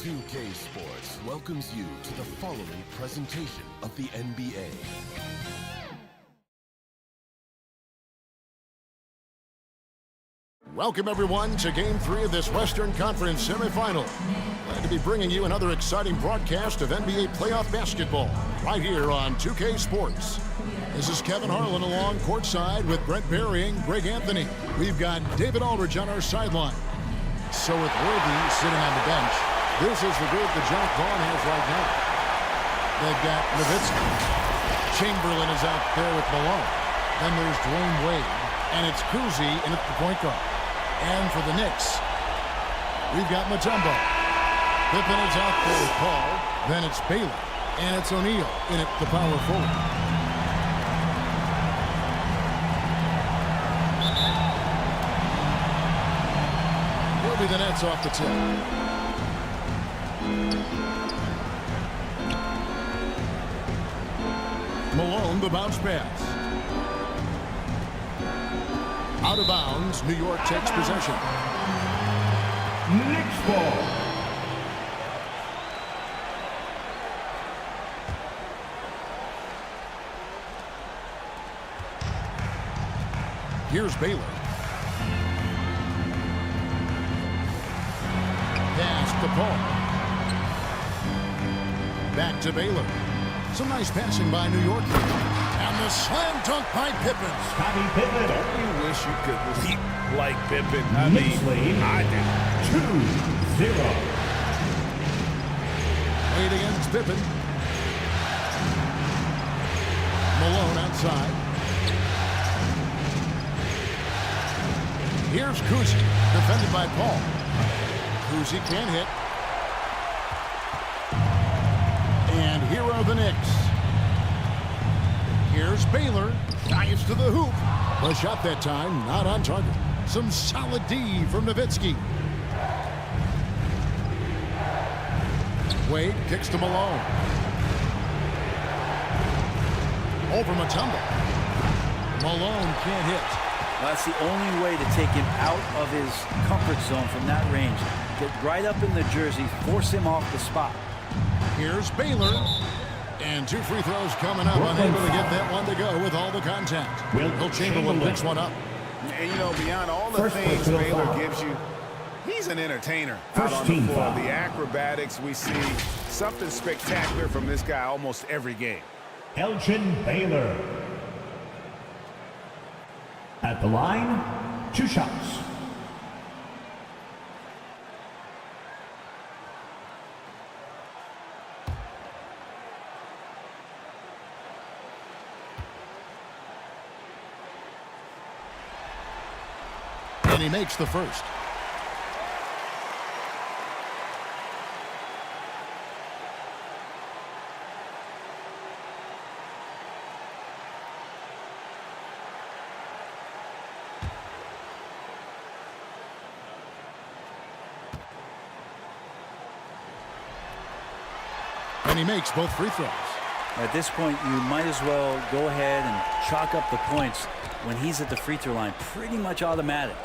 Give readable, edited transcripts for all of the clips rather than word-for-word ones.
2K Sports welcomes you to the following presentation of the NBA. Welcome, everyone, to Game 3 of this Western Conference semifinal. Glad to be bringing you another exciting broadcast of NBA playoff basketball right here on 2K Sports. This is Kevin Harlan along courtside with Brent Barry and Greg Anthony. We've got David Aldridge on our sideline. So with Worthy sitting on the bench, this is the group that Jack Vaughn has right now. They've got Nowitzki. Chamberlain is out there with Malone. Then there's Dwayne Wade. And it's Cousy in at the point guard. And for the Knicks, we've got Mutombo. Pippen is out there with Paul. Then it's Baylor. And it's O'Neal in at the power forward. Will be the Nets off the tip. Malone, the bounce pass. Out of bounds, New York takes possession. Knicks ball. Here's Baylor. Pass to Paul. Back to Baylor. Some nice passing by New York. And the slam dunk by Pippen. Scottie Pippen. Don't you wish you could leap like Pippen? I Knicks mean, lead I do. 2-0. Wade against Pippen. Malone outside. Here's Cousy, defended by Paul. Cousy can't hit. And here are the Knicks. Here's Baylor. Dives to the hoop. The shot that time, not on target. Some solid D from Nowitzki. Wade kicks to Malone. Over Mutombo. Malone can't hit. Well, that's the only way to take him out of his comfort zone from that range. Get right up in the jersey, force him off the spot. Here's Baylor. And two free throws coming up. Unable to get that one to go with all the contact. Will Chamberlain picks one up. And, you know, beyond all the things Baylor gives you, he's an entertainer out on the floor. The acrobatics we see, something spectacular from this guy almost every game. Elgin Baylor. At the line, 2 shots. And he makes the first. And he makes both free throws. At this point, you might as well go ahead and chalk up the points when he's at the free throw line. Pretty much automatic.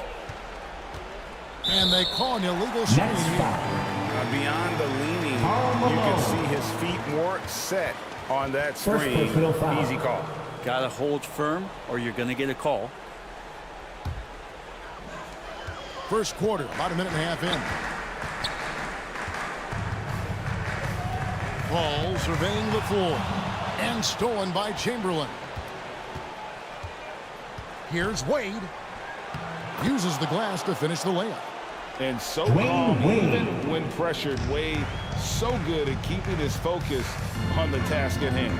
And they call an illegal screen here. Beyond the leaning, you can see his feet more set on that screen. Easy call. Got to hold firm or you're going to get a call. First quarter, about a minute and a half in. Paul surveying the floor. And stolen by Chamberlain. Here's Wade. Uses the glass to finish the layup. And so calm, even when pressured. Wade so good at keeping his focus on the task at hand.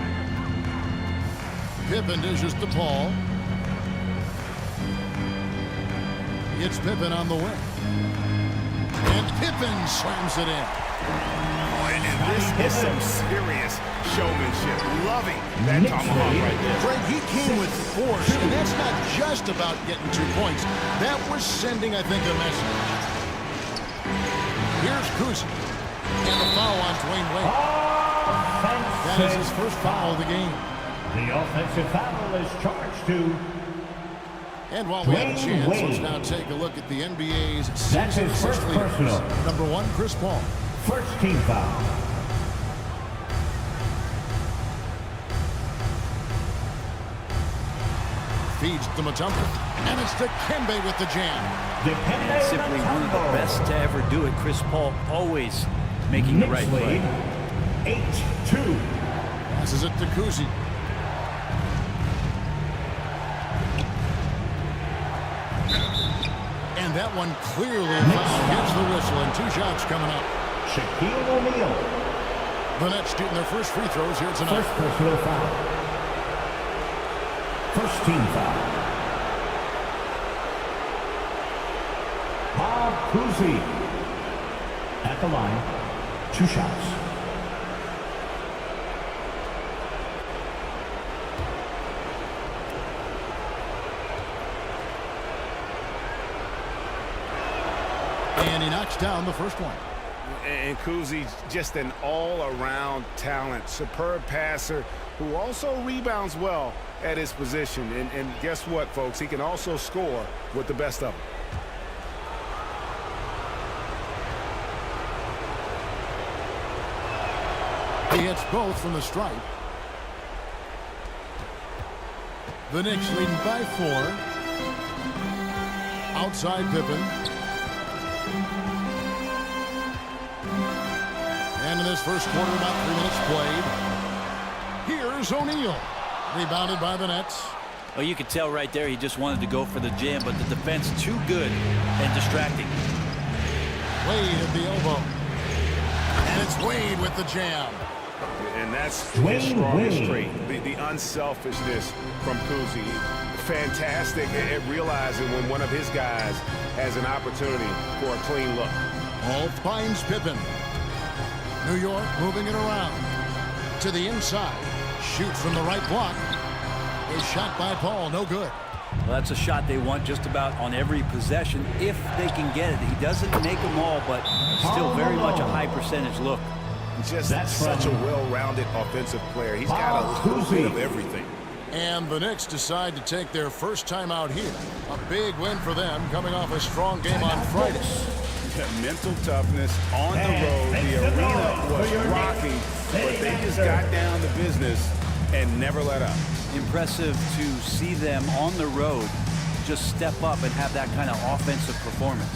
Pippen dishes to Paul. It's Pippen on the wing. And Pippen slams it in. This is some serious showmanship. Loving that tomahawk right there. Greg, he came with force, and that's not just about getting 2 points. That was sending, I think, a message. Here's Cousy. And a foul on Dwayne Wade. That is his first foul of the game. The offensive foul is charged to And while we have a chance, let's now take a look at the NBA's That's season his first assist leaders. personal. Number 1, Chris Paul. First team foul. Feeds to Mutombo. And it's Dikembe with the jam. Simply one of the best to ever do it. Chris Paul always making the right play. 8-2. Passes it to Kuzi. And that one clearly gets the whistle, and 2 shots coming up. Shaquille O'Neal. The Nets shooting their first free throws here tonight. First personal foul. First team foul. Kuzi at the line, 2 shots. And he knocks down the first one. And Kuzi's just an all-around talent, superb passer who also rebounds well at his position. And guess what, folks? He can also score with the best of them. He hits both from the stripe. The Knicks leading by 4. Outside Pippen. And in this first quarter, about 3 minutes played. Here's O'Neal. Rebounded by the Nets. Oh, you could tell right there he just wanted to go for the jam, but the defense too good and distracting. Wade at the elbow. And it's Wade with the jam. And that's his strongest trait, the unselfishness from Kuzi. Fantastic at realizing when one of his guys has an opportunity for a clean look. Ball finds Pippen. New York moving it around. To the inside. Shoots from the right block. A shot by Paul, no good. Well, that's a shot they want just about on every possession if they can get it. He doesn't make them all, but still very much a high percentage look. Just such a well-rounded offensive player. He's got a little bit of everything. And the Knicks decide to take their first time out here. A big win for them coming off a strong game on Friday. Mental toughness on the road. The arena was rocking, but they just got down to business and never let up. Impressive to see them on the road just step up and have that kind of offensive performance.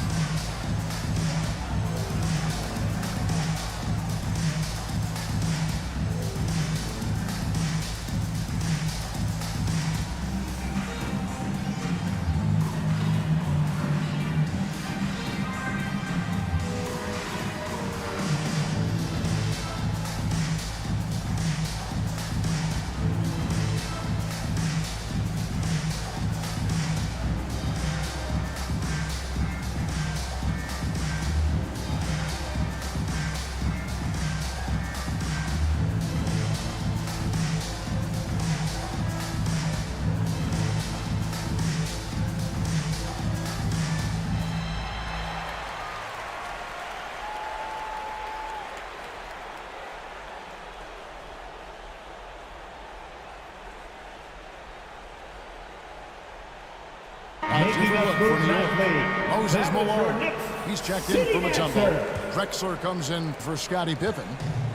Moses Malone. He's checked in for Mutombo. Drexler comes in for Scottie Pippen.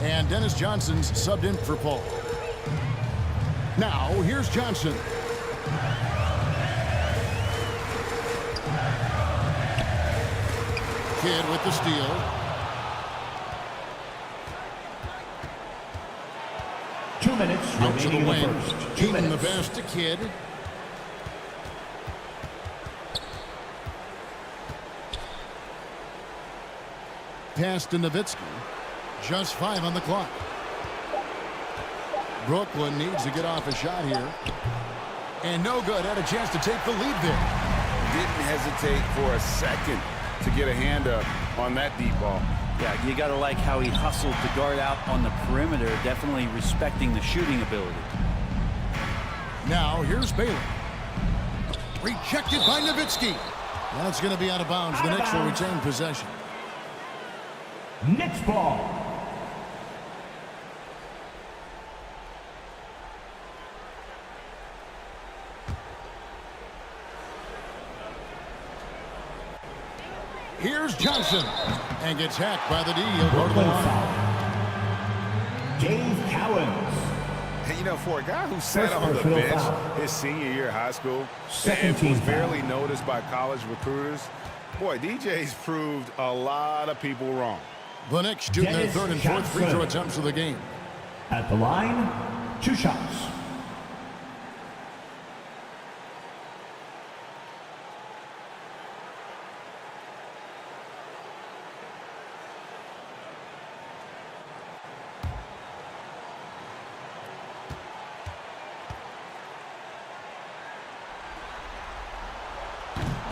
And Dennis Johnson's subbed in for Paul. Now, here's Johnson. Kidd with the steal. Two minutes Out to the remaining in wing. the first. Keeping the pass to Kidd. Pass to Nowitzki. Just 5 on the clock. Brooklyn needs to get off a shot here. And no good. Had a chance to take the lead there. Didn't hesitate for a second to get a hand up on that deep ball. Yeah, you got to like how he hustled to guard out on the perimeter, definitely respecting the shooting ability. Now, here's Baylor. Rejected by Nowitzki. That's going to be out of bounds. The Knicks will retain possession. Knicks ball. Here's Johnson. And gets hacked by the D. He'll go to the Brooklyn line. foul. Dave Cowens. And, you know, for a guy who sat First on the personal bench foul. his senior year of high school Second and team was foul. barely noticed by college recruiters, boy, DJ's proved a lot of people wrong. The Knicks shooting their Dennis third and fourth free throw Johnson. attempts of the game. At the line, 2 shots.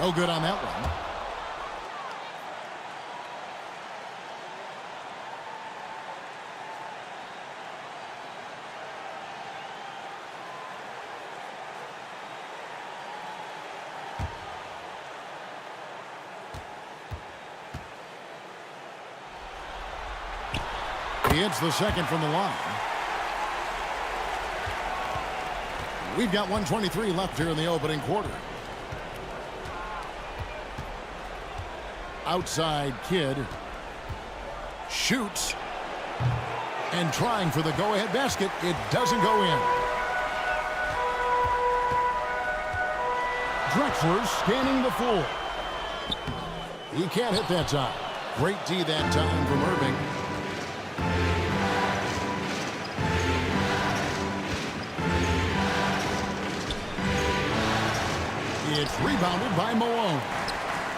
No good on that one. He hits the second from the line. We've got 1:23 left here in the opening quarter. Outside Kid shoots and trying for the go-ahead basket. It doesn't go in. Drexler scanning the floor. He can't hit that time. Great D that time from Irving. It's rebounded by Malone.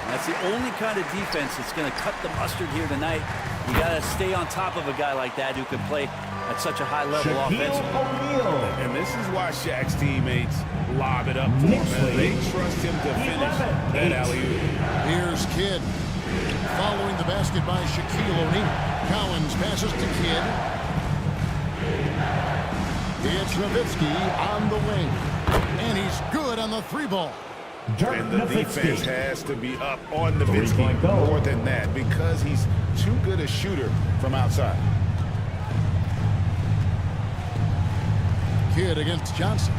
That's the only kind of defense that's going to cut the mustard here tonight. You got to stay on top of a guy like that who can play at such a high level Shaquille offensively. O'Neal. And this is why Shaq's teammates lob it up to him. Man. They trust him to finish that alley-oop. Here's Kidd. Following the basket by Shaquille O'Neal. Cowens passes to Kidd. It's Nowitzki on the wing. And he's good on the 3-ball. Dirk And the defense Nowitzki. has to be up on Nowitzki Three-point goal. more than that because he's too good a shooter from outside. Kidd against Johnson.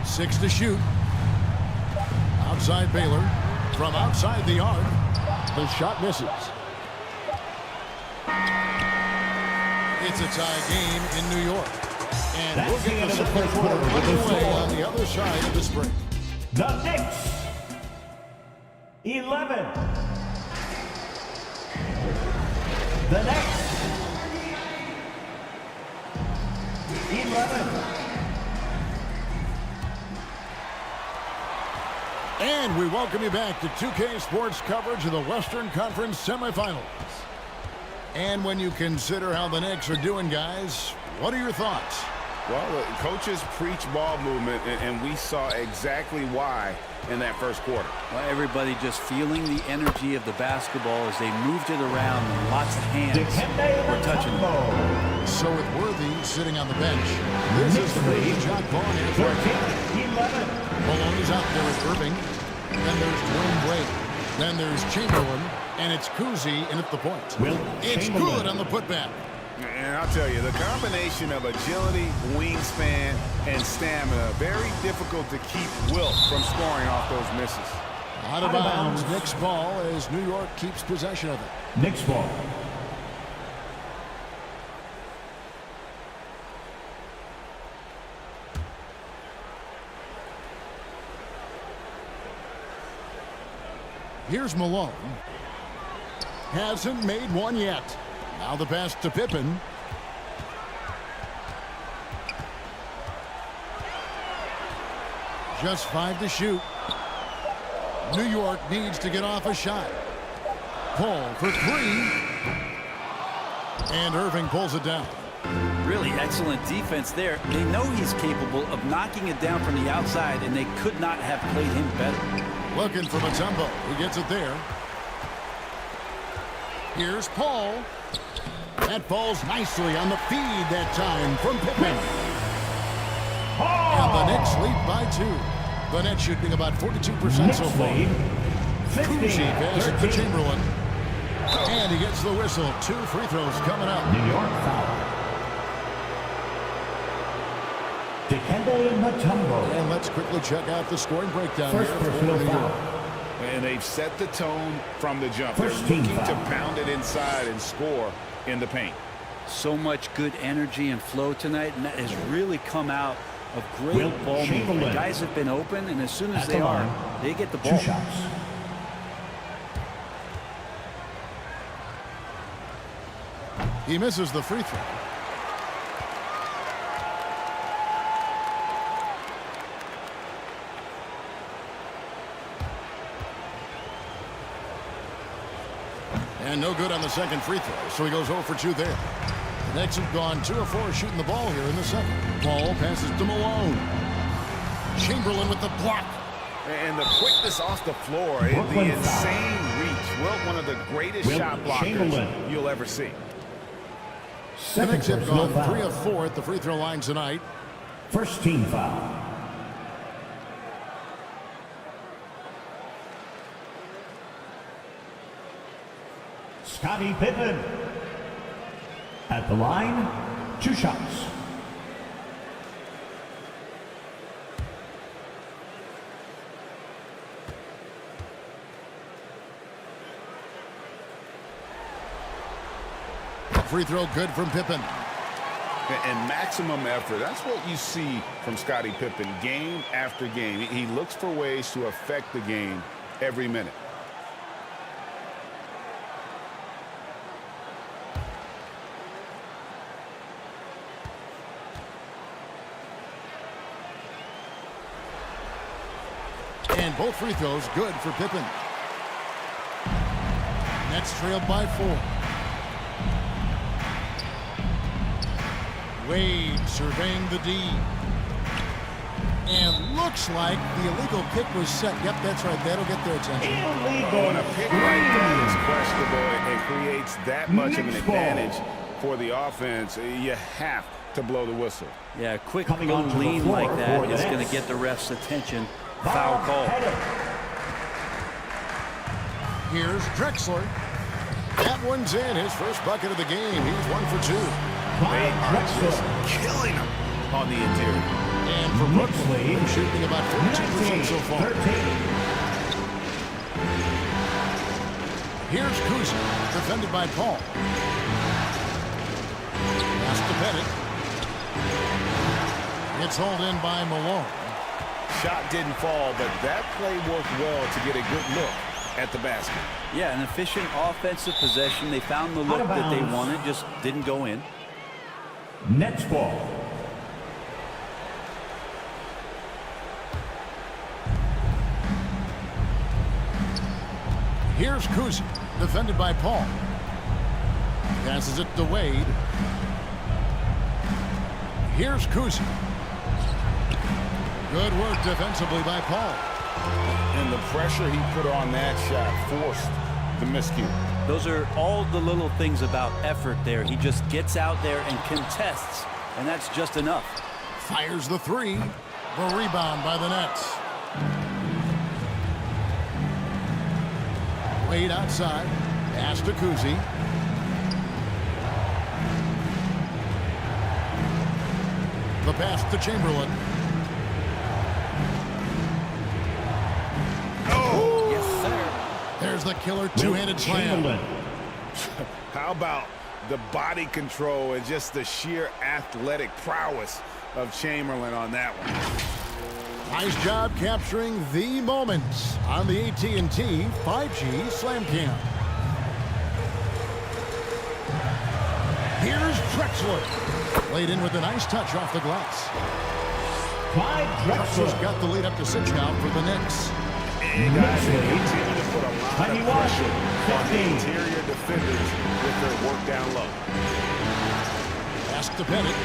Six to shoot. Outside Baylor. From outside the arc. The shot misses. It's a tie game in New York. And That's we'll the get end the of the second first quarter quarter with the underway score. on the other side of the break. The Knicks. 11. The Knicks. 11. And we welcome you back to 2K Sports coverage of the Western Conference semifinals. And when you consider how the Knicks are doing, guys, what are your thoughts? Well, the coaches preach ball movement, and we saw exactly why in that first quarter. Well, everybody just feeling the energy of the basketball as they moved it around and lots of hands were touching it. So with Worthy sitting on the bench, this is the lead. John Vaughn here. 13-11. Maloney's out there with Irving. Then there's Dwayne Wade. Then there's Chamberlain. And it's Kuzi in at the point. It's good on the putback. And I'll tell you, the combination of agility, wingspan, and stamina, very difficult to keep Wilt from scoring off those misses. Out of bounds. Knicks ball as New York keeps possession of it. Knicks ball. Here's Malone. Hasn't made one yet. Now the pass to Pippen. Just 5 to shoot. New York needs to get off a shot. Paul for 3. And Irving pulls it down. Really excellent defense there. They know he's capable of knocking it down from the outside, and they could not have played him better. Looking for Mutombo. He gets it there. Here's Paul. That falls nicely on the feed that time from Pippen. And the Knicks lead by 2. The Nets shooting about 42% so far. Kuzi passes to Chamberlain. And he gets the whistle. 2 free throws coming up. New York foul. Mutombo. And let's quickly check out the scoring breakdown First here for personal New York. foul. And they've set the tone from the jump. They're First team looking to foul. pound it inside and score in the paint. So much good energy and flow tonight, and that has really come out of great Wilt ball movement. Chamberlain. Guys have been open, and as soon as At they the are, line. they get the 2 ball. shots. He misses the free throw. And no good on the second free throw, so he goes 0 for 2 there. The Knicks have gone 2 of 4 shooting the ball here in the second. Ball passes to Malone. Chamberlain with the block. And the quickness off the floor, and the Brooklyn foul. insane reach. Wilt, one of the greatest Wilt shot blockers Chamberlain. you'll ever see. The Second Knicks have personal gone 3 foul. of 4 at the free throw line tonight. First team foul. Scottie Pippen. At the line, 2 shots. Free throw good from Pippen. And maximum effort. That's what you see from Scottie Pippen game after game. He looks for ways to affect the game every minute. And both free throws good for Pippen. Nets trailed by 4. Wade surveying the D. And looks like the illegal pick was set. Yep, that's right. That'll get their attention. When a pick like that is questionable and creates that much of an Knicks ball. advantage for the offense, you have to blow the whistle. Yeah, a quick Coming little onto the lean floor like that for the is going Nets. to get the ref's attention. Foul call. Here's Drexler. That one's in. His first bucket of the game. He's 1 for 2. They are just killing them on the interior. And for Brooklyn, Knicks shooting about 42% so far. 13. Here's Kuzma, defended by Paul. Pass to Bennett. It's hauled in by Malone. Shot didn't fall, but that play worked well to get a good look at the basket. Yeah, an efficient offensive possession. They found the look of that they bounds. wanted, just didn't go in. Nets ball. Here's Kuzma, defended by Paul. Passes it to Wade. Here's Kuzma. Good work defensively by Paul. And the pressure he put on that shot forced the miscue. Those are all the little things about effort there. He just gets out there and contests, and that's just enough. Fires the 3. The rebound by the Nets. Wade outside. Pass to Kuzi. The pass to Chamberlain. Oh! Yes, sir. There's the killer two-handed slam. Chamberlain. How about the body control and just the sheer athletic prowess of Chamberlain on that one? Nice job capturing the moments on the AT&T 5G Slam Cam. Here's Drexler. Laid in with a nice touch off the glass. Clyde Drexler's Drexler. got the lead up to 6 now for the Knicks. And guys, they continue to put a lot of 21, pressure on the 15. interior defenders with their work down low. Pass to Bennett.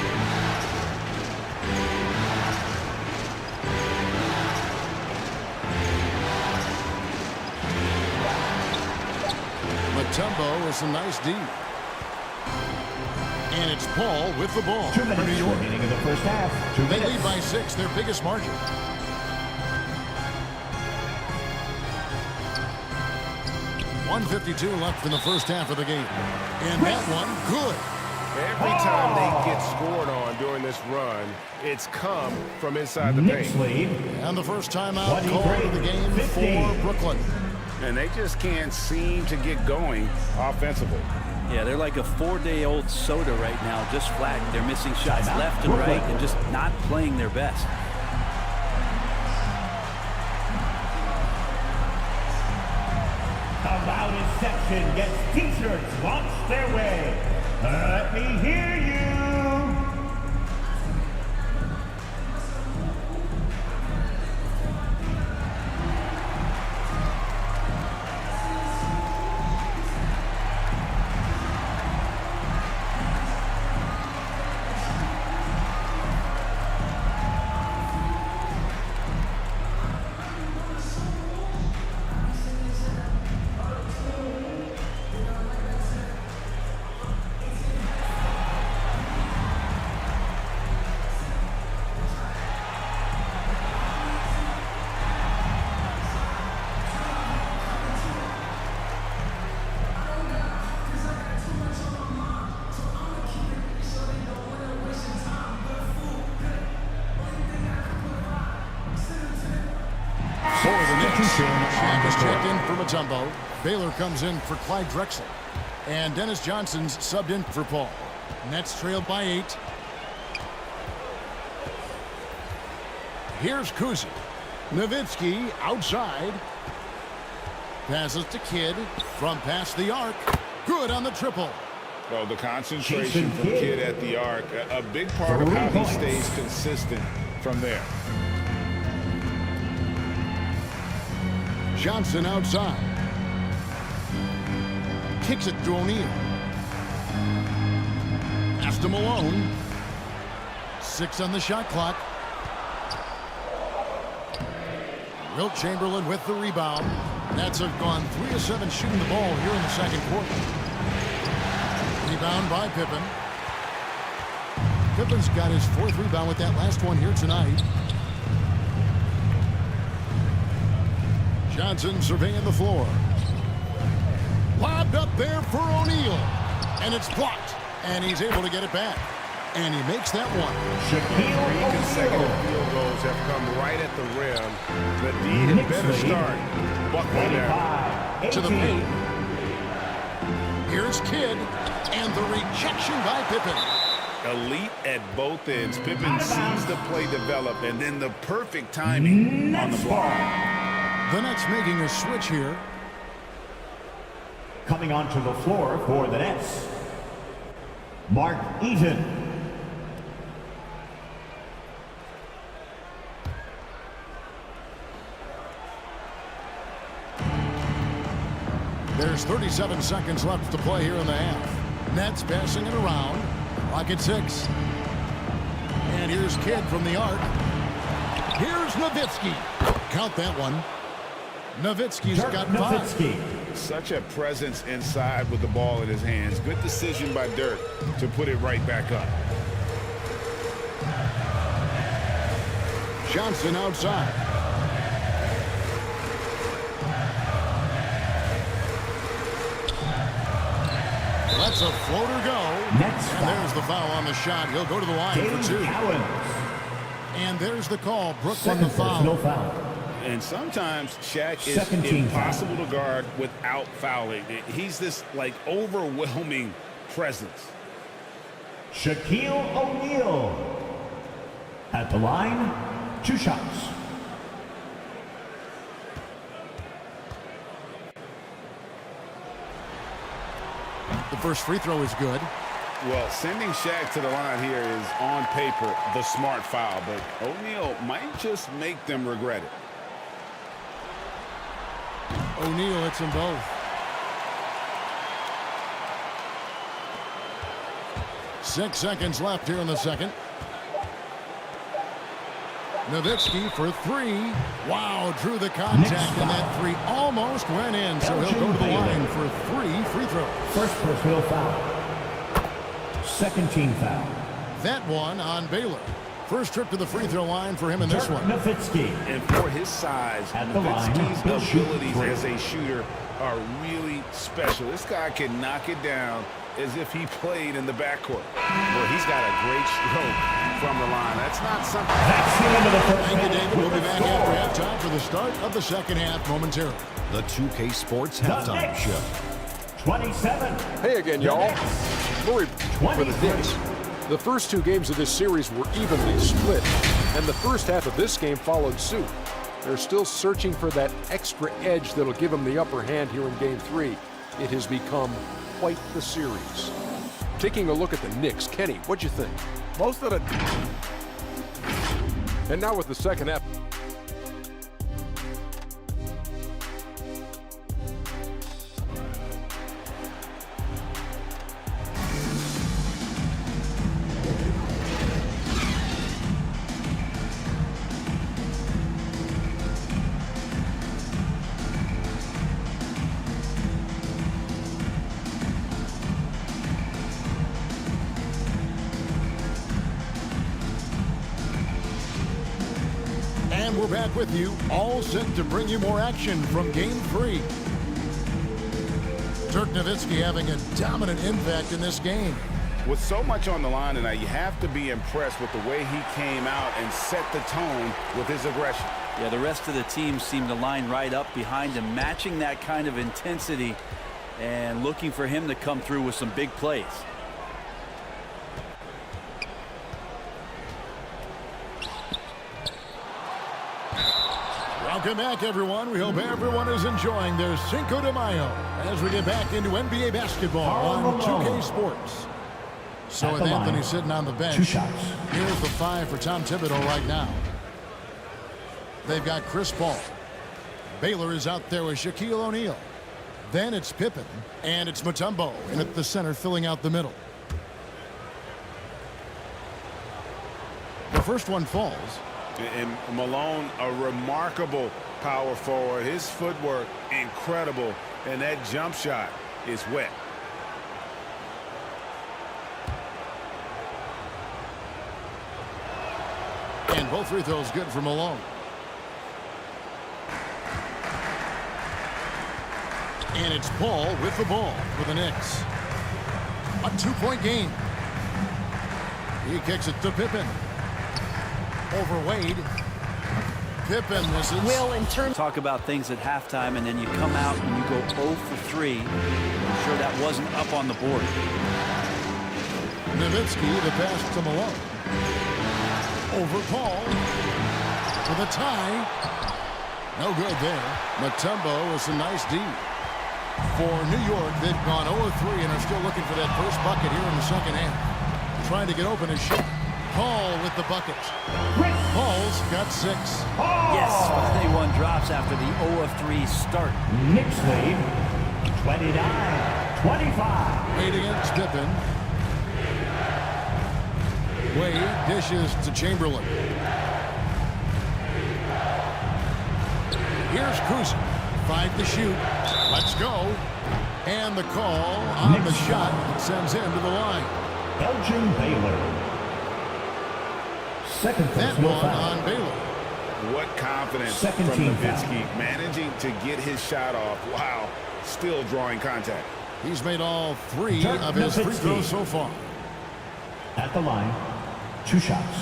Mutombo with some nice D. And it's Paul with the ball 2 for minutes New York. remaining in the first half. 2 They minutes. lead by 6, their biggest margin. .152 left in the first half of the game. And that one, good. Every time they get scored on during this run, it's come from inside the Knicks paint. lead. And the first timeout 23, called of the game 15. for Brooklyn. And they just can't seem to get going offensively. Yeah, they're like a 4-day-old soda right now, just flat. They're missing shots left and right and just not playing their best. The loudest section gets t-shirts launched their way. Let me hear you. For the Knicks, Shaq is checked in for Mutombo. Baylor comes in for Clyde Drexel. And Dennis Johnson's subbed in for Paul. Nets trailed by 8. Here's Kuzi. Nowitzki outside. Passes to Kidd from past the arc. Good on the triple. Well, the concentration from Kidd at the arc, a big part of how he stays consistent from there. Johnson outside. Kicks it to O'Neal. Pass to Malone. 6 on the shot clock. Wilt Chamberlain with the rebound. Nets have gone 3 of 7 shooting the ball here in the second quarter. Rebound by Pippen. Pippen's got his 4th rebound with that last one here tonight. Johnson surveying the floor. Lobbed up there for O'Neal. And it's blocked. And he's able to get it back. And he makes that one. 3 consecutive field goals have come right at the rim. The D had better start. Buckley there. To the paint. Here's Kidd. And the rejection by Pippen. Elite at both ends. Pippen sees the play develop, and then the perfect timing on the block. The Nets making a switch here. Coming onto the floor for the Nets, Mark Eaton. There's 37 seconds left to play here in the half. Nets passing it around. Clock at 6. And here's Kidd from the arc. Here's Nowitzki. Count that one. Nowitzki's got 5. Such a presence inside with the ball in his hands. Good decision by Dirk to put it right back up. Johnson outside. Lets a floater go. And there's the foul on the shot. He'll go to the line for 2. And there's the call. Brooklyn the foul. No foul. And sometimes Shaq is impossible to guard without fouling. He's this, like, overwhelming presence. Shaquille O'Neal. At the line, 2 shots. The first free throw is good. Well, sending Shaq to the line here is, on paper, the smart foul. But O'Neal might just make them regret it. O'Neal hits them both. 6 seconds left here in the second. Nowitzki for 3. Wow, drew the contact, and that 3 almost went in. So he'll go to the line for 3 free throws. First personal foul. Second team foul. That one on Baylor. First trip to the free throw line for him in this one. Nowitzki. And for his size, At the line, he'll Nowitzki's shoot abilities three. as a shooter are really special. This guy can knock it down as if he played in the backcourt. Well, he's got a great stroke from the line. That's not something. That's the end of the first Thank you, minute David. We'll be with the back score. after halftime for the start of the second half momentarily. The 2K Sports The Halftime Knicks, Show. 27. Hey again, y'all. Murray for the 26. Knicks. The first two games of this series were evenly split, and the first half of this game followed suit. They're still searching for that extra edge that'll give them the upper hand here in Game 3. It has become quite the series. Taking a look at the Knicks, Kenny, what'd you think? Most of the And now with the second half. And we're back with you, all set to bring you more action from Game 3. Dirk Nowitzki having a dominant impact in this game. With so much on the line tonight, you have to be impressed with the way he came out and set the tone with his aggression. Yeah, the rest of the team seemed to line right up behind him, matching that kind of intensity and looking for him to come through with some big plays. Welcome back, everyone. We hope everyone is enjoying their Cinco de Mayo as we get back into NBA basketball on 2K Sports. So At with the Anthony line, sitting on the bench, 2 shots. here's the 5 for Tom Thibodeau right now. They've got Chris Paul. Baylor is out there with Shaquille O'Neal. Then it's Pippen, and it's Mutombo in at the center filling out the middle. The first one falls. And Malone, a remarkable power forward. His footwork, incredible. And that jump shot is wet. And both free throws good for Malone. And it's Paul with the ball for the Knicks. A 2-point game. He kicks it to Pippen. Over Wade. Pippen misses. Will in turn. Talk about things at halftime, and then you come out and you go 0 for 3. I'm sure that wasn't up on the board. Nowitzki, the pass to Malone. Over Paul. For the tie. No good there. Mutombo with some nice D. For New York, they've gone 0-3 and are still looking for that first bucket here in the second half. Trying to get open his shot. Paul with the bucket. Paul's got 6. Yes, finally one drops after the 0 of 3 start. Knicks lead 29-25. Wade against Pippen. Wade dishes to Chamberlain. Here's Kuzma. 5 to shoot. Let's go. And the call on the shot that sends him to the line. Elgin Baylor. Second That personal one foul. on Baylor. What confidence Second from team Nowitzki, managing to get his shot off. Wow, still drawing contact. He's made all 3 Dirk of his free Nowitzki. throws so far. At the line, 2 shots.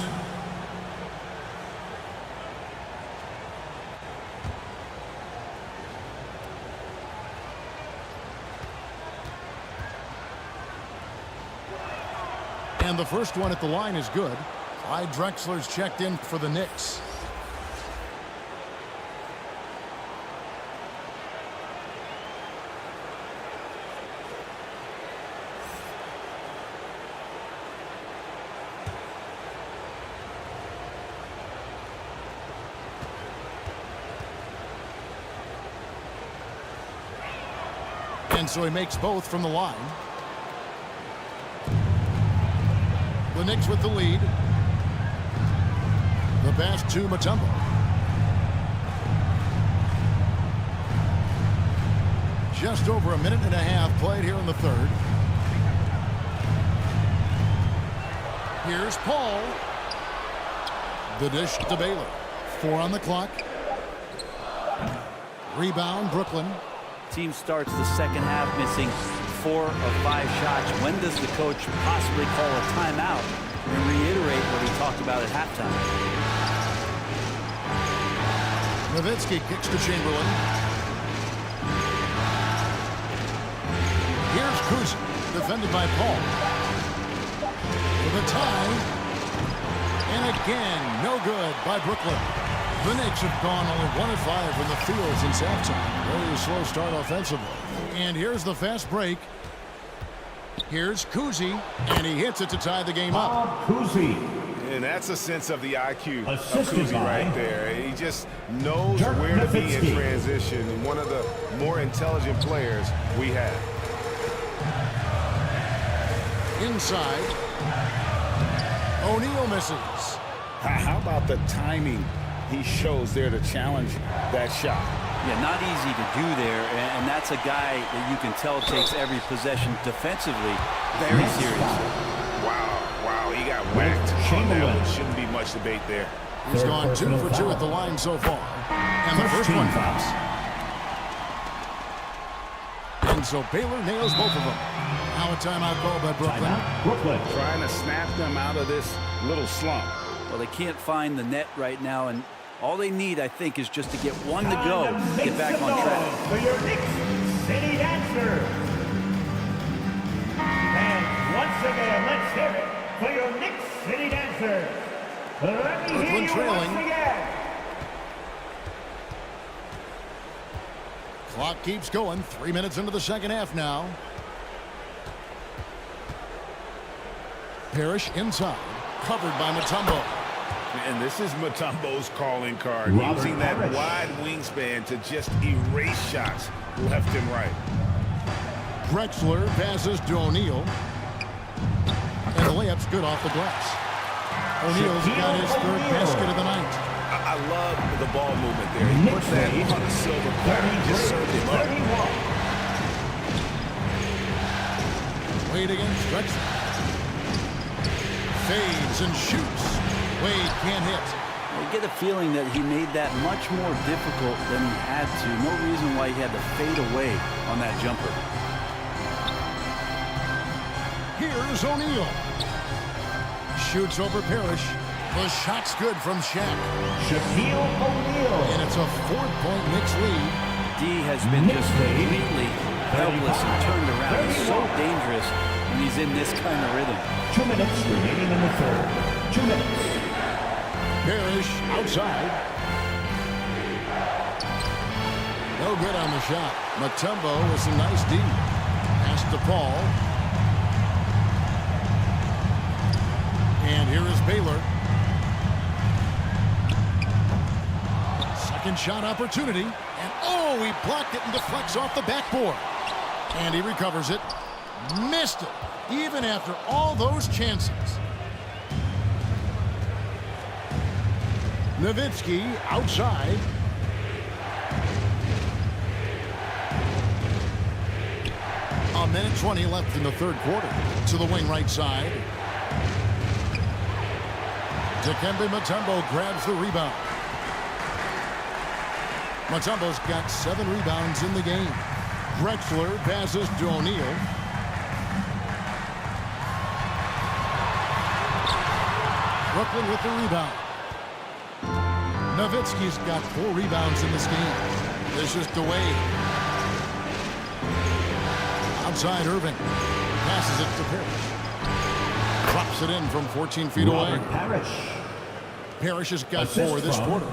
And the first one at the line is good. Clyde Drexler's checked in for the Knicks. And so he makes both from the line. The Knicks with the lead. The pass to Mutombo. Just over a minute and a half played here in the third. Here's Paul. The dish to Baylor. 4 on the clock. Rebound, Brooklyn. Team starts the second half missing 4 of 5 shots. When does the coach possibly call a timeout and reiterate what he talked about at halftime? Nowitzki kicks to Chamberlain. Here's Kuzi, defended by Paul. For the tie. And again, no good by Brooklyn. The Knicks have gone only 1 of 5 from the field since halftime. Very slow start offensively. And here's the fast break. Here's Kuzi, and he hits it to tie the game up. Kuzi. And that's a sense of the IQ of Assisted Kuzi by right there. He just knows where to be in transition. And one of the more intelligent players we have. Inside. O'Neal misses. How about the timing he shows there to challenge that shot? Yeah, not easy to do there, and that's a guy that you can tell takes every possession defensively very seriously. Wow, he got whacked on that one. Shouldn't be much debate there. He's gone 2 for 2 at the line so far. And the first one drops. And so Baylor nails both of them. Now a timeout call by Brooklyn. Brooklyn. Trying to snap them out of this little slump. Well, they can't find the net right now, and all they need, I think, is just to get one to go, get back on track. For your Knicks City Dancers. And once again, let's hear it for your Knicks City Dancers. Let me hear you trailing. once again. Clock keeps going. 3 minutes into the second half now. Parrish inside. Covered by Mutombo. And this is Mutombo's calling card. Robert Using that Parrish. wide wingspan to just erase shots left and right. Drexler passes to O'Neal. And the layup's good off the glass. O'Neal's got his third basket of the night. I love the ball movement there. He put that on a silver platter and just served him up. 31. Wade against Drexler. Fades and shoots. Wade can't hit. You get a feeling that he made that much more difficult than he had to. No reason why he had to fade away on that jumper. Here's O'Neal. Shoots over Parrish. The shot's good from Shaq. Shaquille O'Neal. And it's a 4-point Knicks lead. D has been just completely helpless and turned around. He's so dangerous when he's in this kind of rhythm. 2 minutes remaining in the third. 2 minutes. Parrish outside. No good on the shot. Mutombo with some nice D. Pass to Paul. And here is Baylor. Second shot opportunity. And oh, he blocked it and deflects off the backboard. And he recovers it. Missed it, even after all those chances. Nowitzki outside. A minute 20 left in the third quarter. To the wing right side. Dikembe Mutombo grabs the rebound. Mutombo's got 7 rebounds in the game. Drexler passes to O'Neal. Brooklyn with the rebound. Nowitzki's got 4 rebounds in this game. This is to Wade. Outside Irving. Passes it to Parrish. Drops it in from 14 feet away. Parrish. Parrish has got 4 this quarter.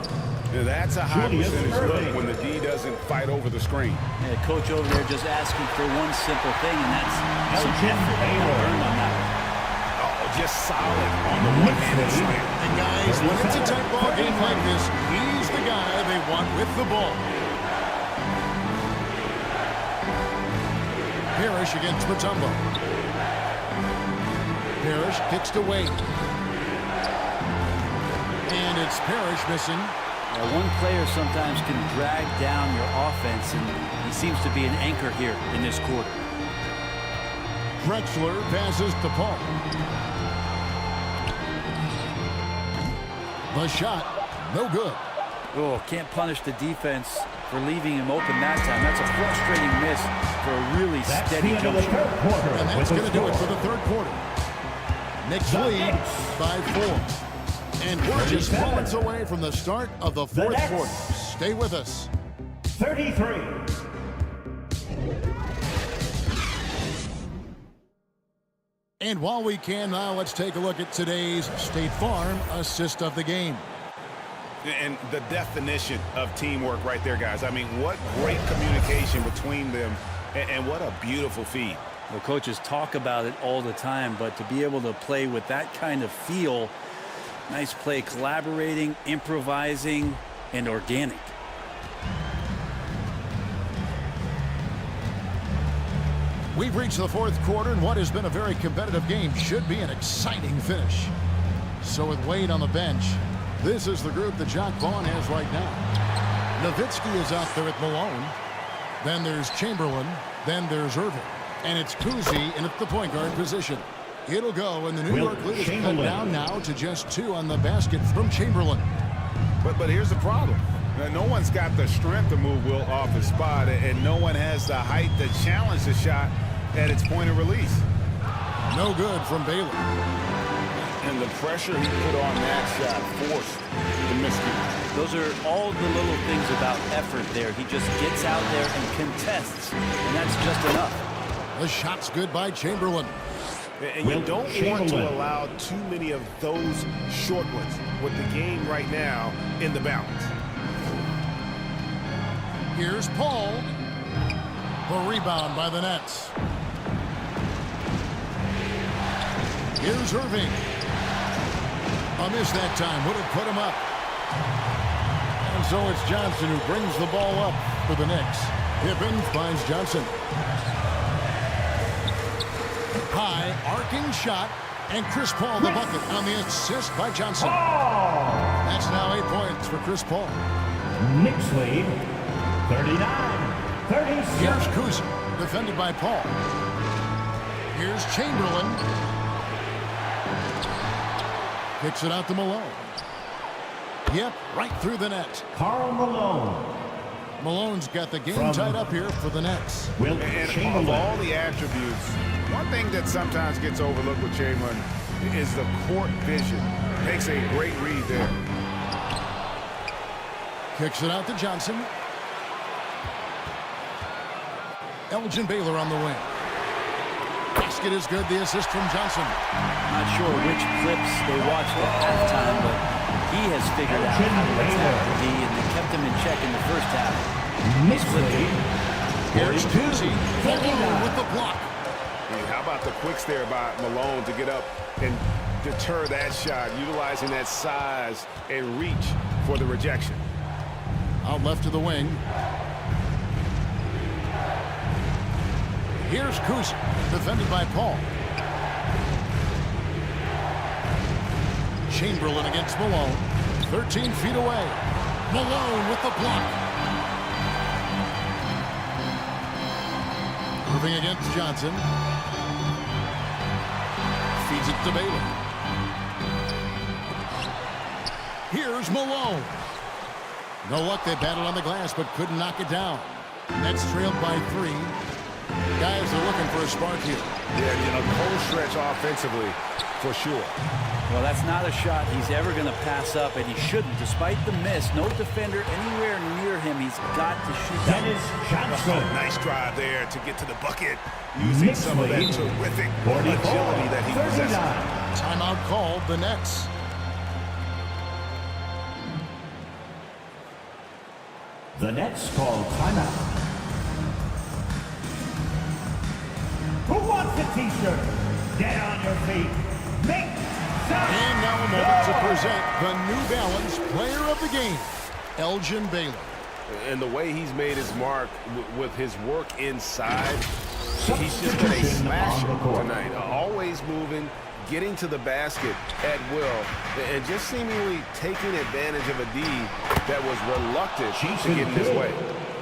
Yeah, that's a high Julius percentage Irving. look when the D doesn't fight over the screen. Yeah, coach over there just asking for one simple thing, and that's some Elgin effort Baylor. earned on that one. Oh, just solid on the one-handed slam. And guys, when it's a tight ball game like this, he's the guy they want with the ball. Parrish against Mutombo. Parrish kicks to Wade. And it's Parrish missing. One player sometimes can drag down your offense, and he seems to be an anchor here in this quarter. Drexler passes to Paul. The shot, no good. Oh, can't punish the defense for leaving him open that time. That's a frustrating miss for a really That's steady the end of jump the shot. third quarter. And that's going to do it for the third quarter. Knicks lead by 4. And we're just moments away from the start of the fourth quarter. Stay with us. 33. And while we can now, let's take a look at today's State Farm assist of the game. And the definition of teamwork right there, guys. I mean, what great communication between them, and what a beautiful feed. Well, coaches talk about it all the time, but to be able to play with that kind of feel, nice play, collaborating, improvising, and organic. We've reached the fourth quarter, and what has been a very competitive game should be an exciting finish. So with Wade on the bench, this is the group that Jacque Vaughn has right now. Nowitzki is out there at Malone. Then there's Chamberlain. Then there's Irving. And it's Cousy in at the point guard position. It'll go, and the New York lead is cut down now to just 2 on the basket from Chamberlain. But here's the problem. Now, no one's got the strength to move Will off the spot, and no one has the height to challenge the shot at its point of release. No good from Baylor. And the pressure he put on that shot forced the miscue. Those are all the little things about effort there. He just gets out there and contests, and that's just enough. The shot's good by Chamberlain. And you don't want to allow too many of those short ones with the game right now in the balance. Here's Paul. The rebound by the Nets. Here's Irving. A miss that time would have put him up. And so it's Johnson who brings the ball up for the Knicks. Pippen finds Johnson. High, arcing shot, and Chris Paul the bucket on the assist by Johnson. That's now 8 points for Chris Paul. Knicks lead 39-37. Here's Cousy, defended by Paul. Here's Chamberlain. Kicks it out to Malone. Yep, right through the net. Karl Malone. Malone's got the game tied up here for the Nets. Wilt And Chamberlain. of all the attributes, one thing that sometimes gets overlooked with Chamberlain is the court vision. Makes a great read there. Kicks it out to Johnson. Elgin Baylor on the wing. Basket is good. The assist from Johnson. Not sure which clips they watched at halftime, but he has figured out how to attack the D, and they kept him in check in the first half. Knicks lead Here's Cousy. Malone with the block. And how about the quicks there by Malone to get up and deter that shot, utilizing that size and reach for the rejection. Out left to the wing. Here's Cousy, defended by Paul. Chamberlain against Malone. 13 feet away. Malone with the block. Moving against Johnson. Feeds it to Baylor. Here's Malone. No luck, they battled on the glass but couldn't knock it down. Nets trailed by 3. Guys are looking for a spark here. Yeah, a cold stretch offensively for sure. Well, that's not a shot he's ever going to pass up, and he shouldn't. Despite the miss, no defender anywhere near him. He's got to shoot that. Dennis Johnson. Nice drive there to get to the bucket, using Knicks some of that lead terrific agility that he possesses. 39. Timeout called, the Nets. The Nets call timeout. Who wants a t-shirt? Get on your feet. Make some And now a moment to present the New Balance Player of the Game, Elgin Baylor. And the way he's made his mark with his work inside, he's just been a smasher tonight. Always moving, getting to the basket at will, and just seemingly taking advantage of a D that was reluctant to get in his way.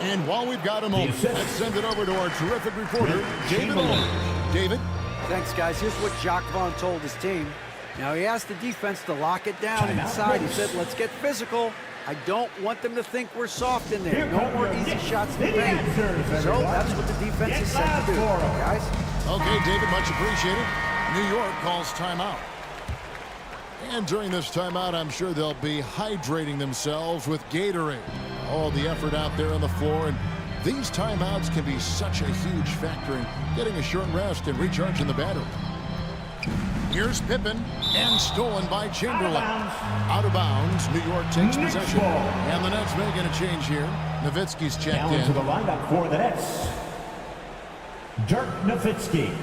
And while we've got a moment, let's send it over to our terrific reporter, David Aldridge. David? Thanks, guys. Here's what Jacque Vaughn told his team. Now he asked the defense to lock it down inside. He said, let's get physical. I don't want them to think we're soft in there. No more easy shots in the paint. So that's what the defense is set to do, guys. Okay, David, much appreciated. New York calls timeout. And during this timeout, I'm sure they'll be hydrating themselves with Gatorade. All the effort out there on the floor, and these timeouts can be such a huge factor in getting a short rest and recharging the battery. Here's Pippen, and stolen by Chamberlain. Out of bounds, New York takes possession. And the Nets making a change here. Nowitzki's checked Down in. to the lineup for the Nets, Dirk Nowitzki.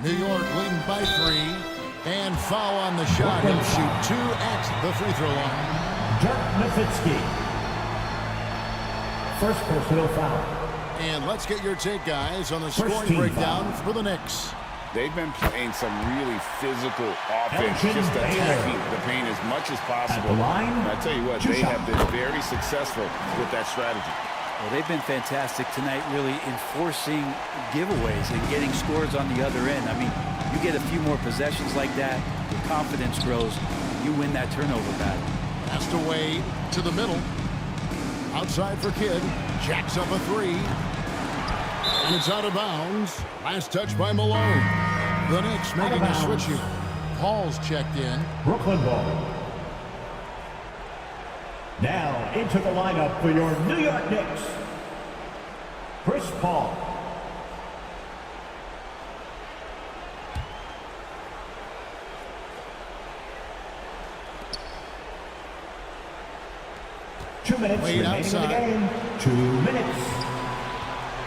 New York leading by 3. And foul on the shot. He'll shoot 2 at the free throw line. Dirk Nowitzki. First personal foul. And let's get your take, guys, on the First scoring team breakdown foul. for the Knicks. They've been playing some really physical offense, just attacking the paint as much as possible. At the line, And I tell you what, they have been very successful with that strategy. Well, they've been fantastic tonight, really enforcing giveaways and getting scores on the other end. I mean, you get a few more possessions like that, your confidence grows, you win that turnover battle. Passed away to the middle. Outside for Kidd. Jacks up a 3. And it's out of bounds. Last touch by Malone. The Knicks making a switch here. Paul's checked in. Brooklyn ball. Now into the lineup for your New York Knicks, Chris Paul. Two minutes Wade remaining outside. in the game. 2 minutes.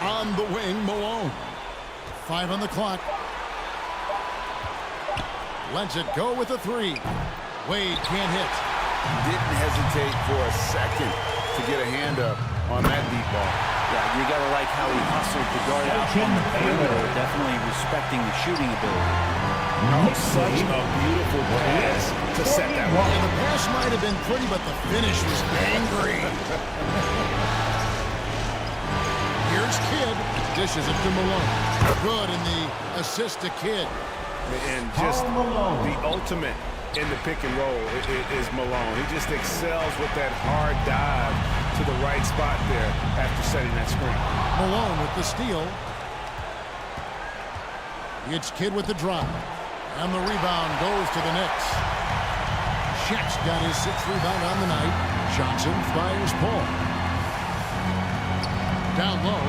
On the wing, Malone. 5 on the clock. Lets it go with a 3. Wade can't hit. Didn't hesitate for a second to get a hand up on that deep ball. Yeah, you got to like how he hustled the guard out on the perimeter, definitely respecting the shooting ability. Such a beautiful pass to set that one. And the pass might have been pretty, but the finish was angry. Here's Kidd. Dishes it to Malone. Good in the assist to Kidd. And just the ultimate in the pick and roll is Malone. He just excels with that hard dive to the right spot there after setting that screen. Malone with the steal. It's Kidd with the drop. And the rebound goes to the Knicks. Shaq's got his 6th rebound on the night. Johnson fires Paul. Down low.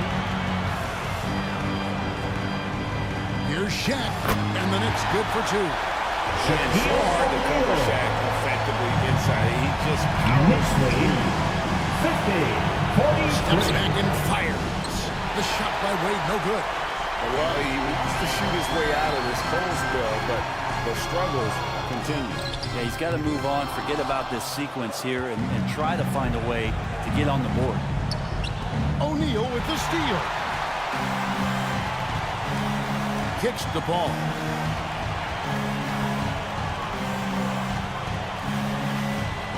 Here's Shaq. And the Knicks good for 2. And so hard to cover Shaq effectively inside. He just powers through. 50-43. Steps back and fires. The shot by Wade, no good. Well, he needs to shoot his way out of this cold spell, but the struggles continue. Yeah, he's got to move on, forget about this sequence here, and try to find a way to get on the board. O'Neal with the steal. Kicks the ball.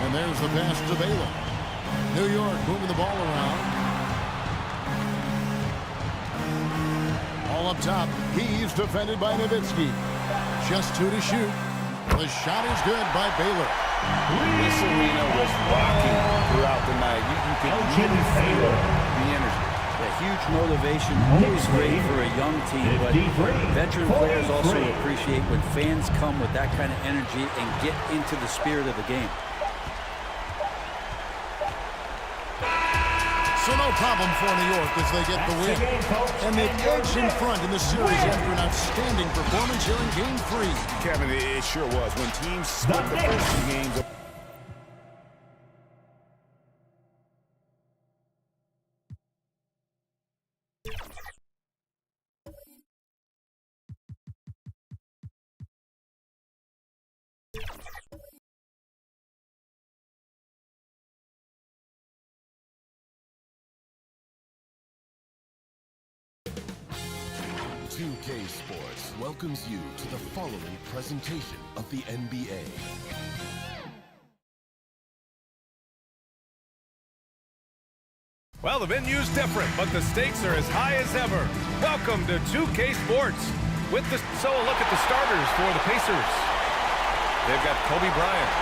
And there's the pass to Baylor. New York moving the ball around. All up top. He's defended by Nowitzki. Just 2 to shoot. The shot is good by Baylor. This arena was rocking throughout the night. You could really feel the energy. A huge motivation, always great for a young team, but veteran players also appreciate when fans come with that kind of energy and get into the spirit of the game. So no problem for New York as they get the win. And they've edged in front in the series after an outstanding performance here in Game 3. Kevin, it sure was. When teams split the first 2 games. UK Sports welcomes you to the following presentation of the NBA. Well, the venue's different, but the stakes are as high as ever. Welcome to 2K Sports. So a look at the starters for the Pacers. They've got Kobe Bryant.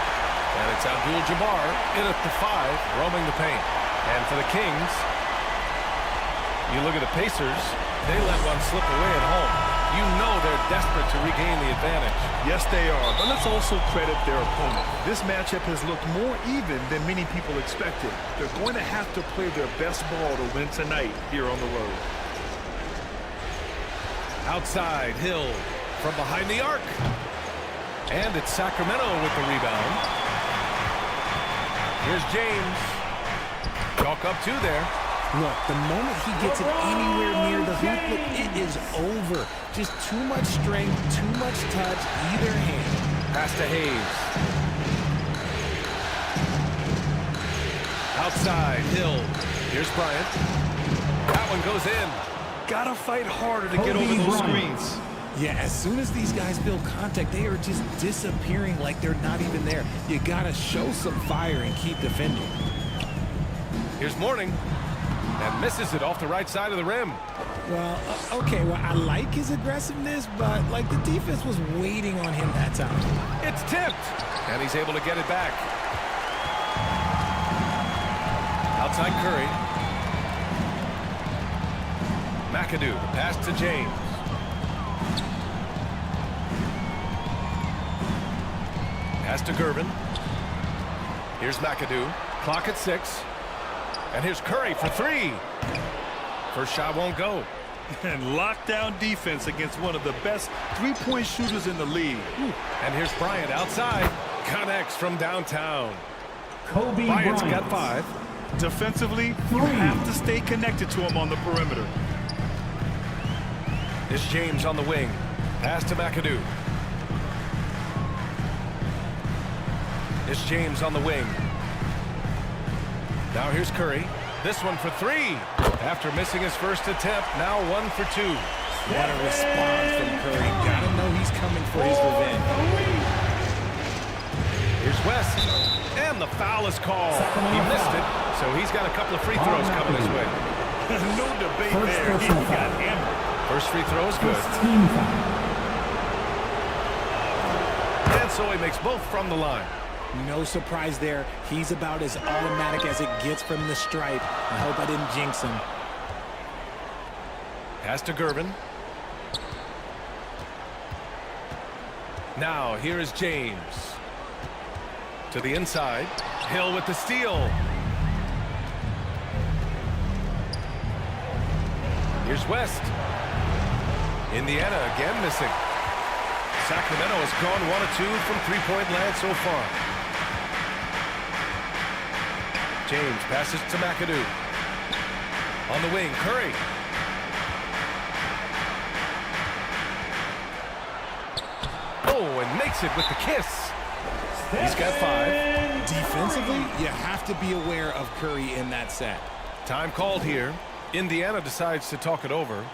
And it's Abdul-Jabbar in at the 5, roaming the paint. And for the Kings, you look at the Pacers, they let one slip away at home. You know they're desperate to regain the advantage. Yes, they are. But let's also credit their opponent. This matchup has looked more even than many people expected. They're going to have to play their best ball to win tonight here on the road. Outside, Hill from behind the arc. And it's Sacramento with the rebound. Here's James. Chalk up 2 there. Look, the moment he gets it anywhere near the hoop, look, it is over. Just too much strength, too much touch, either hand. Pass to Hayes. Outside, Hill. Here's Bryant. That one goes in. Gotta fight harder to get over those screens. Yeah, as soon as these guys feel contact, they are just disappearing like they're not even there. You gotta show some fire and keep defending. Here's Mourning. And misses it off the right side of the rim. Well, okay, well, I like his aggressiveness, but, like, the defense was waiting on him that time. It's tipped. And he's able to get it back. Outside Curry. McAdoo, pass to James. Pass to Gervin. Here's McAdoo. Clock at 6. And here's Curry for 3. First shot won't go. And lockdown defense against one of the best three-point shooters in the league. And here's Bryant outside. Connects from downtown. Kobe Bryant's Bryant. got 5. Defensively, you have to stay connected to him on the perimeter. It's James on the wing. Pass to McAdoo. It's James on the wing. Now here's Curry. This one for 3. After missing his first attempt, now 1 for 2. What a response from Curry. Gotta know he's coming for his revenge. Here's West. And the foul is called. He missed it, so he's got a couple of free throws coming his way. No debate there. He got hammered. First free throw is good. And so he makes both from the line. No surprise there. He's about as automatic as it gets from the stripe. I hope I didn't jinx him. Pass to Gervin. Now here is James. To the inside. Hill with the steal. Here's West. Indiana again missing. Sacramento has gone 1 of 2 from three-point land so far. James passes to McAdoo. On the wing, Curry. Oh, and makes it with the kiss. He's got 5. Defensively, you have to be aware of Curry in that set. Time called here. Indiana decides to talk it over.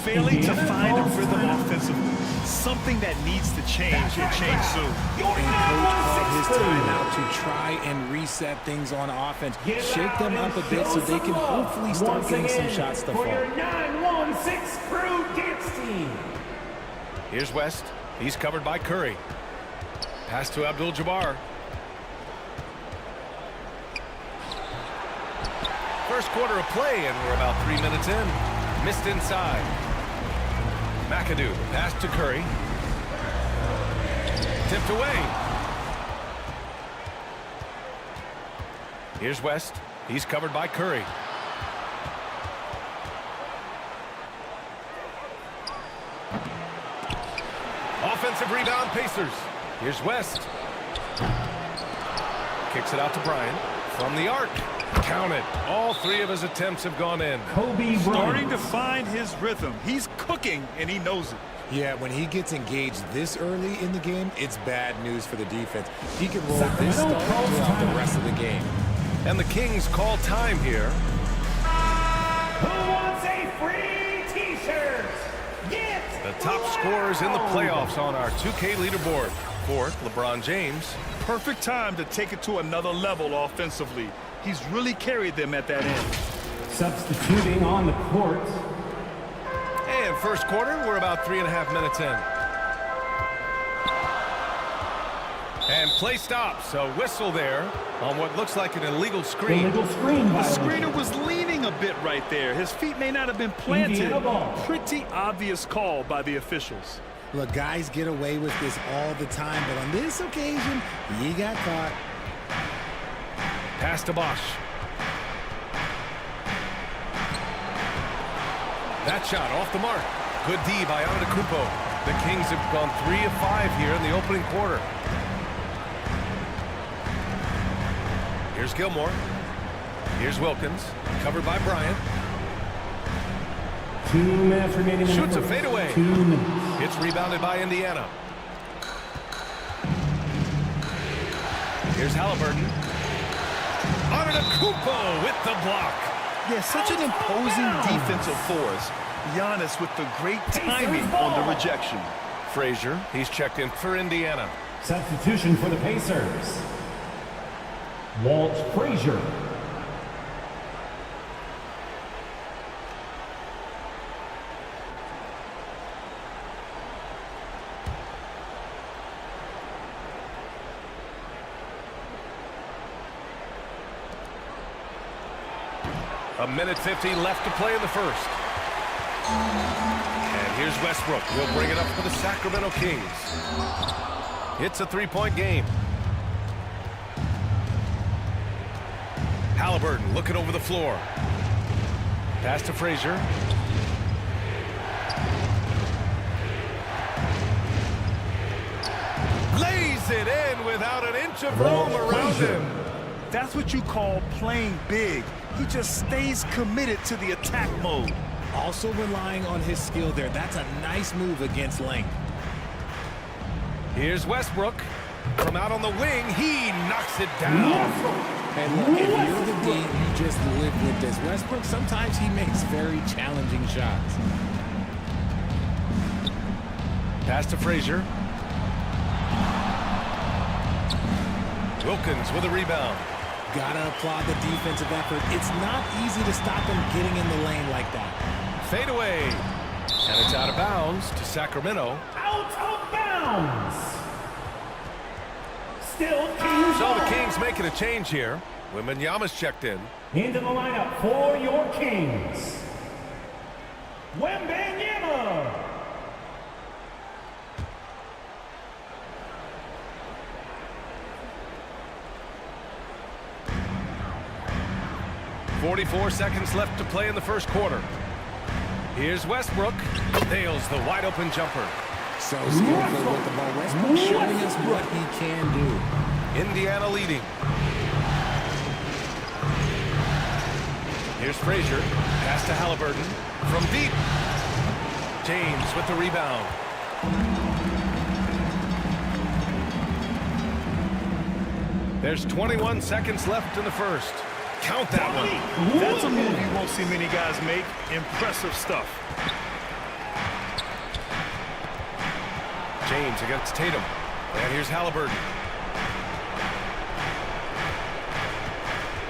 Failing to find a rhythm offensively. Something that needs to change and change soon. And Coach called his timeout to try and reset things on offense. Shake them up a bit so they can hopefully start getting some shots to fall. For your 9-1-6 crew dance team. Here's West. He's covered by Curry. Pass to Abdul-Jabbar. First quarter of play, and we're about 3 minutes in. Missed inside. McAdoo, pass to Curry. Tipped away. Here's West. He's covered by Curry. Offensive rebound, Pacers. Here's West. Kicks it out to Bryant. From the arc. Count it. All 3 of his attempts have gone in. Kobe Starting Bryant. to find his rhythm. He's cooking, and he knows it. Yeah, when he gets engaged this early in the game, it's bad news for the defense. He can roll this start throughout the rest of the game. And the Kings call time here. Who wants a free t-shirt? Get The top scorers in the playoffs on our 2K leaderboard. 4th, LeBron James. Perfect time to take it to another level offensively. He's really carried them at that end. substituting on the court. And first quarter. We're about 3.5 minutes in. And play stops. A whistle there on what looks like an illegal screen. Illegal screen. The screener was leaning a bit right there. His feet may not have been planted. Pretty obvious call by the officials. Look, guys get away with this all the time, but on this occasion, he got caught. Pass to Bosch. That shot off the mark. Good D by Antetokounmpo. The Kings have gone 3 of 5 here in the opening quarter. Here's Gilmore. Here's Wilkins. Covered by Bryant. 2 minutes remaining. Shoots a fadeaway. 2 minutes. It's rebounded by Indiana. Here's Halliburton. Antetokounmpo with the block. Yeah, such an imposing defensive force. Giannis with the great timing on the rejection. Frazier, he's checked in for Indiana. Substitution for the Pacers. Walt Frazier. A minute 50 left to play in the first. And here's Westbrook. He'll bring it up for the Sacramento Kings. It's a three-point game. Halliburton looking over the floor. Pass to Frazier. Lays it in without an inch of room around him. That's what you call playing big. He just stays committed to the attack mode. Also relying on his skill there. That's a nice move against length. Here's Westbrook. From out on the wing, he knocks it down. And look, if you're the D, you just live with this. Westbrook, sometimes he makes very challenging shots. Pass to Frazier. Wilkins with a rebound. Gotta applaud the defensive effort. It's not easy to stop him getting in the lane like that. Fade away. And it's out of bounds to Sacramento. Out of bounds. Still Kings. So the Kings making a change here. Wembanyama's checked in. Into the lineup for your Kings. Wembanyama. .44 seconds left to play in the first quarter. Here's Westbrook. Nails the wide open jumper. So skillful with the ball. Westbrook showing us what he can do. Indiana leading. Here's Frazier. Pass to Halliburton. From deep. James with the rebound. There's 21 seconds left in the first. Count that one. That's a move you won't see many guys make. Impressive stuff. James against Tatum. And here's Halliburton.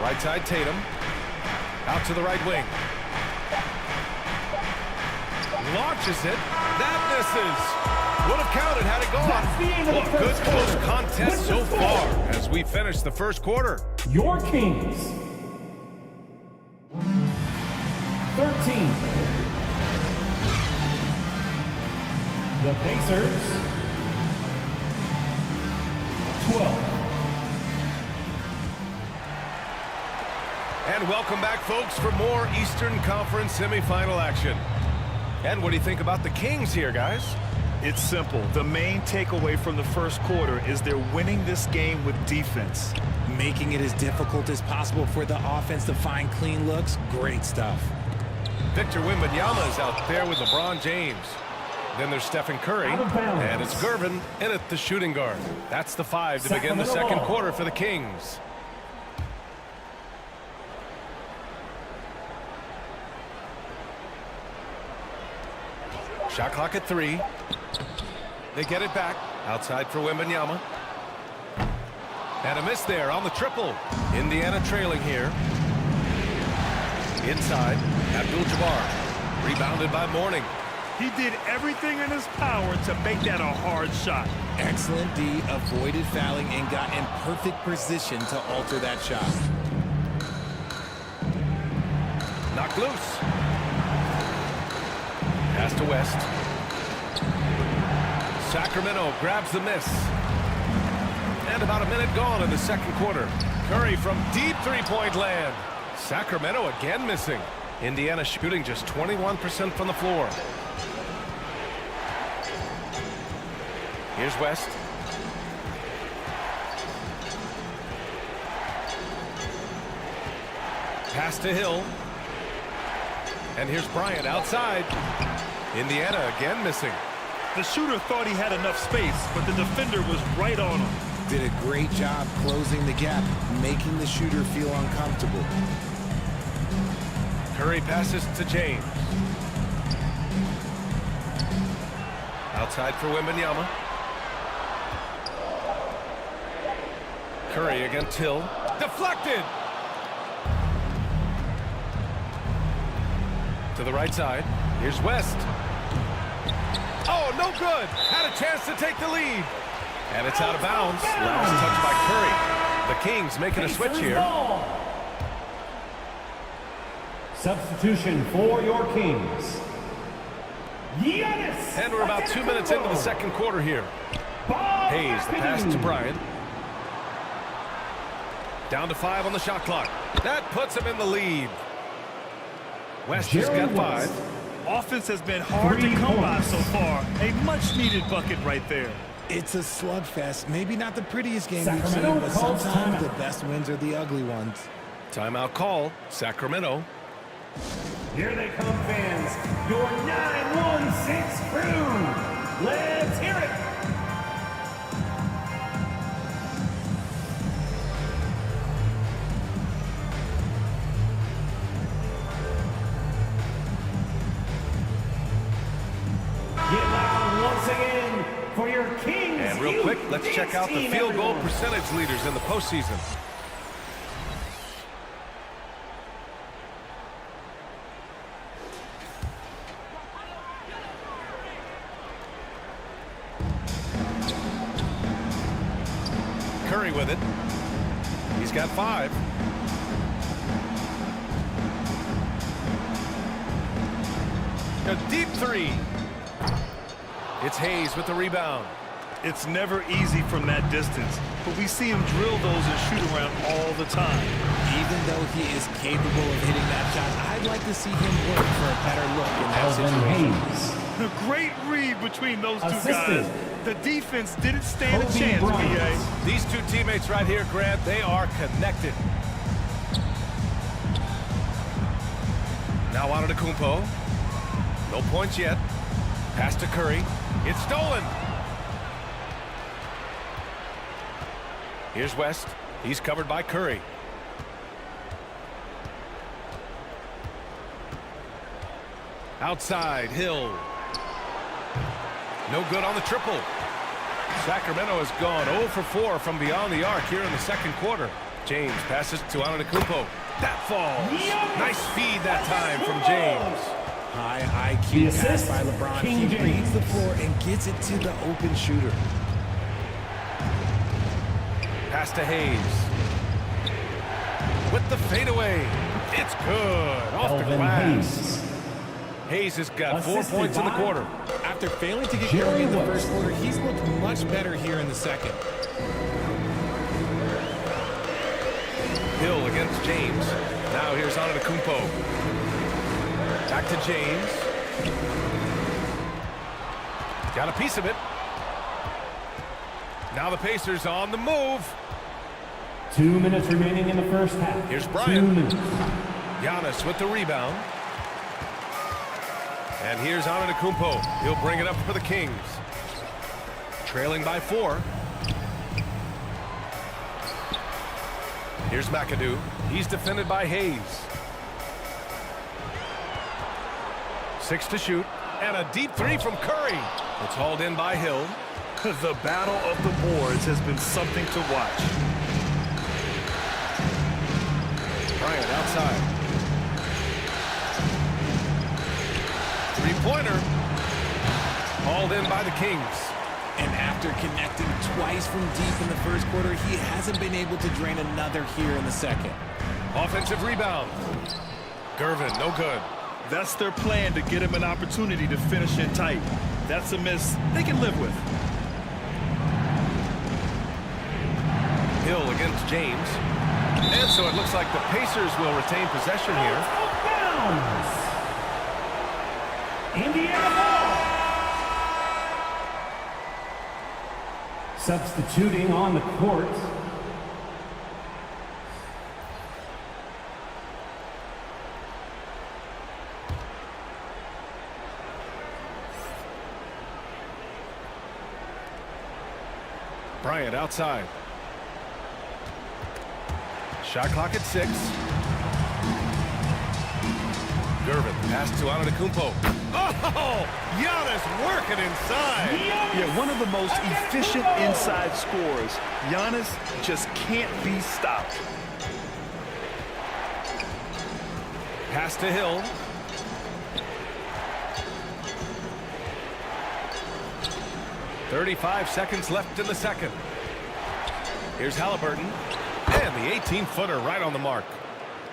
Right side Tatum. Out to the right wing. Launches it. That misses. Would have counted had it gone. Well, good close contest so far as we finish the first quarter. Your Kings. 13. The Pacers. 12. And welcome back, folks, for more Eastern Conference semifinal action. And what do you think about the Kings here, guys? It's simple. The main takeaway from the first quarter is they're winning this game with defense. Making it as difficult as possible for the offense to find clean looks. Great stuff. Victor Wembanyama is out there with LeBron James. Then there's Stephen Curry, and it's Gervin in at the shooting guard. That's the 5 to begin the second quarter for the Kings. Shot clock at 3. They get it back. Outside for Wembanyama. And a miss there on the triple. Indiana trailing here. Inside, Abdul-Jabbar. Rebounded by Mourning. He did everything in his power to make that a hard shot. Excellent D, avoided fouling and got in perfect position to alter that shot. Knocked loose. Pass to West. Sacramento grabs the miss. And about a minute gone in the second quarter. Curry from deep three-point land. Sacramento again missing. Indiana shooting just 21% from the floor. Here's West. Pass to Hill. And here's Bryant outside. Indiana again missing. The shooter thought he had enough space, but the defender was right on him. Did a great job closing the gap, making the shooter feel uncomfortable. Curry passes to James. Outside for Wembanyama. Curry against Hill. Deflected! To the right side. Here's West. Oh, no good! Had a chance to take the lead. And it's out of bounds. Last touch by Curry. The Kings making a switch here. Substitution for your Kings. Giannis. And we're about 2 minutes into the second quarter here. Hayes, the pass to Bryant. Down to 5 on the shot clock. That puts him in the lead. West has got 5. Offense has been hard to come by so far. A much-needed bucket right there. It's a slugfest. Maybe not the prettiest game we've seen, but sometimes the best wins are the ugly ones. Timeout call, Sacramento. Here they come, fans. Your 916 crew. Let's hear it. Get loud once again for your Kings. And real quick, let's check out the field goal percentage leaders in the postseason. Curry with it. He's got 5. A deep 3. It's Hayes with the rebound. It's never easy from that distance, but we see him drill those and shoot around all the time. Even though he is capable of hitting that shot, I'd like to see him work for a better look in that situation. The great read between those two guys. The defense didn't stand a chance, BA. These two teammates right here, Grant, they are connected. Now on to Kumpo. No points yet. Pass to Curry. It's stolen. Here's West. He's covered by Curry. Outside, Hill. No good on the triple. Sacramento has gone 0 for 4 from beyond the arc here in the second quarter. James passes to Antetokounmpo. That falls. Nice feed that time from James. High IQ pass by LeBron. He reads the floor and gets it to the open shooter. Pass to Hayes. With the fadeaway. It's good. Off the glass. Hayes has got 4 points in the quarter. After failing to get going in the first quarter, he's looked much better here in the second. Hill against James. Now here's Antetokounmpo. Back to James. Got a piece of it. Now the Pacers on the move. 2 minutes remaining in the first half. Here's Bryant. 2 minutes. Giannis with the rebound. And here's Antetokounmpo. He'll bring it up for the Kings. Trailing by 4. Here's McAdoo. He's defended by Hayes. 6 to shoot. And a deep 3 from Curry. It's hauled in by Hill. The battle of the boards has been something to watch. Bryant outside. Three-pointer. Hauled in by the Kings. And after connecting twice from deep in the first quarter, he hasn't been able to drain another here in the second. Offensive rebound. Gervin, no good. That's their plan, to get him an opportunity to finish in tight. That's a miss they can live with. Hill against James. And so it looks like the Pacers will retain possession here. Indiana ball. Substituting on the court. Bryant outside. Shot clock at 6. Gervin, pass to Antetokounmpo. Oh, Giannis working inside. Yeah, one of the most efficient inside scorers. Giannis just can't be stopped. Pass to Hill. .35 seconds left in the second. Here's Halliburton. And the 18-footer right on the mark.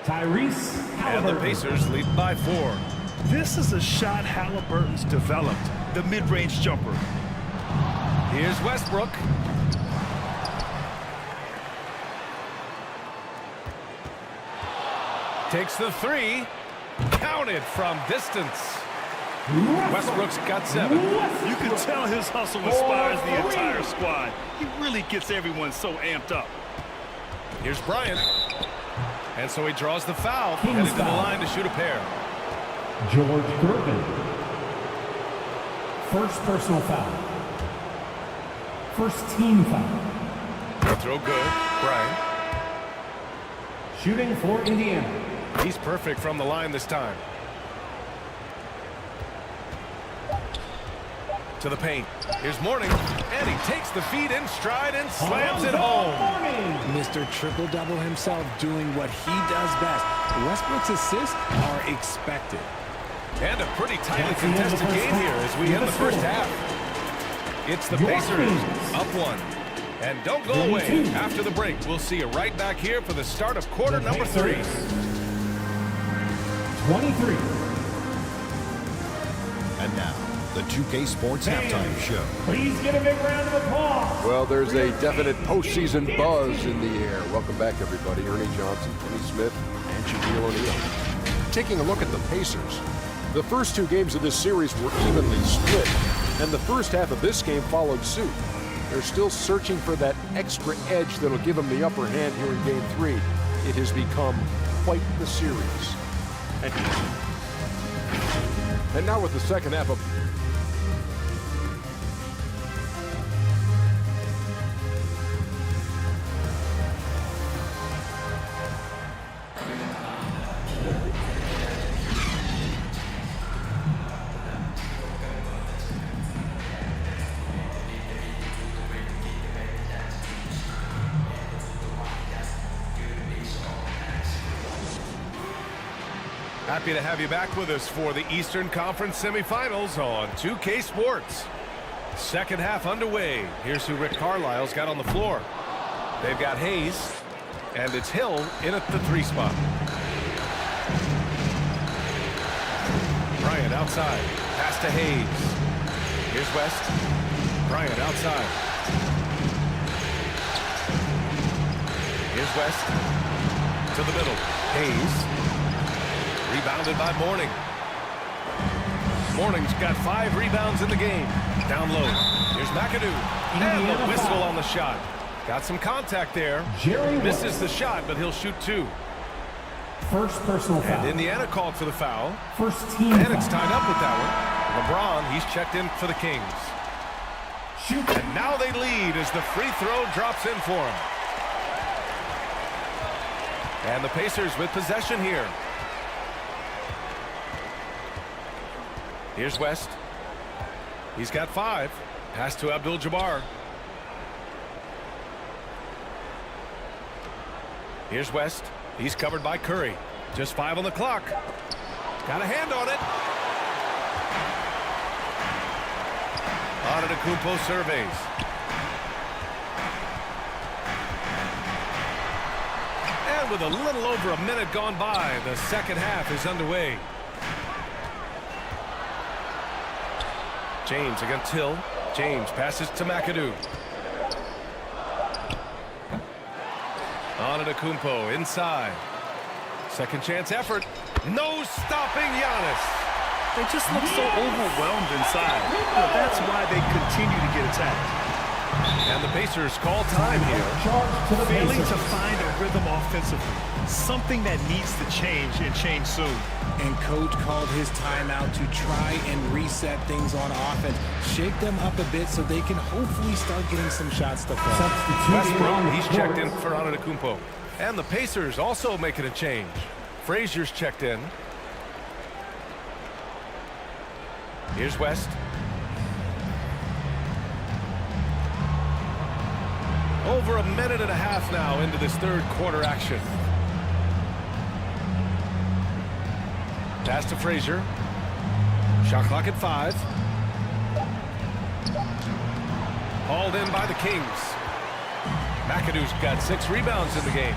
Tyrese Halliburton. And the Pacers lead by 4. This is a shot Halliburton's developed, the mid-range jumper. Here's Westbrook. Takes the 3. Counted from distance. Westbrook's got 7. You can tell his hustle inspires the entire squad. He really gets everyone so amped up. Here's Bryant. And so he draws the foul. Headed to the line to shoot a pair. George Gervin. First personal foul. First team foul. The throw good. Bryant. Shooting for Indiana. He's perfect from the line this time. To the paint. Here's Mourning. And he takes the feed in stride and slams it home. Mr. Triple-Double himself doing what he does best. Westbrook's assists are expected. And a pretty tightly contested game here as we end the first half. It's the Pacers up 1. And don't go away. After the break, we'll see you right back here for the start of quarter number 3. 23. And now, the 2K Sports Halftime Show. Please get a big round of applause. Well, there's a definite postseason buzz in the air. Welcome back, everybody. Ernie Johnson, Kenny Smith, and Shaquille O'Neal. Taking a look at the Pacers. The first 2 games of this series were evenly split, and the first half of this game followed suit. They're still searching for that extra edge that'll give them the upper hand here in Game 3. It has become quite the series. And now with the second half of... Happy to have you back with us for the Eastern Conference semifinals on 2K Sports. Second half underway. Here's who Rick Carlisle's got on the floor. They've got Hayes, and it's Hill in at the 3 spot. Bryant outside. Pass to Hayes. Here's West. Bryant outside. Here's West. To the middle. Hayes. Rebounded by Mourning. Mourning's got 5 rebounds in the game. Down low. Here's McAdoo. And the whistle on the shot. Got some contact there. Misses the shot, but he'll shoot 2. First personal foul. And Indiana called for the foul. First team and foul. It's tied up with that one. LeBron, he's checked in for the Kings. Shoot. And now they lead as the free throw drops in for him. And the Pacers with possession here. Here's West. He's got 5. Pass to Abdul-Jabbar. Here's West. He's covered by Curry. Just 5 on the clock. Got a hand on it. Antetokounmpo surveys. And with a little over a minute gone by, the second half is underway. James against Hill. James passes to McAdoo. Antetokounmpo inside. Second chance effort. No stopping Giannis. They just look so overwhelmed inside. That's why they continue to get attacked. And the Pacers call time here. Failing to find a rhythm offensively. Something that needs to change and change soon. And coach called his timeout to try and reset things on offense. Shake them up a bit so they can hopefully start getting some shots to fall. Westbrook, he's checked in for Antetokounmpo. And the Pacers also making a change. Frazier's checked in. Here's West. Over a minute and a half now into this third quarter action. Pass to Frazier. Shot clock at 5. Hauled in by the Kings. McAdoo's got 6 rebounds in the game.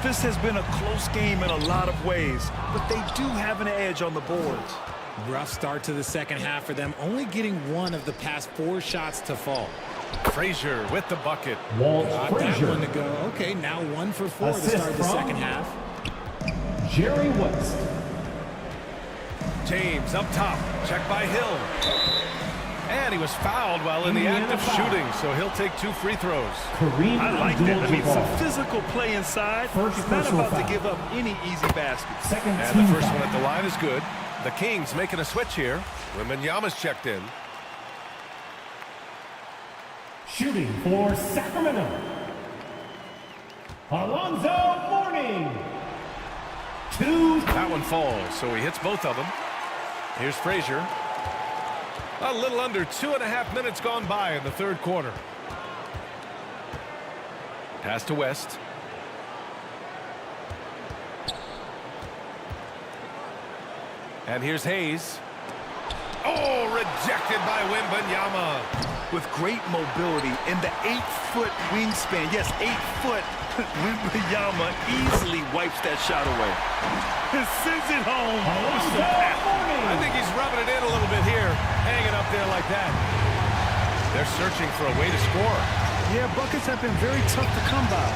This has been a close game in a lot of ways, but they do have an edge on the boards. Rough start to the second half for them, only getting 1 of the past 4 shots to fall. Frazier with the bucket. Got that one to go. Okay, now 1 for 4 to start the second half. Jerry West. James up top. Checked by Hill. And he was fouled while in the act of shooting, so he'll take 2 free throws. I like that. I mean, some physical play inside. He's not about to give up any easy baskets. And the first one at the line is good. The Kings making a switch here. Wembanyama's checked in. Shooting for Sacramento, Alonzo Mourning. 2. That one falls, so he hits both of them. Here's Frazier. A little under 2.5 minutes gone by in the third quarter. Pass to West. And here's Hayes. Oh, rejected by Wembanyama. With great mobility and the 8-foot wingspan. Yes, 8 foot. Wembanyama easily wipes that shot away. And sends it home. I think he's rubbing it in a little bit here, hanging up there like that. They're searching for a way to score. Yeah, buckets have been very tough to come by.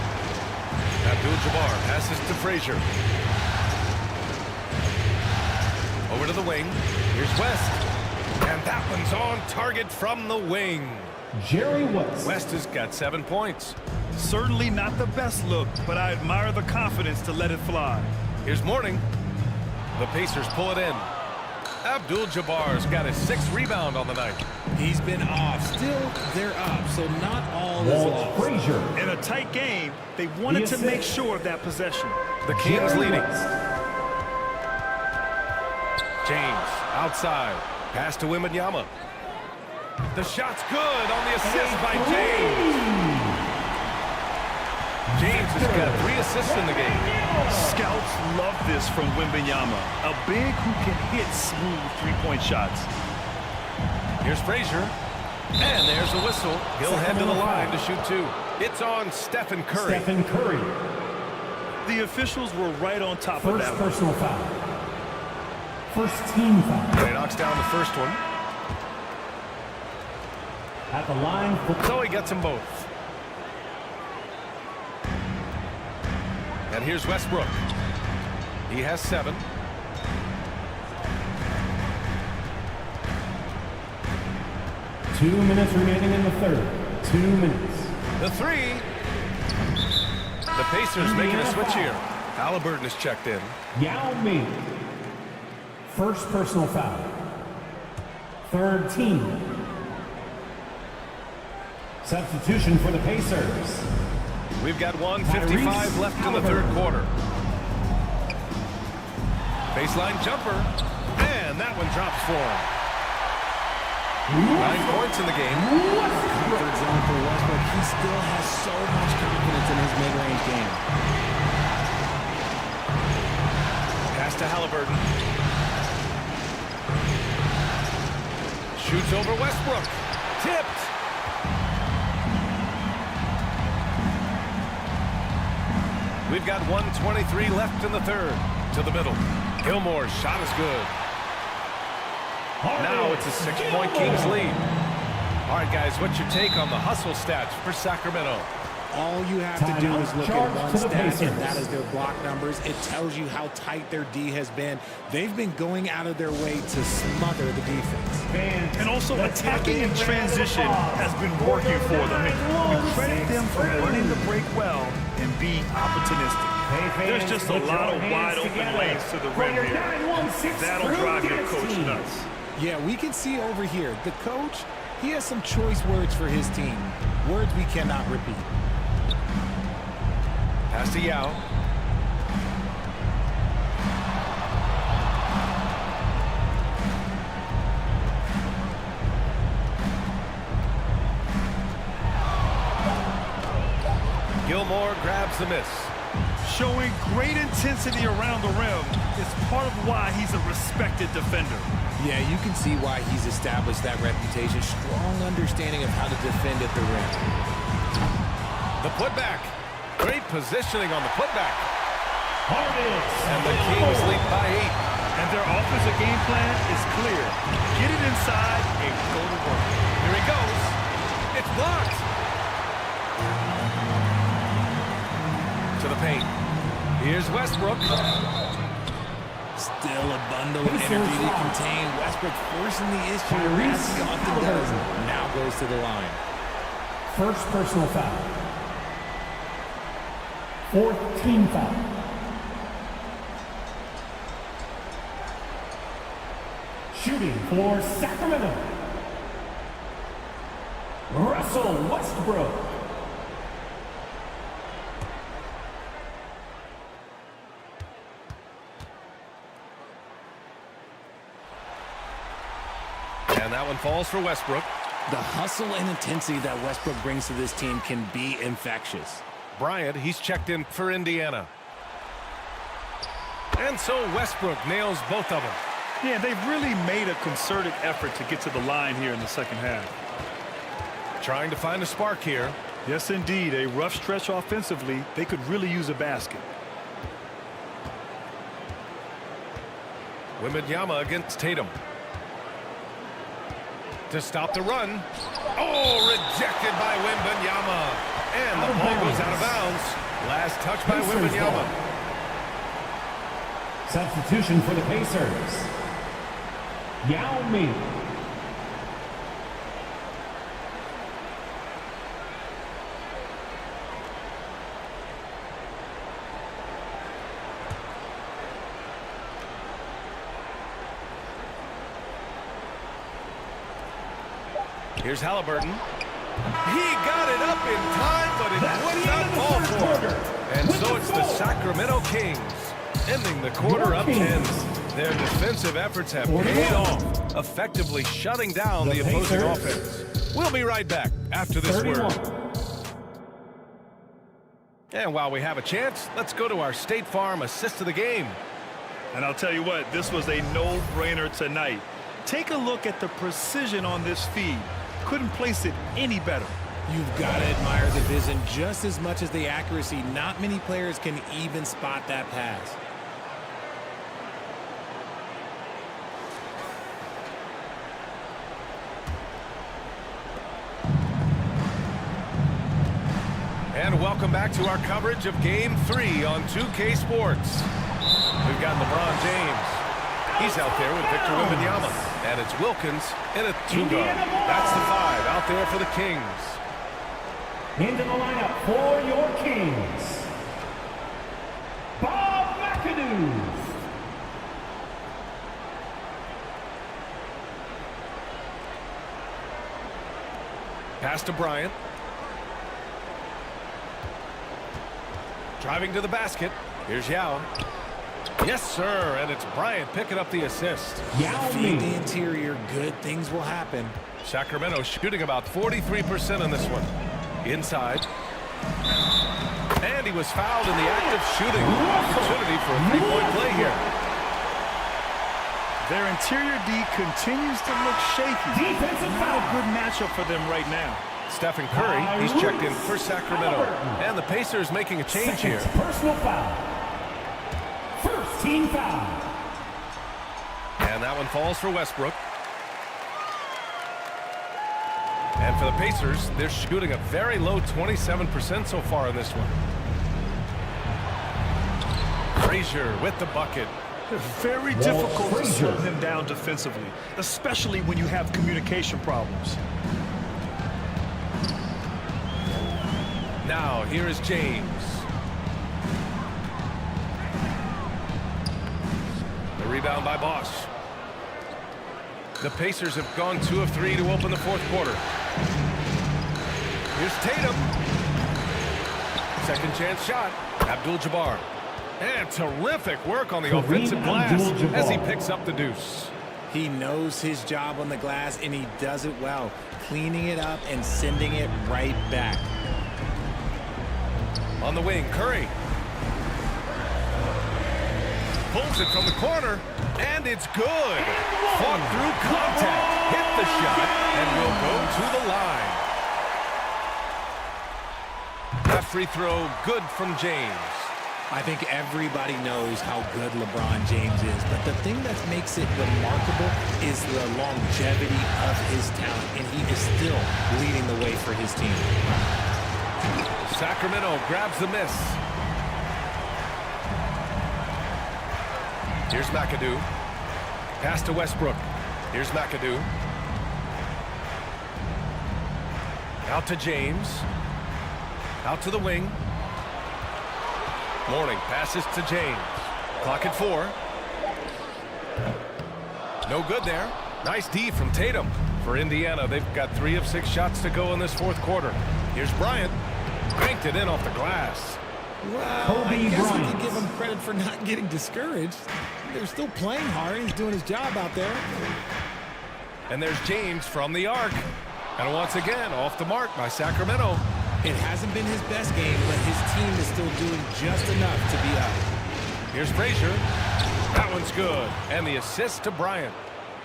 Abdul-Jabbar passes to Frazier. Over to the wing. Here's West. And that one's on target from the wing. Jerry West. West has got 7 points. Certainly not the best look, but I admire the confidence to let it fly. Here's Mourning. The Pacers pull it in. Abdul-Jabbar's got his 6th rebound on the night. He's been off. Still, they're up, so not all is lost. Frazier. In a tight game, they wanted to make sure of that possession. The Kings Jerry leading. West. James outside. Pass to Wembanyama. The shot's good on the assist by James. James has got 3 assists in the game. Scouts love this from Wembanyama. A big who can hit smooth 3-point shots. Here's Frazier. And there's a whistle. He'll head to the line to shoot 2. It's on Stephen Curry. Stephen Curry. The officials were right on top of that one. First personal foul. First team foul. And he knocks down the first one. At the line. So he gets them both. And here's Westbrook. He has 7. Two minutes remaining in the third. 2 minutes. The 3. The Pacers making a switch here. Halliburton is checked in. Yao Ming. First personal foul. Third team. Substitution for the Pacers. We've got 1:55 left in the third quarter. Baseline jumper. And that one drops for him. 9 points in the game. Comfort zone for Westbrook. He still has so much confidence in his mid-range game. Pass to Halliburton. Shoots over Westbrook. tipped. We've got 1:23 left in the third. To the middle. Gilmore's shot is good. Now it's a 6-point Kings lead. All right, guys, what's your take on the hustle stats for Sacramento? All you have to do is look at one stat, and that is their block numbers. It tells you how tight their D has been. They've been going out of their way to smother the defense. And also attacking in transition has been working for them. We credit them for running the break well and being opportunistic. There's just a lot of wide open lanes to the rim here. That'll drive your coach nuts. Yeah, we can see over here, the coach, he has some choice words for his team. Words we cannot repeat. Pass to Yao. Gilmore grabs the miss. Showing great intensity around the rim is part of why he's a respected defender. Yeah, you can see why he's established that reputation. Strong understanding of how to defend at the rim. The putback. Great positioning on the putback. And the Kings lead by 8. And their offensive game plan is clear. Get it inside and go to work. Here he goes. It's blocked. To the paint. Here's Westbrook. Still a bundle of energy to contain. Westbrook forcing the issue as he often does. Now goes to the line. First personal foul. Fourth team foul. Shooting for Sacramento, Russell Westbrook. And that one falls for Westbrook. The hustle and intensity that Westbrook brings to this team can be infectious. Bryant, he's checked in for Indiana. And so Westbrook nails both of them. Yeah, they've really made a concerted effort to get to the line here in the second half. Trying to find a spark here. Yes, indeed. A rough stretch offensively. They could really use a basket. Wembanyama against Tatum. To stop the run. Oh, rejected by Wembanyama. And the ball goes out of bounds. Last touch by Wembanyama. Substitution for the Pacers. Yao Ming. Here's Halliburton. He got it up in time, but it would not fall for him. And so it's the Sacramento Kings ending the quarter up 10. Their defensive efforts have paid off, effectively shutting down the opposing offense. We'll be right back after this word. And while we have a chance, let's go to our State Farm assist of the game. And I'll tell you what, this was a no-brainer tonight. Take a look at the precision on this feed. Couldn't place it any better. You've got to admire the vision just as much as the accuracy. Not many players can even spot that pass. And welcome back to our coverage of Game 3 on 2K Sports. We've got LeBron James. He's out there with Victor Wembanyama. And it's Wilkins in a 2-guard. That's the 5 out there for the Kings. Into the lineup for your Kings, Bob McAdoo. Pass to Bryant. Driving to the basket. Here's Yao. Yes, sir, and it's Bryant picking up the assist. Feed the interior, good things will happen. Sacramento shooting about 43% on this one. Inside. And he was fouled in the act of shooting. Opportunity for a three-point play here. Their interior D continues to look shaky. Defensive Not foul. a good matchup for them right now. Stephen Curry, he's checked in for Sacramento. And the Pacers making a change here. Personal foul. First team foul. And that one falls for Westbrook. And for the Pacers, they're shooting a very low 27% so far in this one. Frazier with the bucket. Very difficult to slow him down defensively, especially when you have communication problems. Now, here is James. The rebound by Bosch. The Pacers have gone 2 of 3 to open the fourth quarter. Here's Tatum. Second chance shot. Abdul-Jabbar. And terrific work on the offensive glass as he picks up the deuce. He knows his job on the glass, and he does it well, cleaning it up and sending it right back. On the wing, Curry. Pulls it from the corner, and it's good. Fought through contact, hit the shot, and will go to the line. That free throw, good from James. I think everybody knows how good LeBron James is, but the thing that makes it remarkable is the longevity of his talent, and he is still leading the way for his team. Sacramento grabs the miss. Here's McAdoo. Pass to Westbrook. Here's McAdoo. Out to James. Out to the wing. Mourning passes to James. Clock at 4. No good there. Nice D from Tatum. For Indiana, they've got 3 of 6 shots to go in this fourth quarter. Here's Bryant. Banked it in off the glass. Well, I guess we can give him credit for not getting discouraged. They're still playing hard. He's doing his job out there. And there's James from the arc. And once again, off the mark by Sacramento. It hasn't been his best game, but his team is still doing just enough to be up. Here's Frazier. That one's good. And the assist to Bryant.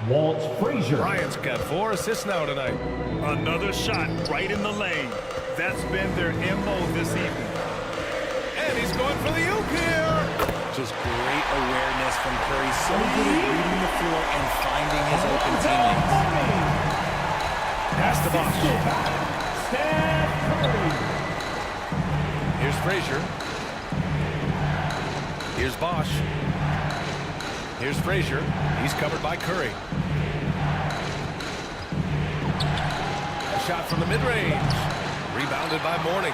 Walt Frazier. Bryant's got 4 assists now tonight. Another shot right in the lane. That's been their MO this evening. And he's going for the oop here. Just great awareness from Curry. So good at reading the floor and finding his open teammates. Pass to Bosch. Steph Curry. Here's Frazier. Here's Bosch. Here's Frazier. He's covered by Curry. A shot from the mid-range. Rebounded by Mourning.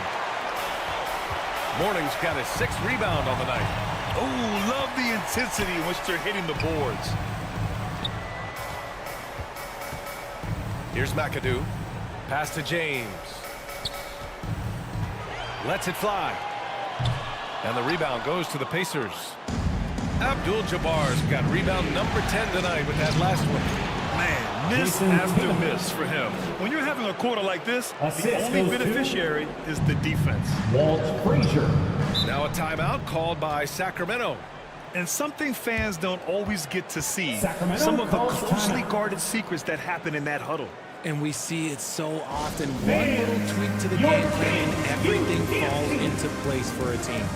Mourning's got his 6th rebound on the night. Oh, love the intensity in which they're hitting the boards. Here's McAdoo. Pass to James. Lets it fly. And the rebound goes to the Pacers. Abdul-Jabbar's got rebound number 10 tonight with that last one. Man, miss after miss for him. When you're having a quarter like this, the only beneficiary is the defense. Walt Frazier. Now a timeout called by Sacramento. And something fans don't always get to see. Sacramento Some of the calls closely timeout. guarded secrets that happen in that huddle. And we see it so often. One little tweak to the game plan and everything falls into place for a team.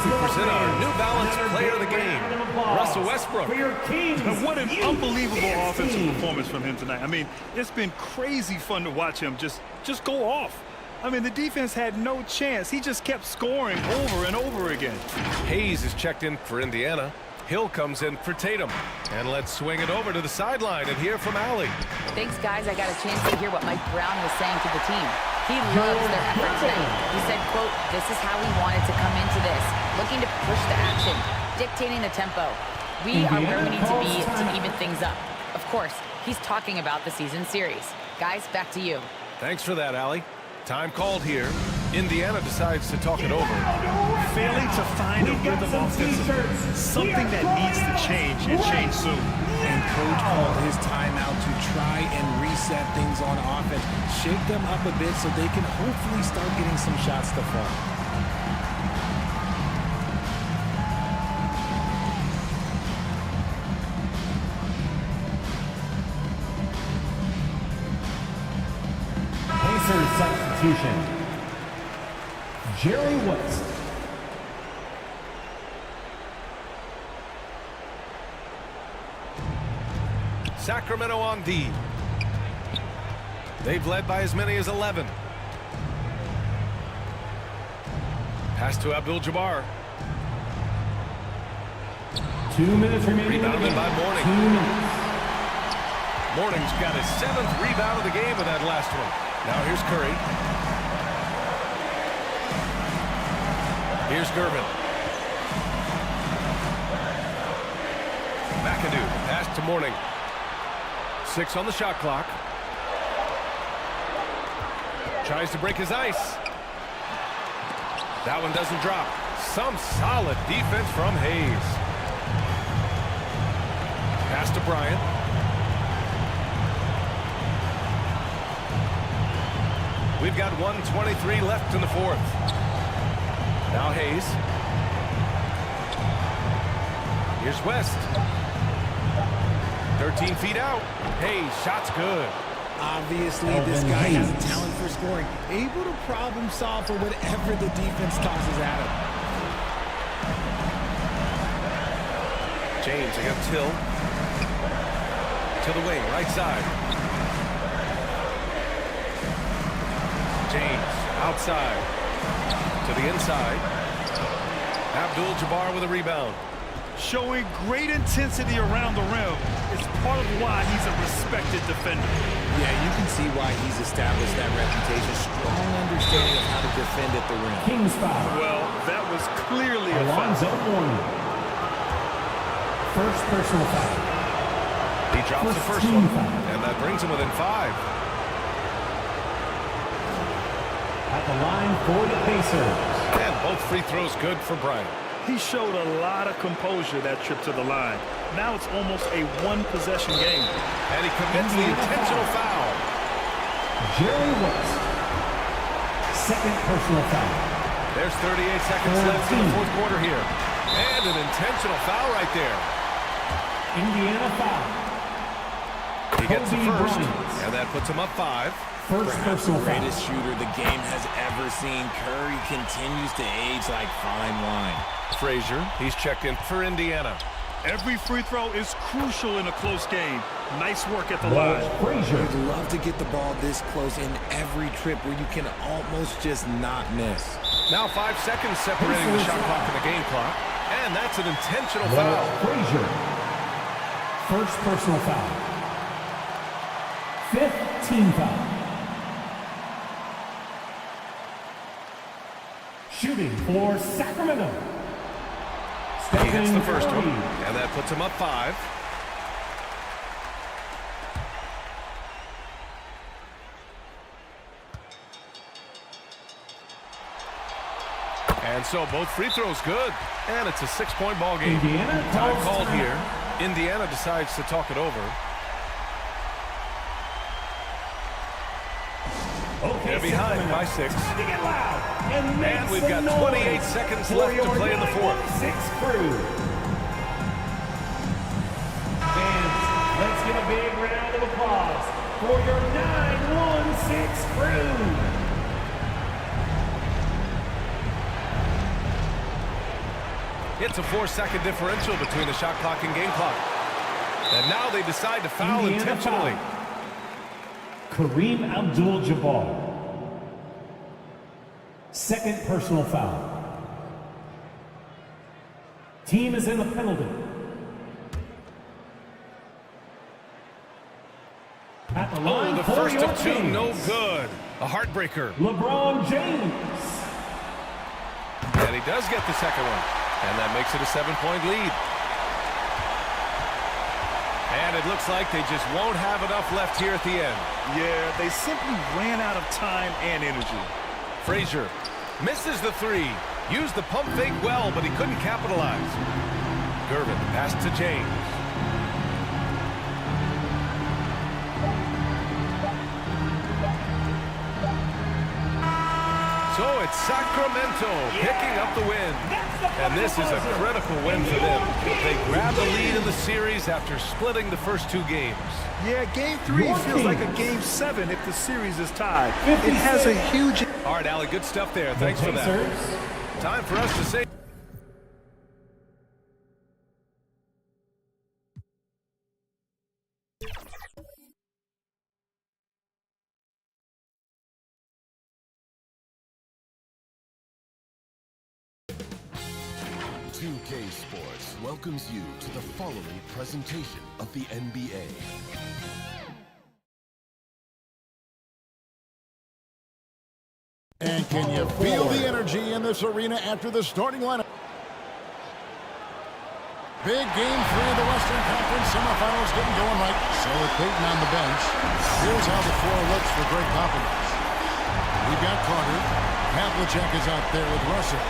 We present our New Balance Player of the Game, Russell Westbrook. And what an unbelievable offensive performance from him tonight. I mean, it's been crazy fun to watch him just go off. I mean, the defense had no chance. He just kept scoring over and over again. Hayes is checked in for Indiana. Hill comes in for Tatum. And let's swing it over to the sideline and hear from Allie. Thanks, guys. I got a chance to hear what Mike Brown was saying to the team. He loves their effort tonight. He said, quote, "This is how we wanted to come into this, looking to push the action. dictating the tempo. We are where we need to be to even things up. Of course, he's talking about the season series. Guys, back to you. Thanks for that, Allie. Time called here. Indiana decides to talk it over. Failing to find a rhythm offensively. Something that needs to change, and change soon. And coach called his timeout to try and reset things on offense. Shake them up a bit so they can hopefully start getting some shots to fall. Pacers substitution. Jerry West. Sacramento on D. They've led by as many as 11. Pass to Abdul-Jabbar. 2 minutes remaining. Rebounded by Mourning. 2 minutes. Mourning's got his 7th rebound of the game with that last one. Now here's Curry. Here's Gervin. McAdoo, pass to Mourning. 6 on the shot clock. Tries to break his ice. That one doesn't drop. Some solid defense from Hayes. Pass to Bryant. We've got 1:23 left in the fourth. Now Hayes. Here's West. 13 feet out. Hayes, shot's good. Obviously, this guy has a talent for scoring. Able to problem solve for whatever the defense tosses at him. James, they got Till. To the wing, right side. James, outside. To the inside. Abdul-Jabbar with a rebound. Showing great intensity around the rim is part of why he's a respected defender. Yeah, you can see why he's established that reputation. Strong understanding of how to defend at the rim. Kings foul. Well, that was clearly a Alonzo foul. Mourning. First personal foul. He drops the first one, and that brings him within 5. At the line for the Pacers. And both free throws good for Bryant. He showed a lot of composure that trip to the line. Now it's almost a one-possession game. And he commits the intentional foul. Jerry West. Second personal foul. There's 38 seconds left in the fourth quarter here. And an intentional foul right there. Indiana foul. He gets the first, Bryant. and that puts him up 5. First Perhaps personal the foul. greatest shooter the game has ever seen. Curry continues to age like fine wine. Frazier, he's checked in for Indiana. Every free throw is crucial in a close game. Nice work at the line. Frazier. You'd love to get the ball this close in every trip where you can almost just not miss. Now 5 seconds separating the shot clock and the game clock. And that's an intentional foul. Frazier. First personal foul. Fifth team foul. Shooting for Sacramento. He hits the first Curry. one, and that puts him up 5. And so both free throws good, and it's a 6-point ball game. Indiana Time calls called time. here. Indiana decides to talk it over. They're behind by 6. Time to get loud and make And we've some got 28 noise seconds for left to your play in the fourth. 916 crew. Fans, let's give a big round of applause for your 916 crew. It's a 4-second differential between the shot clock and game clock. And now they decide to foul Indiana intentionally. foul. Kareem Abdul-Jabbar. Second personal foul. Team is in the penalty. At the line The for first your of 2, Kings, no good. A heartbreaker. LeBron James. And he does get the second one. And that makes it a 7-point lead. And it looks like they just won't have enough left here at the end. Yeah, they simply ran out of time and energy. Frazier misses the three. Used the pump fake well, but he couldn't capitalize. Gervin pass to James. So it's Sacramento picking up the win. And this is a critical win for them. They grab the lead in the series after splitting the first two games. Yeah, Game 3 feels like a Game 7 if the series is tied. It has a huge... All right, Allie, good stuff there. Thanks for that. Time for us to say... Sports welcomes you to the following presentation of the NBA. And can you feel the energy in this arena after the starting lineup? Big Game 3 of the Western Conference semifinals getting going right. So with Peyton on the bench, here's how the floor looks for Greg Popovich. We've got Carter. Havlicek is out there with Russell.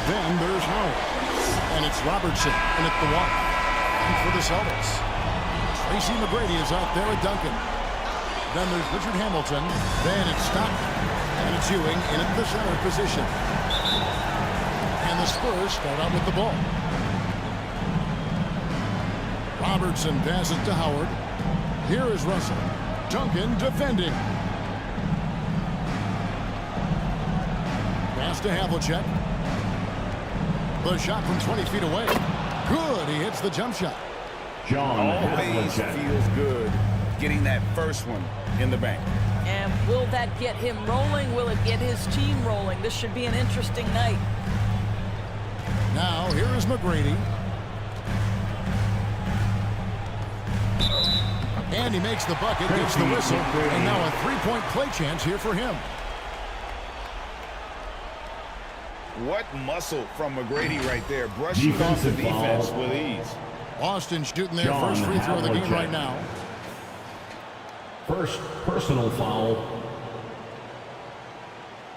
Then there's Howard. And it's Robertson in at the one. And for the Celtics, Tracy McGrady is out there at Duncan. Then there's Richard Hamilton. Then it's Stockton. And it's Ewing in at the center position. And the Spurs start out with the ball. Robertson passes to Howard. Here is Russell. Duncan defending. Pass to Havlicek. The shot from 20 feet away. Good. He hits the jump shot. Always feels good getting that first one in the bank. And will that get him rolling? Will it get his team rolling? This should be an interesting night. Now, here is McGrady. And he makes the bucket, gets the whistle, and now a three-point play chance here for him. What muscle from McGrady right there, brushing off the defense with ease. Austin shooting their first free throw of the game right now. First personal foul.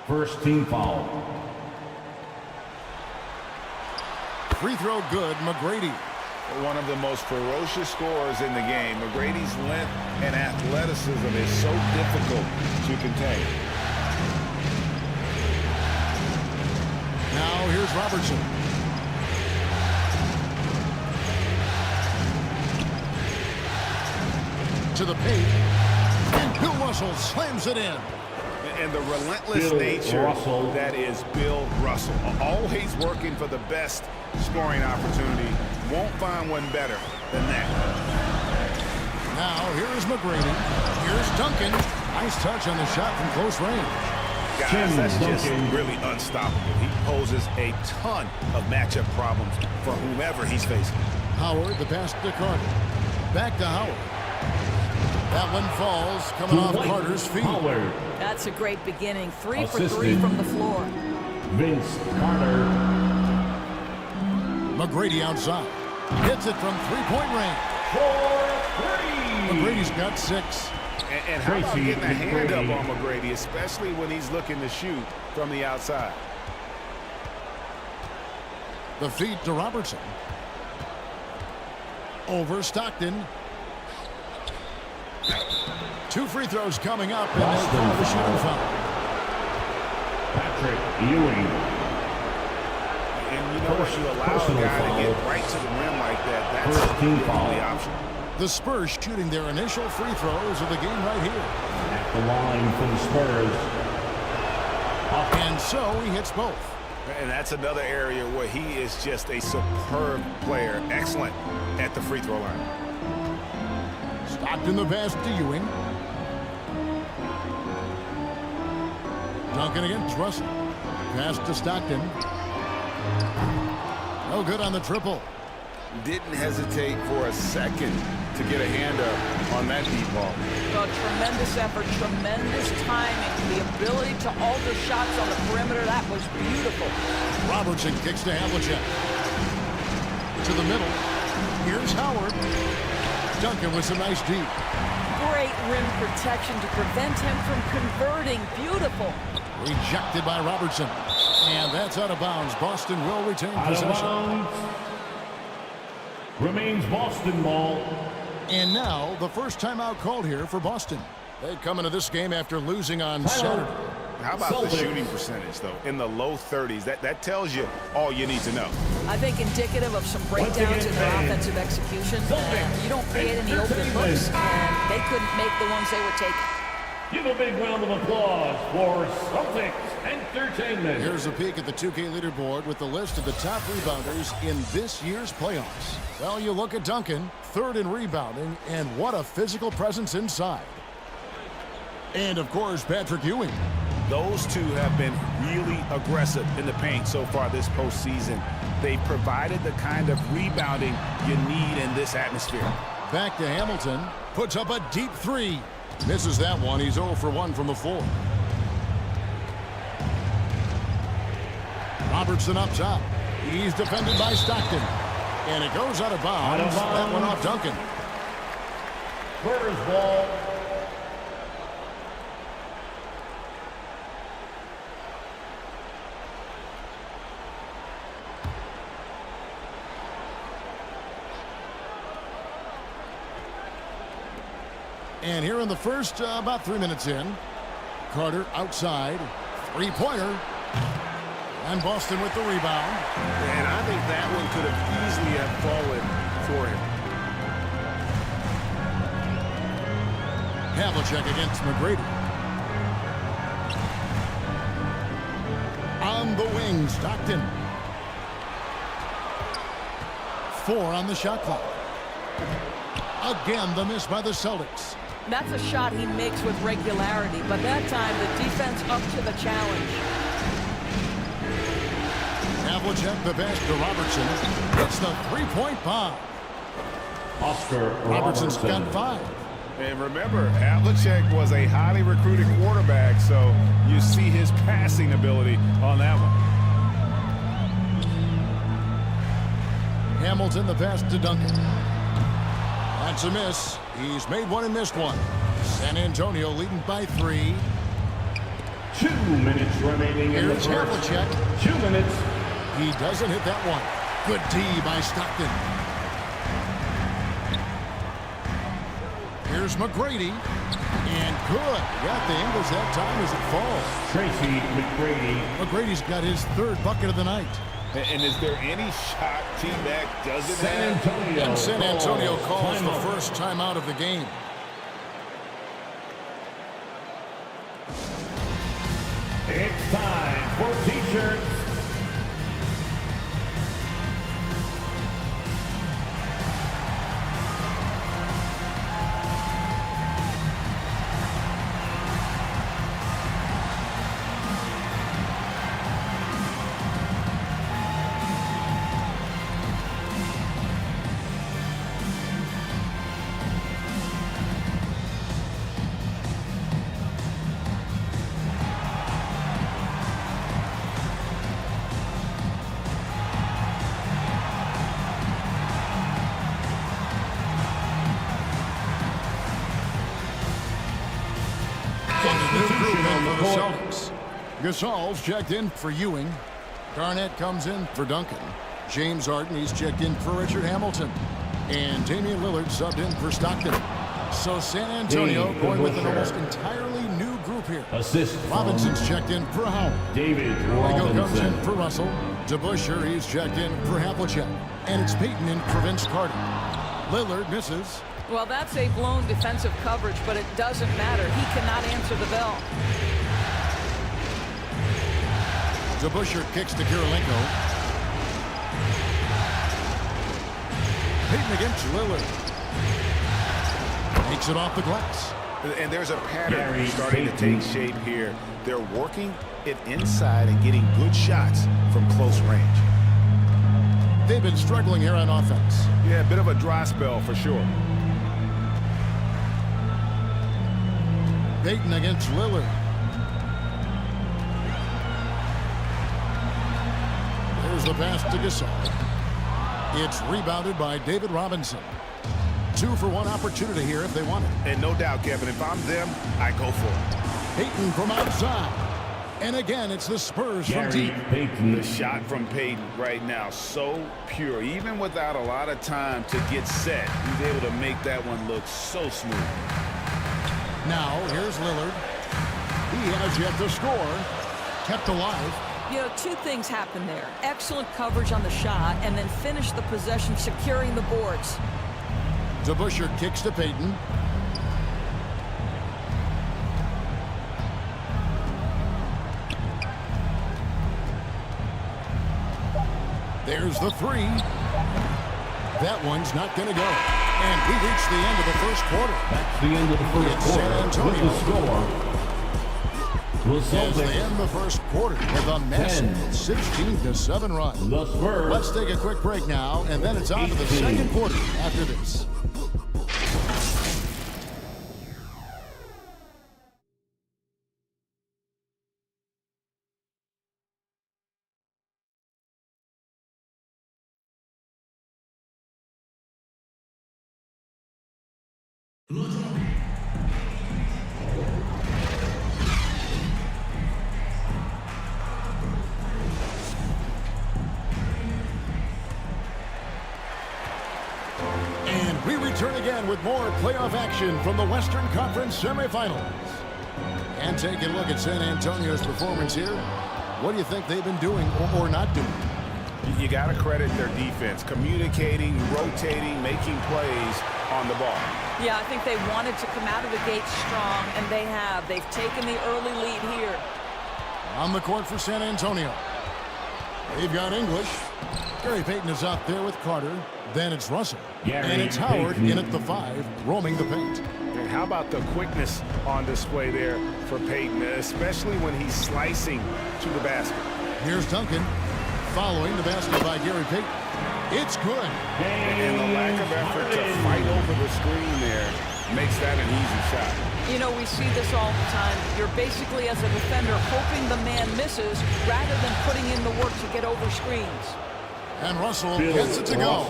First team foul. Free throw good, McGrady. One of the most ferocious scorers in the game. McGrady's length and athleticism is so difficult to contain. Now here's Robertson. To the paint. And Bill Russell slams it in. And the relentless nature that is Bill Russell. Always working for the best scoring opportunity. Won't find one better than that. Now here is McGrady. Here's Duncan. Nice touch on the shot from close range. Guys, that's just really unstoppable. He poses a ton of matchup problems for whomever he's facing. Howard, the pass to Carter. Back to Howard. That one falls, coming off Carter's feet. That's a great beginning. 3 for 3 from the floor. Vince Carter. McGrady outside. Hits it from three-point range. 4-3. McGrady's got 6. And how about getting a hand up on McGrady, especially when he's looking to shoot from the outside. The feed to Robertson. Over Stockton. 2 free throws coming up, and they call the shooting foul. Patrick Ewing. And you know, when you allow a guy to get right to the rim like that, that's the only option. The Spurs shooting their initial free throws of the game right here. At the line for the Spurs. And so he hits both. And that's another area where he is just a superb player. Excellent at the free throw line. Stockton the pass to Ewing. Duncan against Russell. Pass to Stockton. No good on the triple. Didn't hesitate for a second to get a hand up on that deep ball. Well, tremendous effort, tremendous timing. The ability to alter shots on the perimeter, that was beautiful. Robertson kicks to Havlicek. To the middle. Here's Howard. Duncan with some nice deep. Great rim protection to prevent him from converting. Beautiful. Rejected by Robertson. And that's out of bounds. Boston will retain possession. Remains Boston ball. And now the first timeout called here for Boston. They come into this game after losing on Saturday. How about the shooting percentage, though? In the low 30s. That tells you all you need to know. I think indicative of some breakdowns in their offensive execution. You don't create any open looks, and they couldn't make the ones they were taking. Give a big round of applause for Celtics Entertainment. Here's a peek at the 2K leaderboard with the list of the top rebounders in this year's playoffs. Well, you look at Duncan, third in rebounding, and what a physical presence inside. And, of course, Patrick Ewing. Those two have been really aggressive in the paint so far this postseason. They've provided the kind of rebounding you need in this atmosphere. Back to Hamilton. Puts up a deep three. Misses that one. He's 0 for 1 from the floor. Robertson up top. He's defended by Stockton. And it goes out of bounds. That one off Duncan. Spurs ball. And here in the first, about 3 minutes in, Carter outside, three-pointer, and Boston with the rebound. And I think that one could have easily have fallen for him. Havlicek against McGrady. On the wing, Stockton. 4 on the shot clock. Again, the miss by the Celtics. That's a shot he makes with regularity, but that time the defense up to the challenge. Havlicek the pass to Robertson. It's the three-point bomb. Oscar Robertson's got 5. And remember, Havlicek was a highly recruited quarterback, so you see his passing ability on that one. Hamilton the pass to Duncan. That's a miss. He's made one and missed one. San Antonio leading by 3. 2 minutes remaining in the Here's first. Havlicek. 2 minutes. He doesn't hit that one. Good D by Stockton. Here's McGrady. And good. Got the angles that time as it falls. Tracy McGrady. McGrady's got his 3rd bucket of the night. And is there any shot T-Mac doesn't San have? Antonio. And San Antonio calls the first timeout of the game. It's time for T-shirts. Celtics. Gasol's checked in for Ewing. Garnett comes in for Duncan. James Harden, he's checked in for Richard Hamilton. And Damian Lillard subbed in for Stockton. So San Antonio going with an almost entirely new group here. Assist. Robinson's checked in for Howard. David Rigo comes in Robinson. for Russell. DeBusschere, he's checked in for Havlicek. And it's Peyton in for Vince Carter. Lillard misses. Well, that's a blown defensive coverage, but it doesn't matter. He cannot answer the bell. DeBusschere kicks to Kirilenko. Peyton against Lillard. Takes it off the glass. And there's a pattern starting to take shape here. They're working it inside and getting good shots from close range. They've been struggling here on offense. Yeah, a bit of a dry spell for sure. Peyton against Lillard. There's the pass to Gasol. It's rebounded by David Robinson. 2-for-1 opportunity here if they want it. And no doubt, Kevin, if I'm them, I go for it. Payton from outside. And again, it's the Spurs from deep. The shot from Payton right now, so pure. Even without a lot of time to get set, he's able to make that one look so smooth. Now, here's Lillard. He has yet to score. Kept alive. You know, two things happened there. Excellent coverage on the shot, and then finish the possession securing the boards. DeBusschere kicks to Payton. There's the three. That one's not going to go. And we reach the end of the first quarter. That's the end of the first quarter. San Antonio. With the score. As they end the first quarter with a massive 16-7 run. The Spurs. Let's take a quick break now, and then it's on to the second quarter after this. And we return again with more playoff action from the Western Conference semifinals. And taking a look at San Antonio's performance here. What do you think they've been doing or not doing? You got to credit their defense, communicating, rotating, making plays on the ball. Yeah, I think they wanted to come out of the gate strong, and they have. They've taken the early lead here. On the court for San Antonio. They've got English. Gary Payton is out there with Carter. Then it's Russell. And it's Howard in at the 5, roaming the paint. And how about the quickness on display there for Payton, especially when he's slicing to the basket. Here's Duncan. Following the basket by Gary Payton. It's good. And the lack of effort to fight over the screen there makes that an easy shot. You know, we see this all the time. You're basically, as a defender, hoping the man misses rather than putting in the work to get over screens. And Russell gets it to go.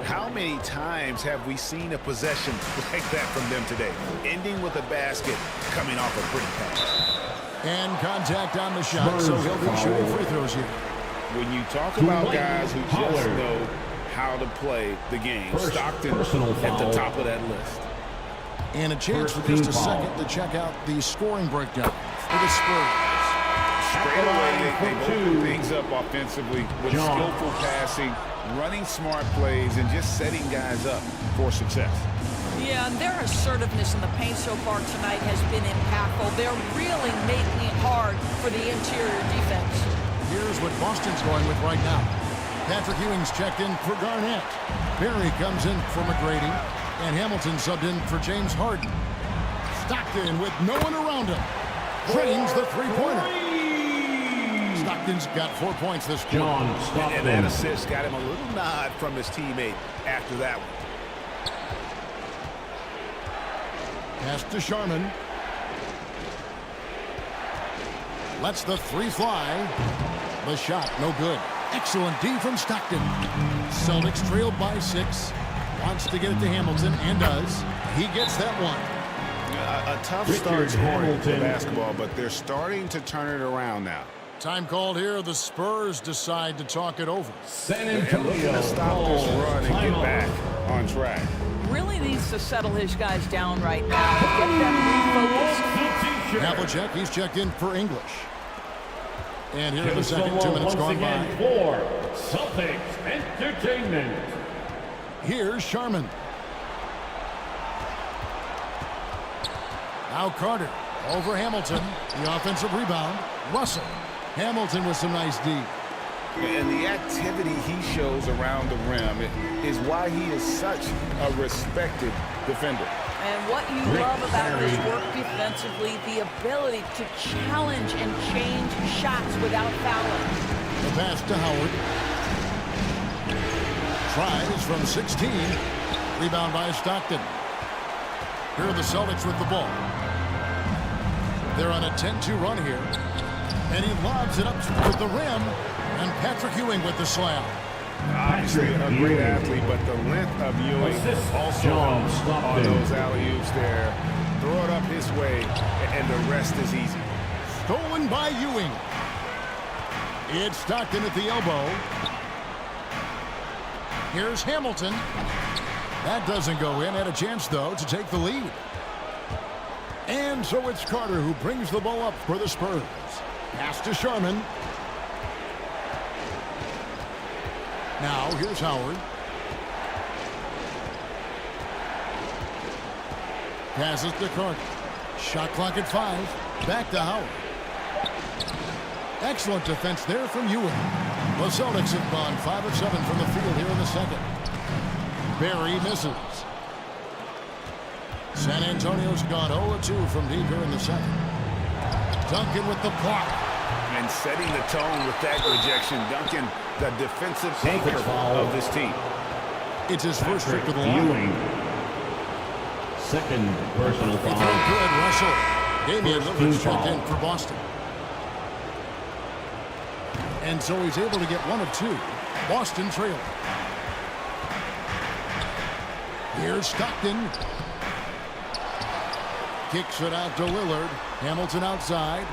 How many times have we seen a possession like that from them today? Ending with a basket, coming off a pretty pass. And contact on the shot, so he'll be shooting free throws here. When you talk about guys who just know how to play the game, Stockton at the top of that list. And a chance for just a second to check out the scoring breakdown for the Spurs. Straight away, they open things up offensively with skillful passing, running smart plays, and just setting guys up for success. Yeah, and their assertiveness in the paint so far tonight has been impactful. They're really making it hard for the interior defense. Here's what Boston's going with right now. Patrick Ewing's checked in for Garnett. Barry comes in for McGrady. And Hamilton subbed in for James Harden. Stockton with no one around him. Drains the three-pointer. Stockton's got 4 points this quarter. And that assist got him a little nod from his teammate after that one. Pass to Sharman. Lets the three fly. The shot, no good. Excellent D from Stockton. Celtics trailed by 6. Wants to get it to Hamilton, and does. He gets that one. A tough start scoring for basketball, but they're starting to turn it around now. Time called here. The Spurs decide to talk it over. San Antonio looking to stop this run and get back on track. Really needs to settle his guys down right now. Get them refocused. Havlicek, he's checked in for English. And here in the second, 2 minutes gone by. For Celtics Entertainment. Here's Sharman. Now Carter over Hamilton. The offensive rebound. Russell. Hamilton with some nice D. And the activity he shows around the rim is why he is such a respected defender. And what you love about his work defensively, the ability to challenge and change shots without fouling. The pass to Howard. Tries from 16. Rebound by Stockton. Here are the Celtics with the ball. They're on a 10-2 run here. And he lobs it up to the rim. And Patrick Ewing with the slam. Obviously a great athlete, but the length of Ewing also helps on those alley-oops there. Throw it up his way, and the rest is easy. Stolen by Ewing. It's Stockton at the elbow. Here's Hamilton. That doesn't go in. Had a chance, though, to take the lead. And so it's Carter who brings the ball up for the Spurs. Pass to Sharman. Now, here's Howard. Passes to Carter. Shot clock at 5. Back to Howard. Excellent defense there from Ewing. The Celtics have gone 5 of 7 from the field here in the second. Barry misses. San Antonio's gone 0 of 2 from deep here in the second. Duncan with the block. And setting the tone with that rejection. Duncan, the defensive anchor of this team. It's his first trip to the line. Ewing. Second personal foul. Good, Russell. Damian Lillard's checked in for Boston. And so he's able to get 1 of 2. Boston trailing. Here's Stockton. Kicks it out to Lillard. Hamilton outside.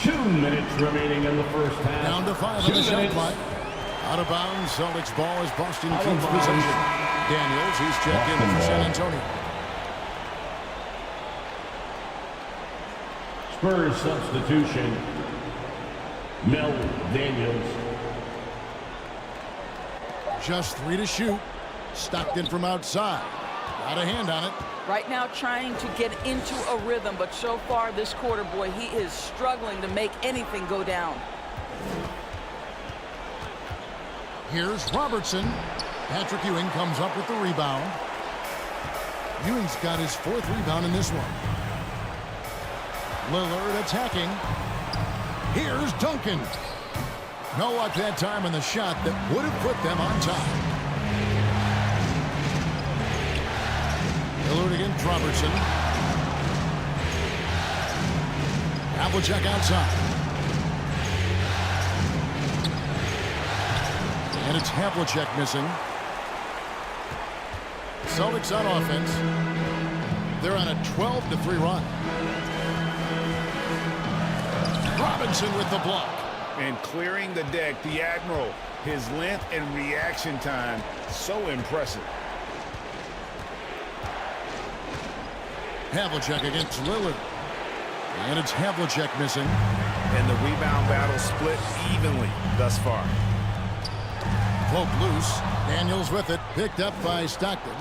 2 minutes remaining in the first half. Down to 5 on the shot clock. Out of bounds. Celtics ball as Boston keeps possession. Daniels, he's checked in for San Antonio. Spurs substitution. Mel Daniels. Just 3 to shoot. Stockton from outside. Got a hand on it. Right now trying to get into a rhythm, but so far this quarter, boy, he is struggling to make anything go down. Here's Robertson. Patrick Ewing comes up with the rebound. Ewing's got his 4th rebound in this one. Lillard attacking. Here's Duncan. No luck that time in the shot that would have put them on top. Lillard against Robertson. Havlicek outside. And it's Havlicek missing. Celtics on offense. They're on a 12-3 run. Robinson with the block. And clearing the deck, the Admiral. His length and reaction time, so impressive. Havlicek against Lillard. And it's Havlicek missing. And the rebound battle split evenly thus far. Poke loose. Daniels with it. Picked up by Stockton.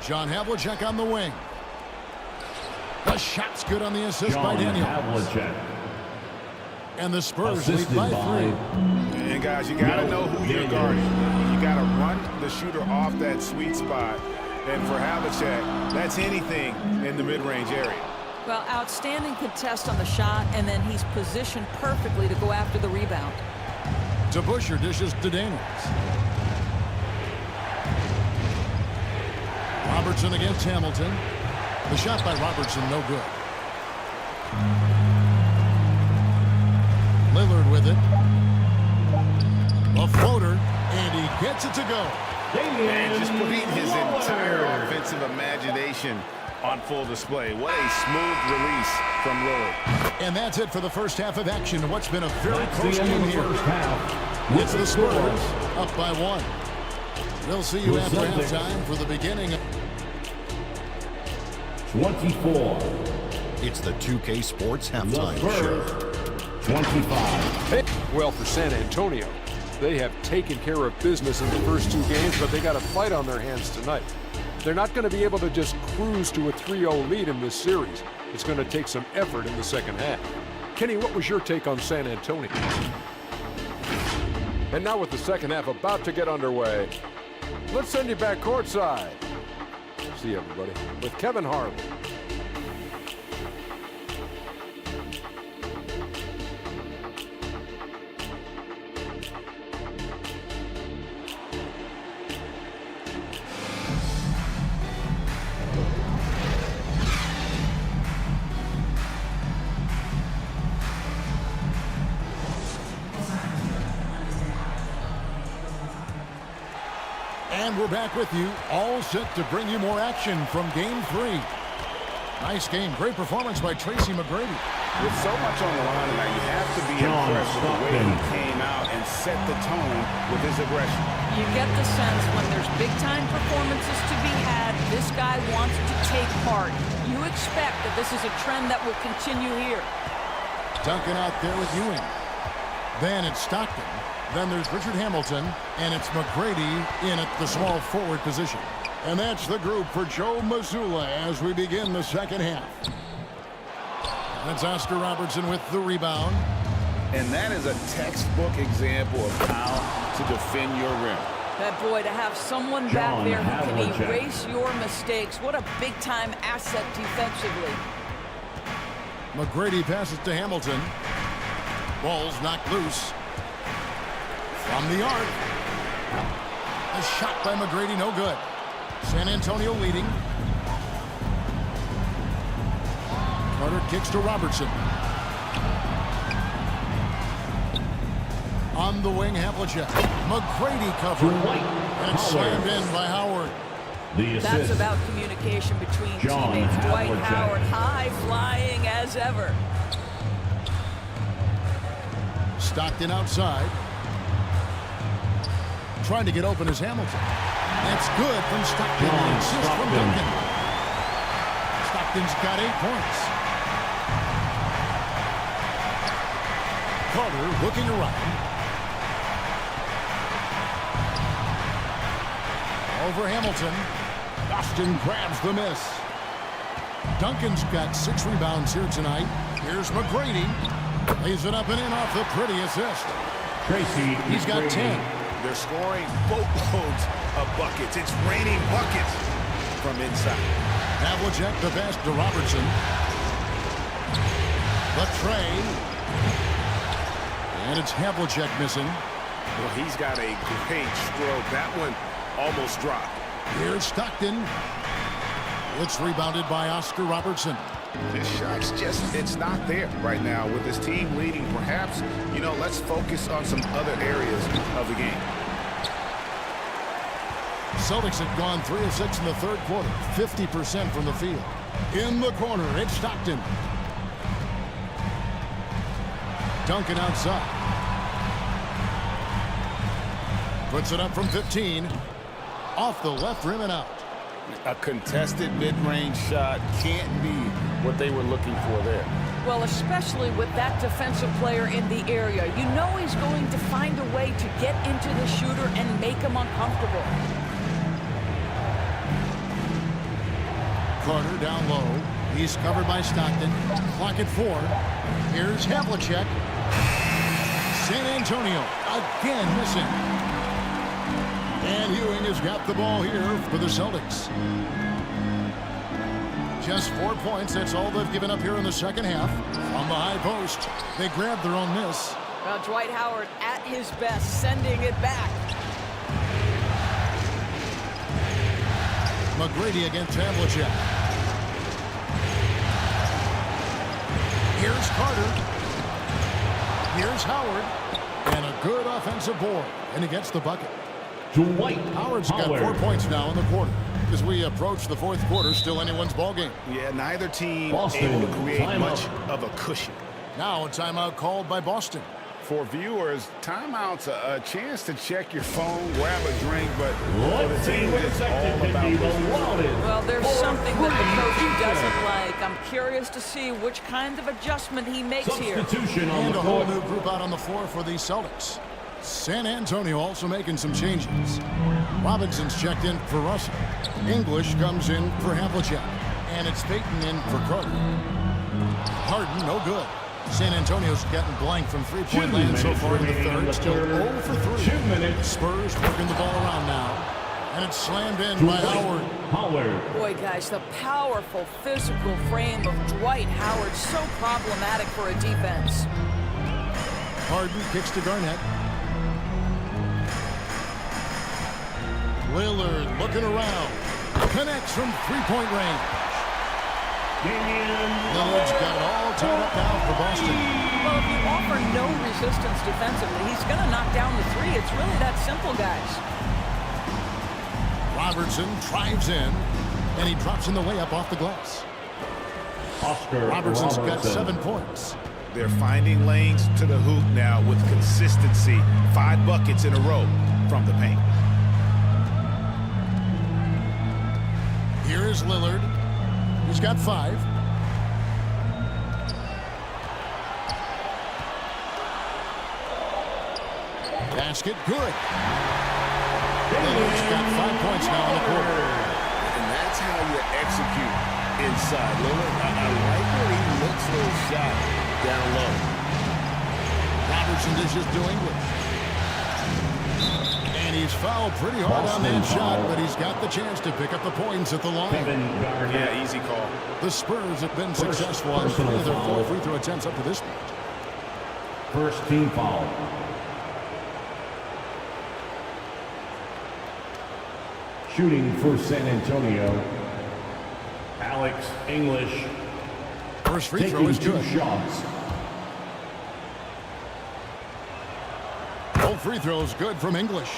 John Havlicek on the wing. The shot's good on the assist by Daniels. Havlicek. And the Spurs lead by 3. And guys, you got to know who you're guarding. You got to run the shooter off that sweet spot. And for Havlicek, that's anything in the mid-range area. Well, outstanding contest on the shot, and then he's positioned perfectly to go after the rebound. To Busher, dishes to Daniels. Robertson against Hamilton. The shot by Robertson, no good. Lillard with it. A floater, and he gets it to go. And just putting his entire offensive imagination on full display. What a smooth release from Lillard. And that's it for the first half of action. What's been a very close game here. It's the Spurs up by 1. We'll see you after halftime for the beginning. 24. It's the 2K Sports Halftime Show. 25. Well, for San Antonio, they have taken care of business in the first 2 games, but they got a fight on their hands tonight. They're not going to be able to just cruise to a 3-0 lead in this series. It's going to take some effort in the second half. Kenny, what was your take on San Antonio? And now with the second half about to get underway, let's send you back courtside. See you, everybody, with Kevin Harlan. And we're back with you, all set to bring you more action from Game 3. Nice game. Great performance by Tracy McGrady. With so much on the line tonight, you have to be impressed with the way he came out and set the tone with his aggression. You get the sense when there's big-time performances to be had, this guy wants to take part. You expect that this is a trend that will continue here. Duncan out there with Ewing. Then it's Stockton. Then there's Richard Hamilton. And it's McGrady in at the small forward position. And that's the group for Joe Mazzulla as we begin the second half. That's Oscar Robertson with the rebound. And that is a textbook example of how to defend your rim. That boy, to have someone back there who can erase your mistakes. What a big-time asset defensively. McGrady passes to Hamilton. Ball's knocked loose. From the arc. A shot by McGrady, no good. San Antonio leading. Carter kicks to Robertson. On the wing, Havlicek. McGrady covered. And it's slammed in by Howard. That's about communication between teammates. Dwight Howard, high flying as ever. Stockton outside. Trying to get open is Hamilton. That's good from Stockton. An assist from Duncan. Stockton's got 8 points. Carter looking around. Over Hamilton. Boston grabs the miss. Duncan's got 6 rebounds here tonight. Here's McGrady. Lays it up and in off the pretty assist. He's got 10. They're scoring boatloads of buckets. It's raining buckets from inside. Havlicek the pass to Robertson. The tray. And it's Havlicek missing. Well, he's got a great stroke. That one almost dropped. Here's Stockton. It's rebounded by Oscar Robertson. This shot's just, it's not there right now with his team leading. Perhaps, you know, let's focus on some other areas of the game. Celtics have gone 3 of 6 in the third quarter, 50% from the field. In the corner, it's Stockton. Duncan outside. Puts it up from 15. Off the left rim and out. A contested mid-range shot can't be what they were looking for there. Well, especially with that defensive player in the area. You know he's going to find a way to get into the shooter and make him uncomfortable. Carter down low. He's covered by Stockton. Clock at 4. Here's Havlicek. San Antonio again missing. And Ewing has got the ball here for the Celtics. Just 4 points. That's all they've given up here in the second half. On the high post, they grabbed their own miss. Well, Dwight Howard at his best, sending it back. McGrady against Havlicek. Here's Carter. Here's Howard. And a good offensive board. And he gets the bucket. Dwight Howard's got 4 points now in the quarter. As we approach the fourth quarter, still anyone's ball game. Yeah, neither team able to create much of a cushion. Now a timeout called by Boston. For viewers, timeout's a chance to check your phone, grab a drink, but let's see what it's all about well, there's something that the coach doesn't like. I'm curious to see which kind of adjustment he makes here. And a whole new group out on the floor for the Celtics. San Antonio also making some changes. Robinson's checked in for Russell. English comes in for Havlicek. And it's Payton in for Carter. Harden, no good. San Antonio's getting blank from three-point land so far in the third. Still 0 for 3. 2 minutes. Spurs working the ball around now. And it's slammed in by Howard. Boy, guys, the powerful physical frame of Dwight Howard, so problematic for a defense. Harden kicks to Garnett. Lillard looking around. Connects from three-point range. Lillard's got it all tied up now for Boston. Well, if you offer no resistance defensively, he's going to knock down the three. It's really that simple, guys. Robertson drives in, and he drops in the layup off the glass. Robertson's got 7 points. They're finding lanes to the hoop now with consistency. 5 buckets in a row from the paint. Here is Lillard. He's got 5. Basket, good. Lillard's got 5 points now in the quarter. And that's how you execute inside. Lillard, I like when he looks for a shot down low. Robertson is just doing it. And he's fouled pretty hard on that shot, but he's got the chance to pick up the points at the line. Yeah, easy call. The Spurs have been successful on 3 of their 4 free throw attempts up to this point. First team foul. Shooting for San Antonio, Alex English. First free throw is good. Shots. Both free throws good from English.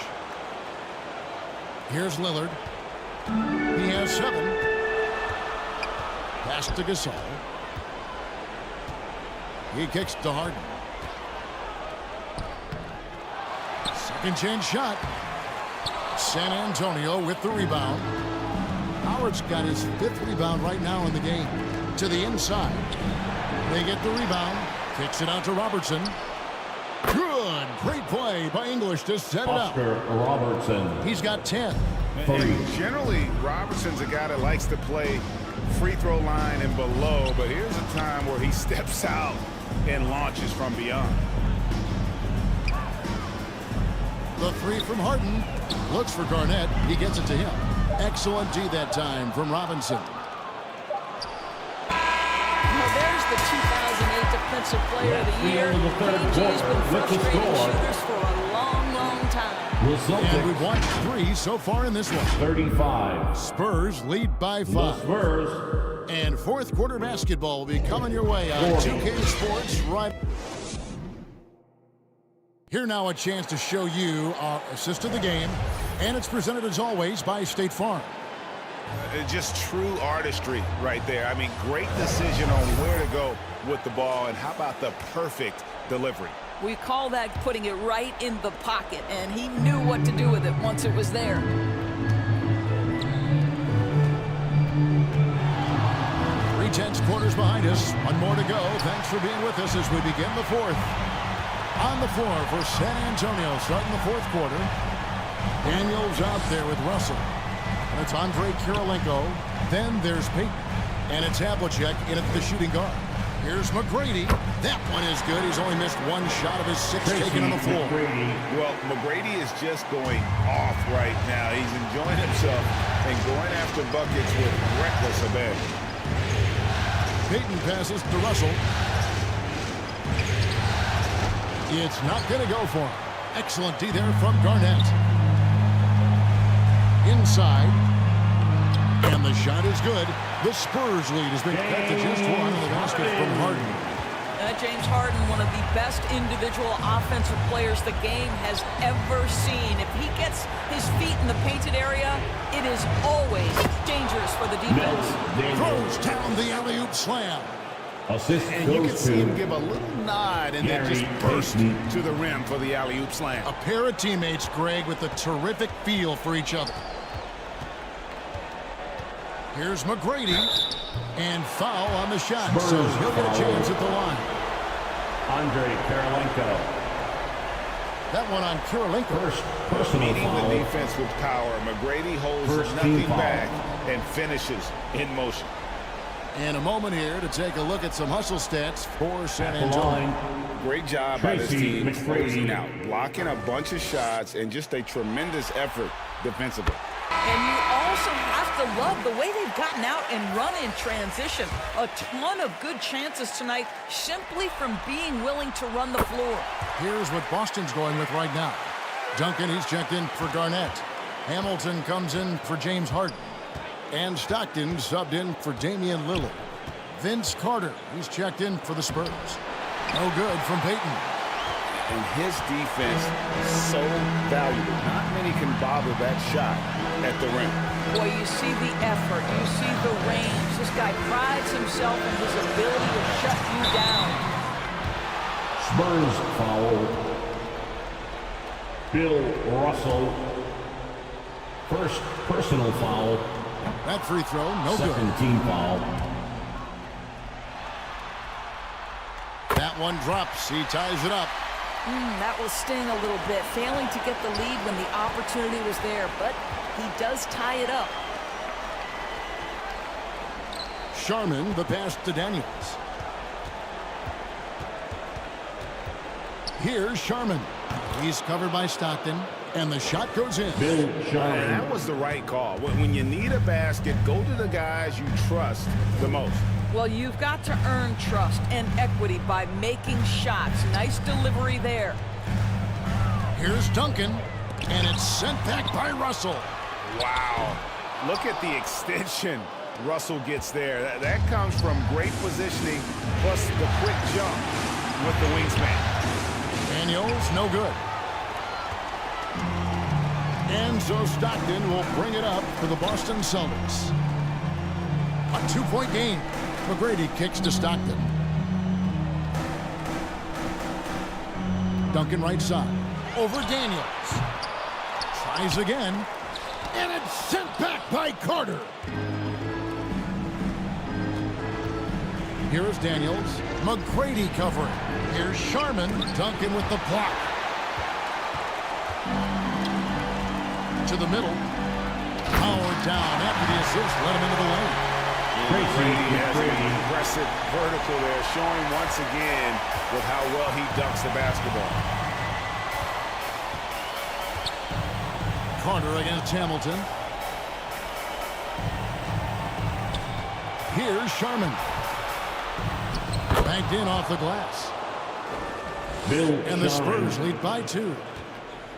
Here's Lillard. He has 7. Pass to Gasol. He kicks to Harden. Second chance shot. San Antonio with the rebound. Howard's got his 5th rebound right now in the game. To the inside. They get the rebound. Kicks it out to Robertson. Good. Great play by English to set it up. Robertson. He's got 10. And generally, Robertson's a guy that likes to play free throw line and below, but here's a time where he steps out and launches from beyond. The 3 from Harden. Looks for Garnett. He gets it to him. Excellent D that time from Robinson. Well, there's the 2008 Defensive Player of the Year. KG's been frustrating shooters for a long, long time. And we've watched 3 so far in this one. 35. Spurs lead by 5. Spurs. And 4th quarter basketball will be coming your way on 2K Sports right. Here now a chance to show you our assist of the game. And it's presented as always by State Farm. Just true artistry right there. I mean, great decision on where to go with the ball, and how about the perfect delivery? We call that putting it right in the pocket, and he knew what to do with it once it was there. 3/10 quarters behind us. 1 more to go. Thanks for being with us as we begin the 4th. On the floor for San Antonio, starting the 4th quarter. Daniels out there with Russell. And it's Andre Kirilenko. Then there's Payton. And it's Havlicek in at the shooting guard. Here's McGrady. That one is good. He's only missed 1 shot of his 6 taken on the floor. Well, McGrady is just going off right now. He's enjoying himself and going after buckets with reckless abandon. Payton passes to Russell. It's not going to go for him. Excellent D there from Garnett. Inside. And the shot is good. The Spurs lead has been cut to just 1 on the basket from Harden. James Harden, one of the best individual offensive players the game has ever seen. If he gets his feet in the painted area, it is always dangerous for the defense. Throws down the alley-oop slam. And you can see him give a little nod and then just burst to the rim for the alley-oop slam. A pair of teammates, Greg, with a terrific feel for each other. Here's McGrady. And foul on the shot, so he'll get a chance at the line. Andre Kirilenko. That one on Kirilenko. Meeting the defense with power. McGrady holds nothing back and finishes in motion. And a moment here to take a look at some hustle stats for San Antonio. Great job by this team closing out, blocking a bunch of shots, and just a tremendous effort defensively. And you also have to love the way they've gotten out and run in transition. A ton of good chances tonight simply from being willing to run the floor. Here's what Boston's going with right now. Duncan, he's checked in for Garnett. Hamilton comes in for James Harden. And Stockton subbed in for Damian Lillard. Vince Carter, he's checked in for the Spurs. No good from Payton. and his defense is so valuable. Not many can bother that shot at the rim. Boy, you see the effort, you see the range. This guy prides himself in his ability to shut you down. Spurs foul. Bill Russell. First personal foul. That free throw, no good. Second team foul. That one drops. He ties it up. That will sting a little bit, failing to get the lead when the opportunity was there, but he does tie it up. Sharman, the pass to Daniels. Here's Sharman. He's covered by Stockton, and the shot goes in. Bill Sharman. And that was the right call. When you need a basket, go to the guys you trust the most. Well, you've got to earn trust and equity by making shots. Nice delivery there. Here's Duncan, and it's sent back by Russell. Wow. Look at the extension Russell gets there. That comes from great positioning, plus the quick jump with the wingspan. Daniels, no good. And so Stockton will bring it up for the Boston Celtics. A two-point game. McGrady kicks to Stockton. Duncan right side. Over Daniels. Tries again. And it's sent back by Carter. Here's Daniels. McGrady covering. Here's Sharman. Duncan with the block. To the middle. Powered down after the assist. Let him into the lane. McGrady has an impressive vertical there, showing once again with how well he dunks the basketball. Carter against Hamilton. Here's Sharman. Banked in off the glass. And the Spurs lead by 2.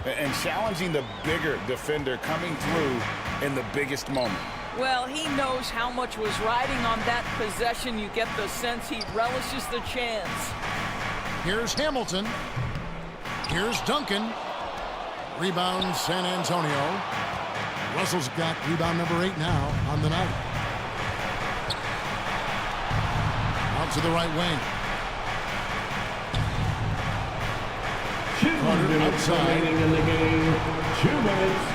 And challenging the bigger defender coming through in the biggest moment. Well, he knows how much was riding on that possession. You get the sense he relishes the chance. Here's Hamilton. Here's Duncan. Rebound San Antonio. Russell's got rebound number 8 now on the night. Out to the right wing. Carter outside. In the game. 2 minutes.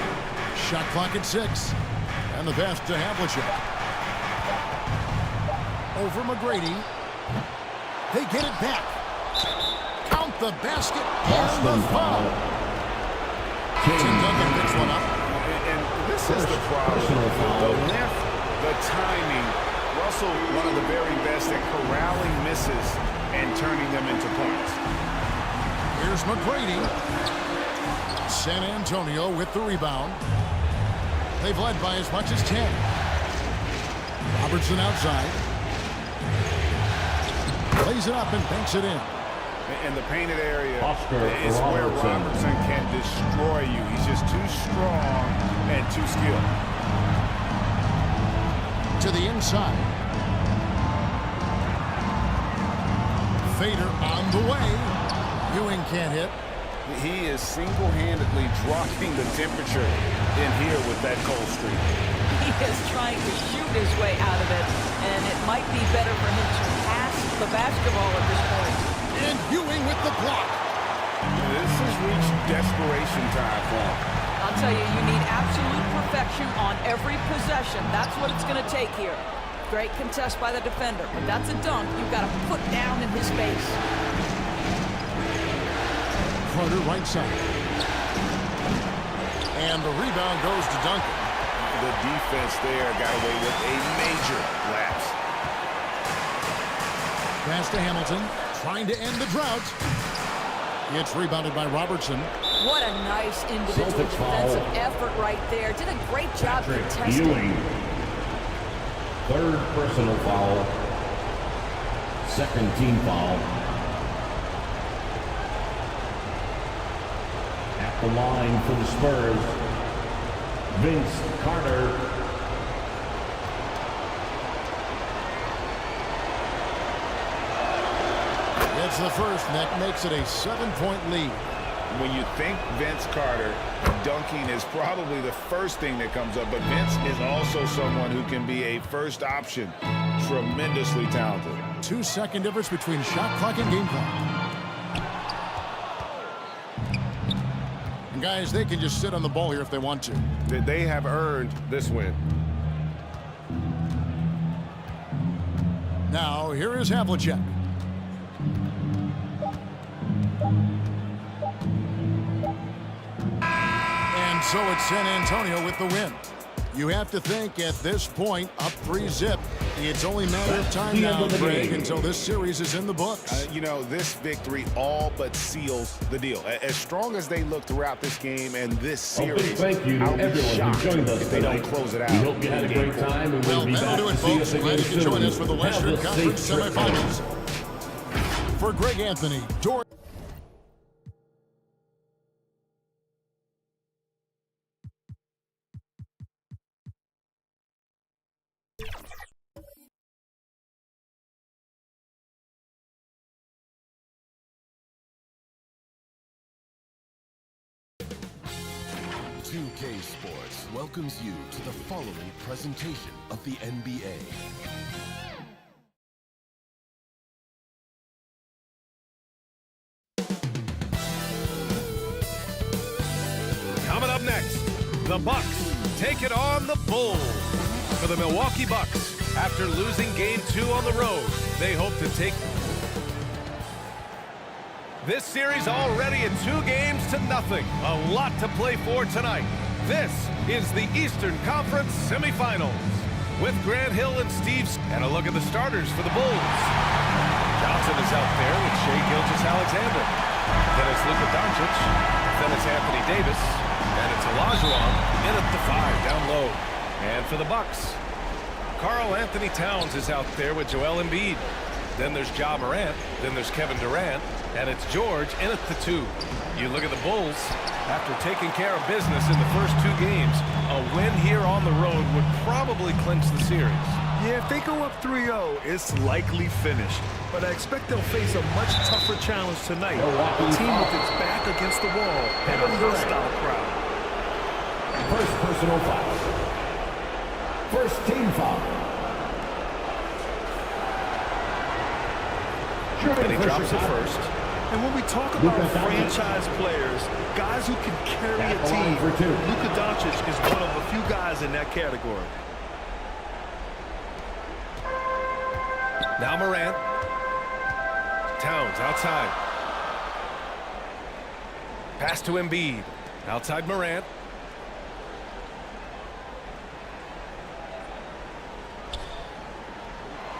Shot clock at 6. And the pass to Havlicek. Over McGrady. They get it back. Count the basket and the foul. Tim Duncan picks one up. And this is the problem. The length, the timing. Russell, one of the very best at corralling misses and turning them into points. Here's McGrady. San Antonio with the rebound. They've led by as much as 10. Robertson outside. Plays it up and banks it in. In the painted area is where Robertson can destroy you. He's just too strong and too skilled. To the inside. Fader on the way. Ewing can't hit. He is single-handedly dropping the temperature in here with that cold streak. He is trying to shoot his way out of it, and it might be better for him to pass the basketball at this point. And Ewing with the block. This has reached desperation time for him. I'll tell you, you need absolute perfection on every possession. That's what it's going to take here. Great contest by the defender, but that's a dunk you've got to put down in his face. Carter right side. And the rebound goes to Duncan. The defense there got away with a major lapse. Pass to Hamilton. Trying to end the drought. It's rebounded by Robertson. What a nice individual defensive effort right there. Did a great job contesting. Ewing. 3rd personal foul. 2nd team foul. At the line for the Spurs, Vince Carter. It's That's the first, and that makes it a 7-point lead. When you think Vince Carter, dunking is probably the first thing that comes up, but Vince is also someone who can be a first option. Tremendously talented. 2-second difference between shot clock and game clock. And guys, they can just sit on the ball here if they want to. They have earned this win. Now, here is Havlicek. And so it's San Antonio with the win. You have to think at this point, up 3-zip. It's only a matter of time now, Greg, until this series is in the books. You know, this victory all but seals the deal. As strong as they look throughout this game and this series, thank you to I'll be everyone shocked who joined us if they tonight. don't close it out. We hope you had a great time, and we'll be That'll back do it, to see you folks. Glad again you could join soon. us for the Have Western a Conference safe trip semifinals. For Greg Anthony, George. K Sports welcomes you to the following presentation of the NBA. Coming up next, the Bucks take it on the Bulls. For the Milwaukee Bucks, after losing Game 2 on the road, they hope to take this series already in 2 games to nothing. A lot to play for tonight. This is the Eastern Conference Semifinals with Grant Hill and Steve. And a look at the starters for the Bulls. Johnson is out there with Shai Gilgeous-Alexander. Then it's Luka Doncic. Then it's Anthony Davis. And it's Olajuwon in at the 5 down low. And for the Bucks, Karl Anthony Towns is out there with Joel Embiid. Then there's Ja Morant. Then there's Kevin Durant. And it's George in at the 2. You look at the Bulls. After taking care of business in the first 2 games, a win here on the road would probably clinch the series. Yeah, if they go up 3-0, it's likely finished. But I expect they'll face a much tougher challenge tonight. A team with its back against the wall and a hostile crowd. First personal foul. First team foul. And he drops it first. And when we talk about franchise players, guys who can carry a team, Luka Doncic is one of a few guys in that category. Now Morant. Towns outside. Pass to Embiid. Outside Morant.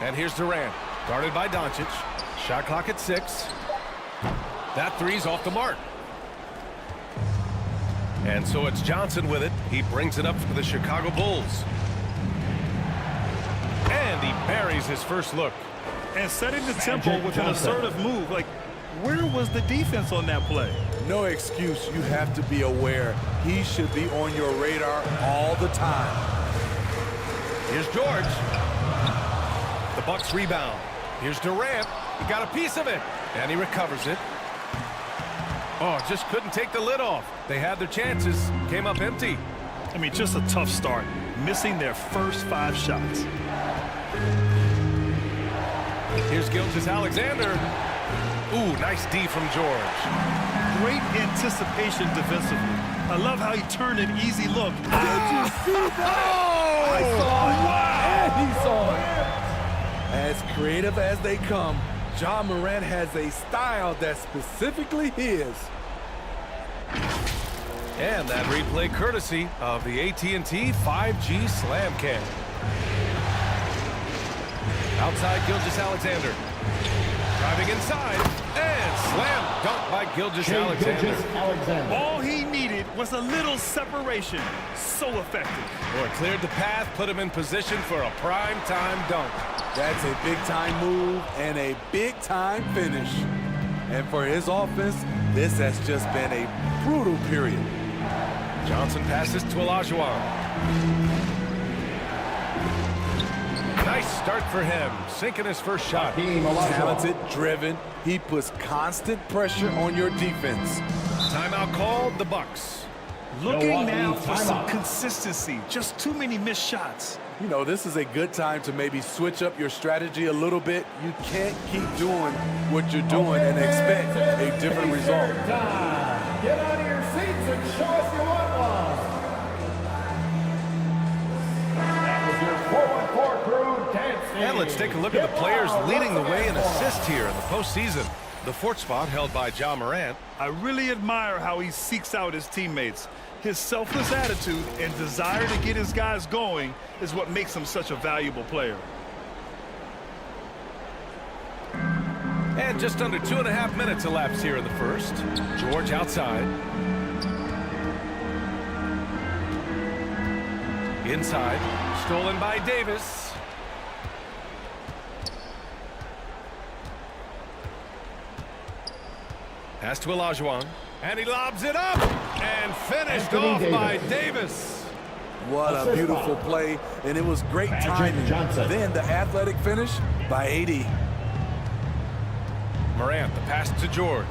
And here's Durant. Guarded by Doncic. Shot clock at 6. That 3's off the mark. And so it's Johnson with it. He brings it up for the Chicago Bulls. And he buries his first look. And setting the tempo with an assertive move. Like, where was the defense on that play? No excuse. You have to be aware. He should be on your radar all the time. Here's George. The Bucks rebound. Here's Durant. He got a piece of it. And he recovers it. Oh, just couldn't take the lid off. They had their chances. Came up empty. I mean, just a tough start. Missing their first 5 shots. Here's Gilgeous-Alexander. Ooh, nice D from George. Great anticipation defensively. I love how he turned an easy look. Did you see that? I saw it. Wow. And he saw it. As creative as they come, Ja Morant has a style that's specifically his. And that replay courtesy of the AT&T 5G Slam Cam. Outside Gilgeous-Alexander. Driving inside. And slam dunk by Gilgeous-Alexander. All he needed was a little separation. So effective. Well, it cleared the path, put him in position for a prime-time dunk. That's a big-time move and a big-time finish. And for his offense, this has just been a brutal period. Johnson passes to Olajuwon. Nice start for him, sinking his first shot. Talented, driven. He puts constant pressure on your defense. Timeout called, the Bucks. Looking now for some consistency. Just too many missed shots. You know, this is a good time to maybe switch up your strategy a little bit. You can't keep doing what you're doing and expect a different result. Get out of your seats and show us you want one. That was your 4-on-4 crew dancing. And let's take a look at the players leading the way in assists here in the postseason. The fourth spot held by Ja Morant. I really admire how he seeks out his teammates. His selfless attitude and desire to get his guys going is what makes him such a valuable player. And just under 2.5 minutes elapsed here in the first. George outside. Inside. Stolen by Davis. Pass to Olajuwon. And he lobs it up. And finished off by Davis. What a beautiful play, and it was great timing. Then the athletic finish by AD. Morant, the pass to George.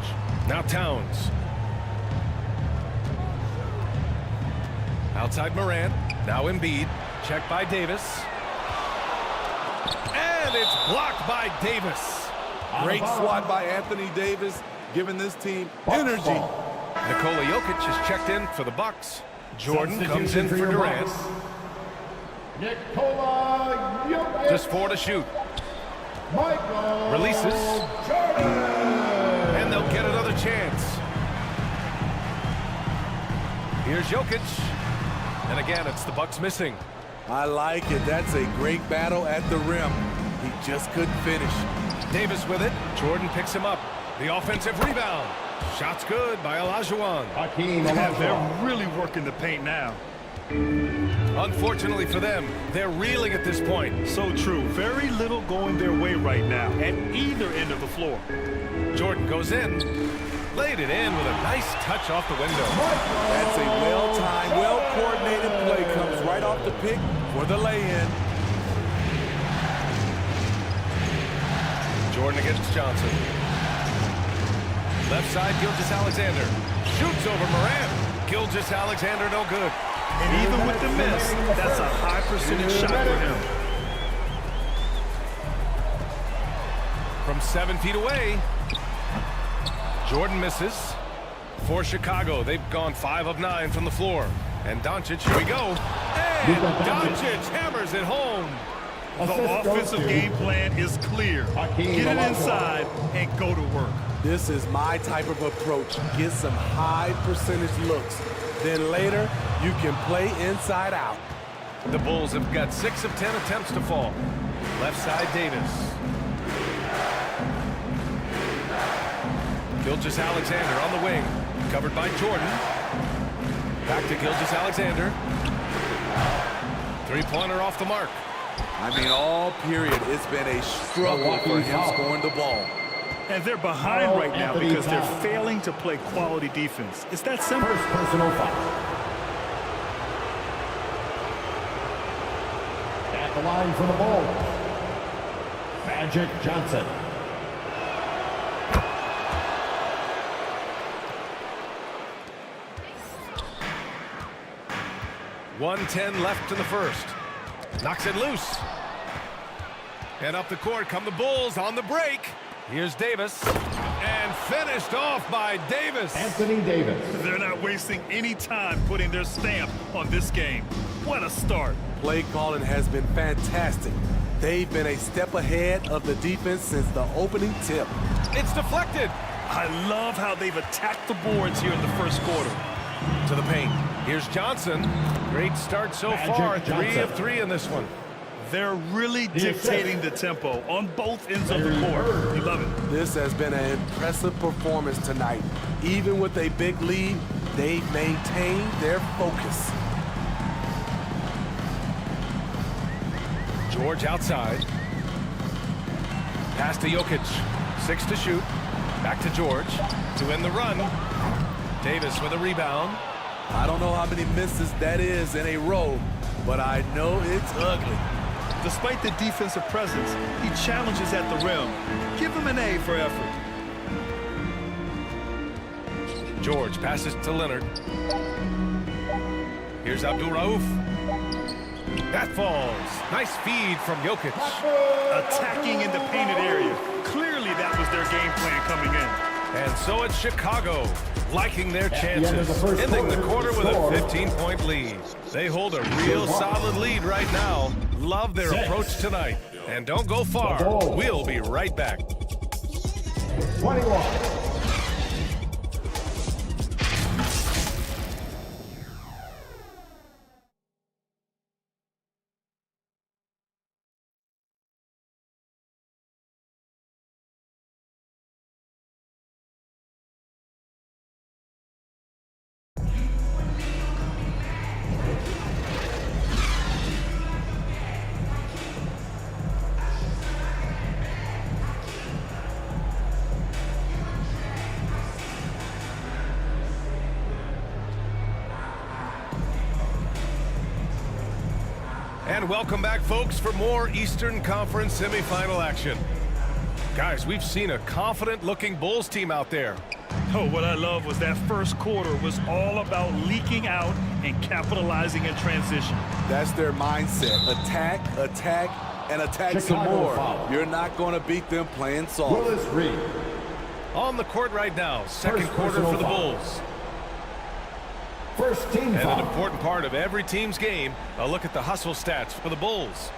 Now Towns. Outside Morant. Now Embiid. Checked by Davis. And it's blocked by Davis. Great swat by Anthony Davis, giving this teteam energy. Nikola Jokic is checked in for the Bucks. Jordan comes in for Durant. Nikola Jokic. Just 4 to shoot. Michael Releases. Jordan. And they'll get another chance. Here's Jokic. And again, it's the Bucks missing. I like it. That's a great battle at the rim. He just couldn't finish. Davis with it. Jordan picks him up. The offensive rebound. Shot's good by Olajuwon. They're really working the paint now. Unfortunately for them, they're reeling at this point. So true. Very little going their way right now at either end of the floor. Jordan goes in. Laid it in with a nice touch off the window. That's a well-timed, well-coordinated play. Comes right off the pick for the lay-in. Jordan against Johnson. Left side, Gilgeous-Alexander. Shoots over Morant. Gilgeous-Alexander no good. And even with the miss, that's a high percentage shot for him. From 7 feet away, Jordan misses. For Chicago, they've gone 5 of 9 from the floor. And Doncic, here we go. And Doncic hammers it home. The offensive game plan is clear. Get it inside and go to work. This is my type of approach. Get some high percentage looks. Then later, you can play inside out. The Bulls have got 6 of 10 attempts to fall. Left side, Davis. Gilgeous-Alexander on the wing. Covered by Jordan. Back to Gilgeous-Alexander. Three-pointer off the mark. I mean, all period, it's been a struggle for him scoring the ball. And they're behind right now because they're failing to play quality defense. It's that simple. First personal foul. At the line for the Bulls, Magic Johnson. .110 left in the first. Knocks it loose. And up the court come the Bulls on the break. Here's Davis. And finished off by Davis. Anthony Davis. They're not wasting any time putting their stamp on this game. What a start. Play calling has been fantastic. They've been a step ahead of the defense since the opening tip. It's deflected. I love how they've attacked the boards here in the first quarter. To the paint. Here's Johnson. Great start so far. 3 of 3 in this one. They're really dictating the tempo on both ends of the court. You love it. This has been an impressive performance tonight. Even with a big lead, they've maintained their focus. George outside. Pass to Jokic. 6 to shoot. Back to George to end the run. Davis with a rebound. I don't know how many misses that is in a row, but I know it's ugly. Despite the defensive presence, he challenges at the rim. Give him an A for effort. George passes to Leonard. Here's Abdul-Rauf. That falls. Nice feed from Jokic. Attacking in the painted area. Clearly that was their game plan coming in. And so it's Chicago, liking their chances, ending the quarter with a 15-point lead. They hold a real solid lead right now. Love their approach tonight. And don't go far. We'll be right back. 21. And welcome back, folks, for more Eastern Conference semifinal action. Guys, we've seen a confident-looking Bulls team out there. Oh, what I love was that first quarter was all about leaking out and capitalizing in transition. That's their mindset. Attack, attack, and attack some more. You're not going to beat them playing soft. Willis Reed. On the court right now, second quarter for the Bulls. First team and foul. An important part of every team's game, a look at the hustle stats for the Bulls.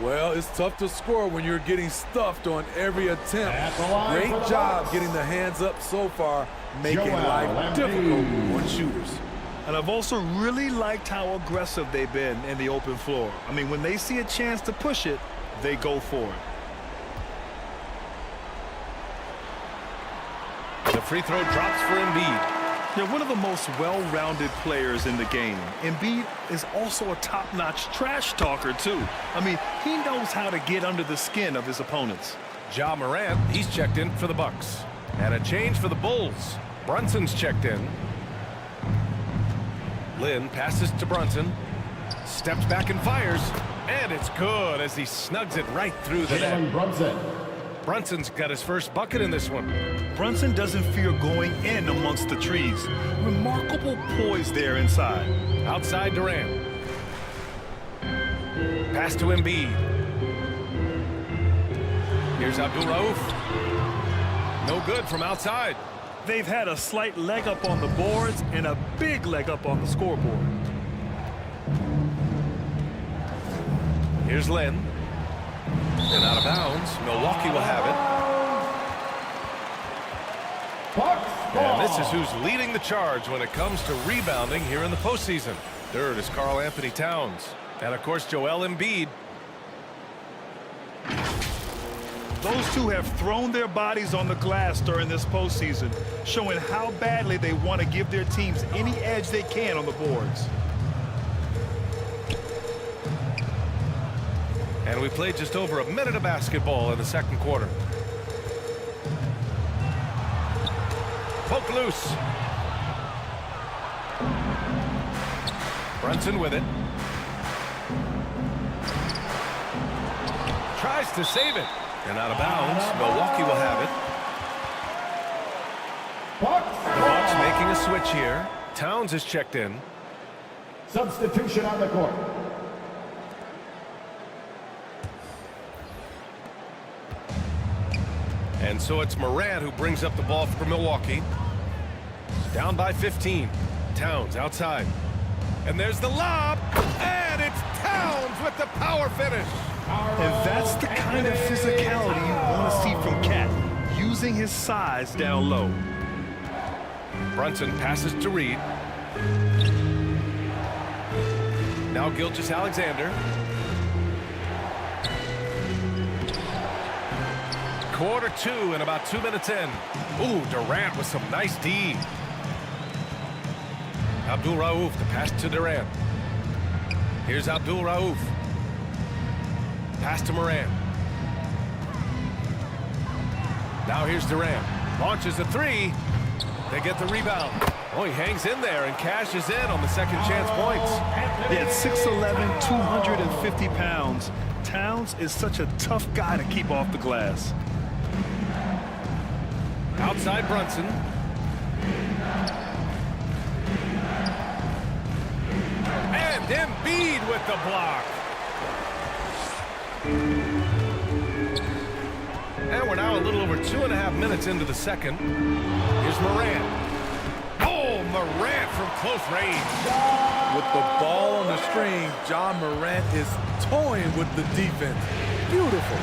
Well, it's tough to score when you're getting stuffed on every attempt. Great job getting the hands up so far, making life difficult on shooters. And I've also really liked how aggressive they've been in the open floor. I mean, when they see a chance to push it, they go for it. The free throw drops for Embiid. They're one of the most well-rounded players in the game. Embiid is also a top-notch trash talker, too. I mean, he knows how to get under the skin of his opponents. Ja Morant, he's checked in for the Bucks. And a change for the Bulls. Brunson's checked in. Lynn passes to Brunson. Steps back and fires. And it's good as he snugs it right through the net. Brunson's got his first bucket in this one. Brunson doesn't fear going in amongst the trees. Remarkable poise there inside. Outside Durant. Pass to Embiid. Here's Abdul-Rauf. No good from outside. They've had a slight leg up on the boards and a big leg up on the scoreboard. Here's Lynn. And out of bounds. Milwaukee will have it. And this is who's leading the charge when it comes to rebounding here in the postseason. Third is Karl Anthony Towns. And, of course, Joel Embiid. Those two have thrown their bodies on the glass during this postseason, showing how badly they want to give their teams any edge they can on the boards. And we played just over a minute of basketball in the second quarter. Poke loose. Brunson with it. Tries to save it. And out of bounds. Milwaukee will have it. The Bucks making a switch here. Towns is checked in. Substitution on the court. And so it's Morant who brings up the ball for Milwaukee. Down by 15. Towns outside. And there's the lob. And it's Towns with the power finish. And that's the kind of physicality you want to see from Cat, using his size down low. Brunson passes to Reed. Now Gilgeous-Alexander. Quarter two and about 2 minutes in. Ooh, Durant with some nice D. Abdul-Rauf, the pass to Durant. Here's Abdul-Rauf. Pass to Morant. Now here's Durant. Launches a three. They get the rebound. Oh, he hangs in there and cashes in on the second chance points. At 6'11", 250 pounds, Towns is such a tough guy to keep off the glass. Outside Brunson. And Embiid with the block. And we're now a little over 2.5 minutes into the second. Here's Morant. Oh, Morant from close range. With the ball on the string, John Morant is toying with the defense. Beautiful.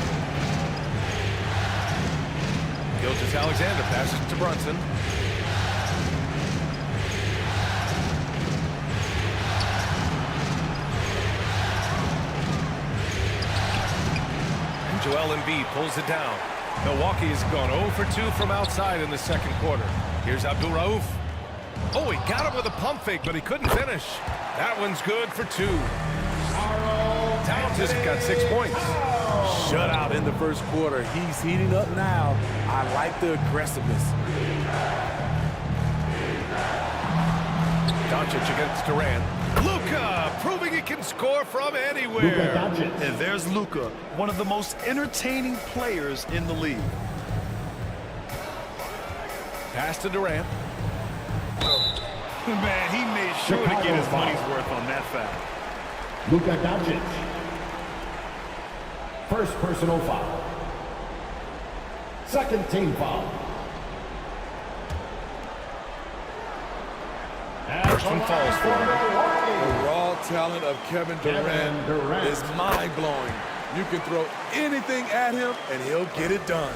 Gilgeous-Alexander passes to Brunson. And Joel Embiid pulls it down. Milwaukee has gone 0 for 2 from outside in the second quarter. Here's Abdul Rauf. Oh, he got him with a pump fake, but he couldn't finish. That one's good for 2. Towns has got 6 points. Shutout in the first quarter. He's heating up now. I like the aggressiveness. Doncic against Durant. Luka proving he can score from anywhere. And there's Luka, one of the most entertaining players in the league. Pass to Durant. Man, he made sure to get his money's worth on that foul. Luka Doncic. First personal foul. Second team foul. First one falls for him. The raw talent of Kevin Durant is mind-blowing. You can throw anything at him, and he'll get it done.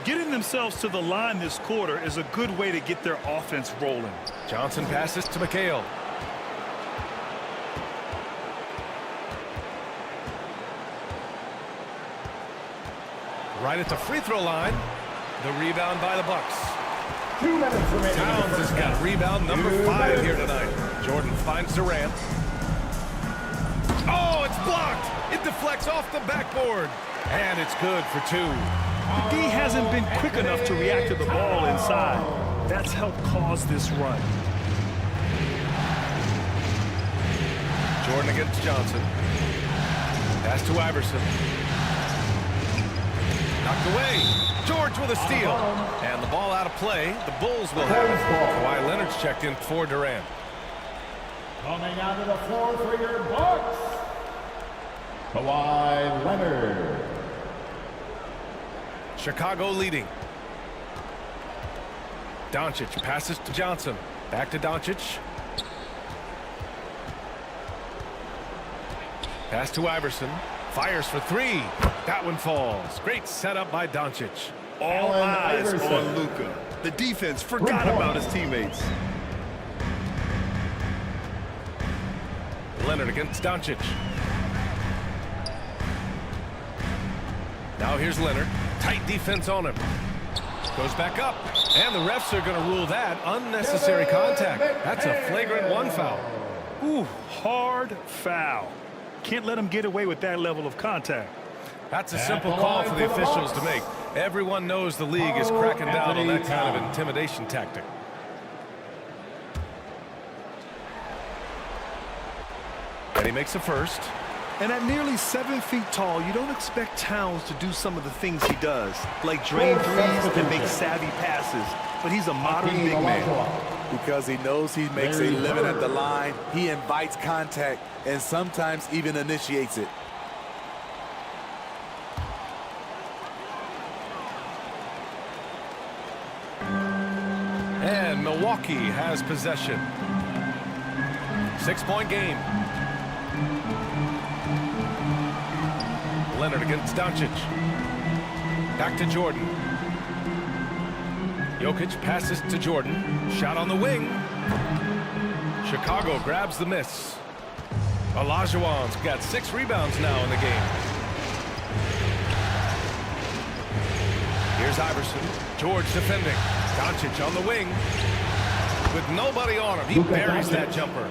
Getting themselves to the line this quarter is a good way to get their offense rolling. Johnson passes to McHale. Right at the free throw line. The rebound by the Bucks. 2 minutes remaining. Towns has got rebound number 5 here tonight. Jordan finds Durant. Oh, it's blocked. It deflects off the backboard. And it's good for 2. The D hasn't been quick enough to react to the ball inside. That's helped cause this run. Jordan against Johnson. Pass to Iverson. Knocked away. George with a steal. And the ball out of play. The Bulls will have it. Kawhi Leonard's checked in for Durant. Coming out of the floor for your Bucks, Kawhi Leonard. Chicago leading. Doncic passes to Johnson. Back to Doncic. Pass to Iverson. Fires for 3. That one falls. Great setup by Doncic. All eyes on Luka. The defense forgot about his teammates. Leonard against Doncic. Now here's Leonard. Tight defense on him. Goes back up. And the refs are going to rule that unnecessary contact. That's a flagrant 1 foul. Ooh, hard foul. Can't let him get away with that level of contact. That's a simple call for the officials to make. Everyone knows the league is cracking down on that kind of intimidation tactic. And he makes the first. And at nearly 7 feet tall, you don't expect Towns to do some of the things he does, like drain threes and make savvy passes. But he's a modern big man. Because he knows he makes a living at the line, he invites contact and sometimes even initiates it. And Milwaukee has possession. 6-point game. Leonard against Doncic. Back to Jordan. Jokic passes to Jordan. Shot on the wing. Chicago grabs the miss. Olajuwon's got 6 rebounds now in the game. Here's Iverson. George defending. Doncic on the wing. With nobody on him, he buries that jumper.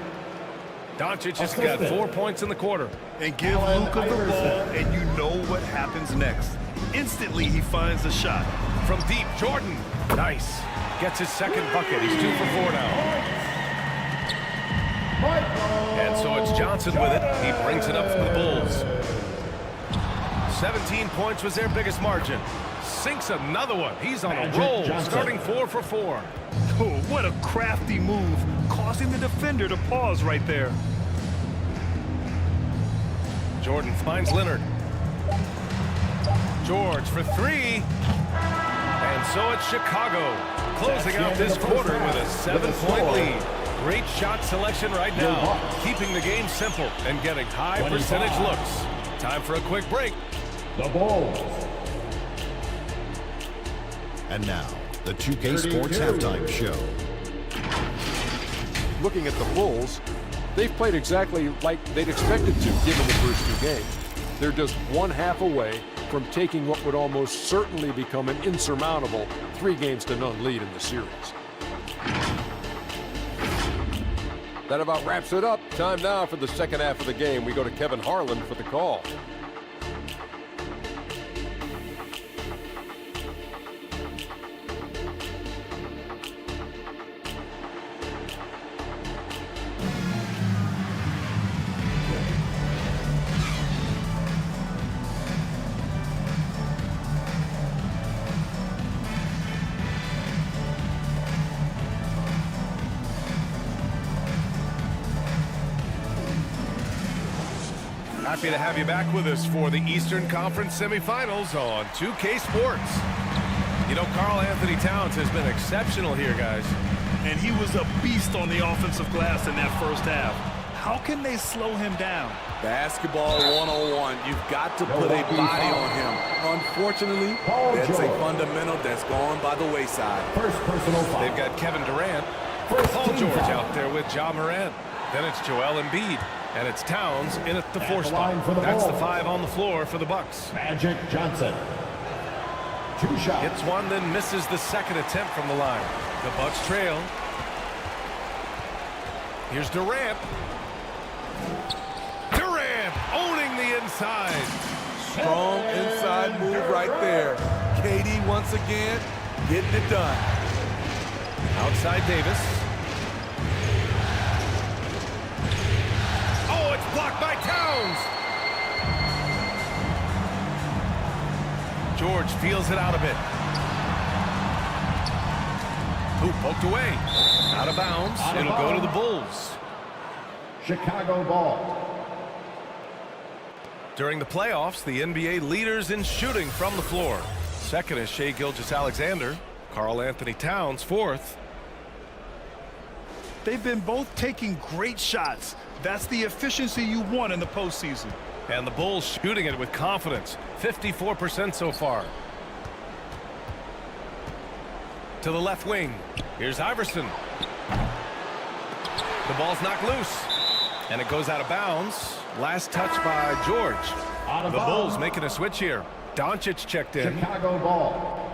Doncic has got 4 points in the quarter. And give Luka the ball, and you know what happens next. Instantly, he finds a shot. From deep, Jordan. Nice. Gets his second bucket. He's 2 for 4 now. And so it's Johnson with it. He brings it up for the Bulls. 17 points was their biggest margin. Sinks another one. He's on a roll, starting 4 for 4. Oh, what a crafty move, causing the defender to pause right there. Jordan finds Leonard. George for 3. And so it's Chicago, closing out this quarter with a 7-point lead. Great shot selection right now, keeping the game simple and getting high percentage looks. Time for a quick break. The Bulls. And now, the 2K Sports Halftime Show. Looking at the Bulls, they've played exactly like they'd expected to given the first 2 games. They're just 1/2 away from taking what would almost certainly become an insurmountable 3-0 lead in the series. That about wraps it up. Time now for the second half of the game. We go to Kevin Harlan for the call. Happy to have you back with us for the Eastern Conference semifinals on 2K Sports. You know, Karl Anthony Towns has been exceptional here, guys. And he was a beast on the offensive glass in that first half. How can they slow him down? Basketball 101. You've got to put a body on him. Unfortunately, that's a fundamental that's gone by the wayside. First personal foul. They've got Kevin Durant, Paul George out there with Ja Morant. Then it's Joel Embiid. And it's Towns in at the 4 spot. That's the 5 on the floor for the Bucks. Magic Johnson. 2 shots. Hits one, then misses the second attempt from the line. The Bucks trail. Here's Durant. Durant owning the inside. Strong inside move right there. KD once again getting it done. Outside Davis. Oh, it's blocked by Towns. George feels it out a bit. Hoop poked away. Out of bounds. It'll go to the Bulls. Chicago ball. During the playoffs, the NBA leaders in shooting from the floor. Second is Shai Gilgeous-Alexander. Karl Anthony Towns, fourth. They've been both taking great shots. That's the efficiency you want in the postseason. And the Bulls shooting it with confidence. 54% so far. To the left wing. Here's Iverson. The ball's knocked loose. And it goes out of bounds. Last touch by George. The Bulls making a switch here. Doncic checked in. Chicago ball.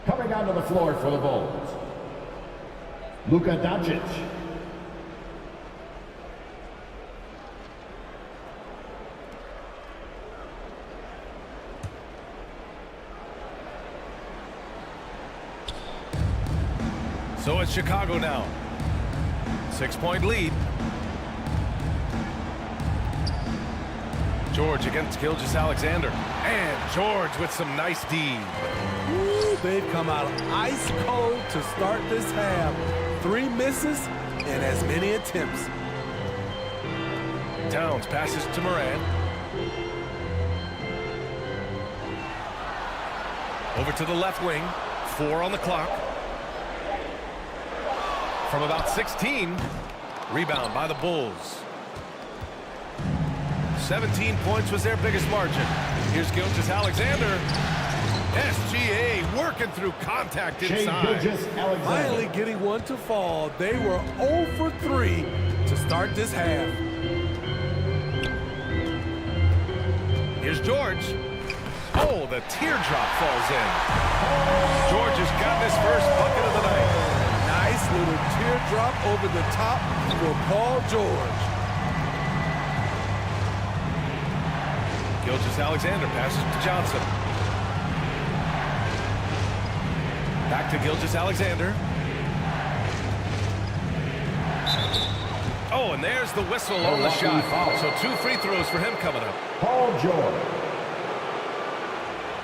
Coming onto the floor for the Bulls. Luka Doncic. So it's Chicago now. 6-point lead. George against Gilgeous-Alexander. And George with some nice D. Ooh, they've come out ice cold to start this half. 3 misses and as many attempts. Towns passes to Morant. Over to the left wing. 4 on the clock. From about 16. Rebound by the Bulls. 17 points was their biggest margin. Here's Gilgeous-Alexander. SGA working through contact inside. Finally getting one to fall. They were 0 for 3 to start this half. Here's George. Oh, the teardrop falls in. George has got his first bucket of the night. Nice little teardrop over the top for Paul George. Gilgeous-Alexander passes to Johnson. Back to Gilgeous-Alexander. Oh, and there's the whistle on the shot. So 2 free throws for him coming up. Paul George.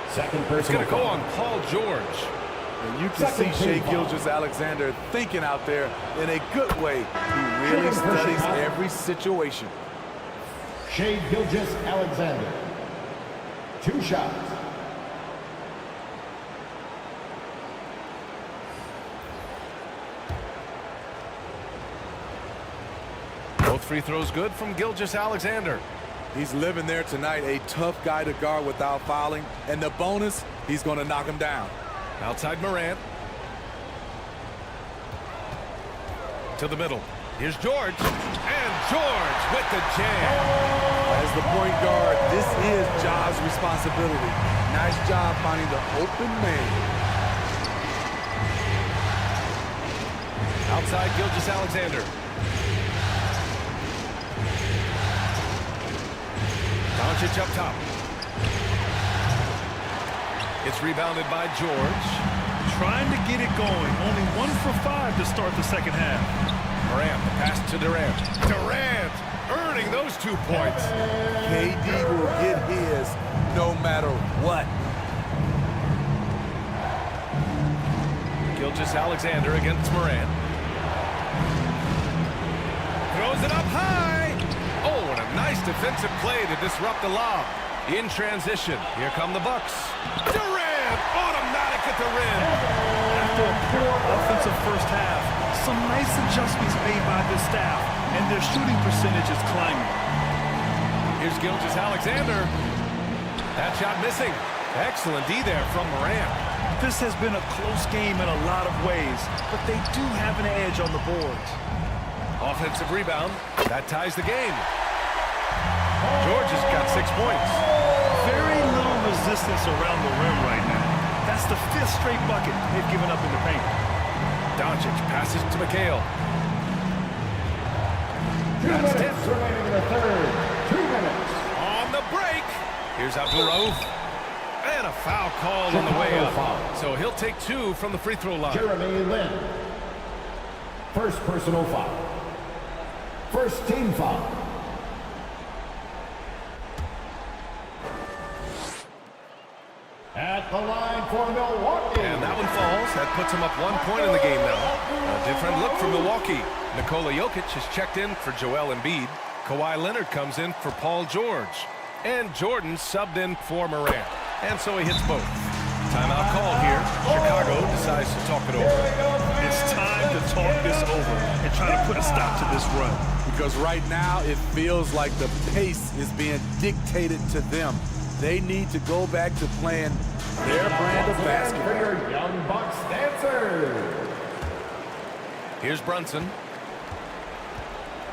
Second personal. It's going to go on Paul George. And you can see Shai Gilgeous-Alexander thinking out there in a good way. He really studies every situation. Shai Gilgeous-Alexander. 2 shots. Both free throws good from Gilgeous-Alexander. He's living there tonight, a tough guy to guard without fouling. And the bonus, he's going to knock him down. Outside Morant. To the middle. Here's George. And George with the jam. As the point guard, this is Ja's responsibility. Nice job finding the open man. Outside Gilgeous-Alexander. Doncic up top. It's rebounded by George. Trying to get it going. Only 1 for 5 to start the second half. Morant, pass to Durant. Durant earning those 2 points. KD will get his no matter what. Gilgeous-Alexander against Morant. Throws it up high. Oh, and a nice defensive play to disrupt the lob. In transition, here come the Bucks. Durant, automatic at the rim. After a poor offensive first half, some nice adjustments made by this staff, and their shooting percentage is climbing. Here's Gilgeous-Alexander. That shot missing. Excellent D there from Morant. This has been a close game in a lot of ways, but they do have an edge on the boards. Offensive rebound. That ties the game. George has got 6 points. Very little resistance around the rim right now. That's the 5th straight bucket they've given up in the paint. Doncic passes to McHale. 2 minutes remaining in the third. 2 minutes. On the break. Here's Abdul-Rauf. And a foul called on the way up. So he'll take 2 from the free throw line. Jeremy Lin. First personal foul. First team foul. At the line for Milwaukee. And that one falls. That puts him up 1 point in the game now. A different look for Milwaukee. Nikola Jokic has checked in for Joel Embiid. Kawhi Leonard comes in for Paul George. And Jordan subbed in for Morant. And so he hits both. Timeout call here. Chicago decides to talk it over. It's time to talk this over and try to put a stop to this run. Because right now it feels like the pace is being dictated to them. They need to go back to playing their brand of basketball. For your Young Bucks dancers. Here's Brunson.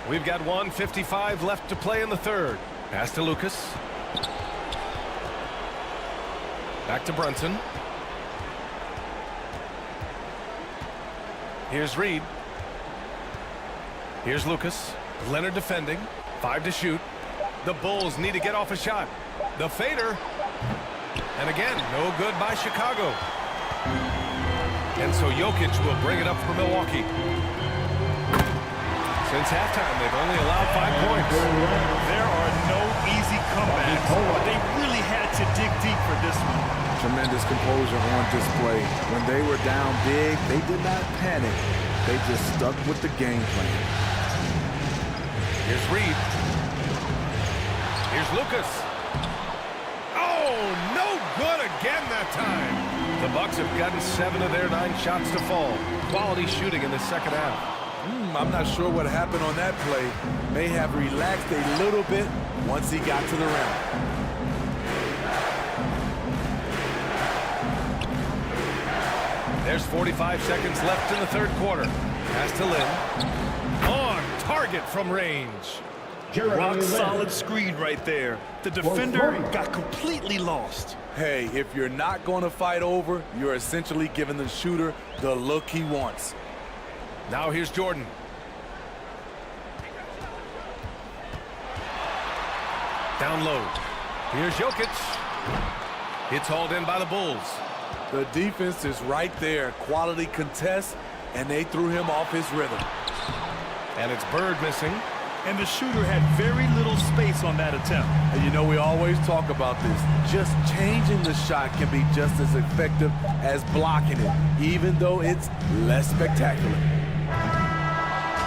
We've got 1:55 left to play in the third. Pass to Lucas. Back to Brunson. Here's Reed. Here's Lucas. Leonard defending. 5 to shoot. The Bulls need to get off a shot. The fader. And again, no good by Chicago. And so Jokic will bring it up for Milwaukee. Since halftime, they've only allowed 5 points. There are no easy comebacks, but they really had to dig deep for this one. Tremendous composure on display. When they were down big, they did not panic. They just stuck with the game plan. Here's Reed. Here's Lucas. Oh, no good again that time. The Bucks have gotten 7 of their 9 shots to fall. Quality shooting in the second half. I'm not sure what happened on that play. May have relaxed a little bit once he got to the rim. There's 45 seconds left in the third quarter. Pass to Lin. On target from range. Rock solid screen right there. The defender got completely lost. Hey, if you're not going to fight over, you're essentially giving the shooter the look he wants. Now here's Jordan. Down low. Here's Jokic. It's hauled in by the Bulls. The defense is right there. Quality contest, and they threw him off his rhythm. And it's Bird missing. And the shooter had very little space on that attempt. And you know, we always talk about this. Just changing the shot can be just as effective as blocking it, even though it's less spectacular.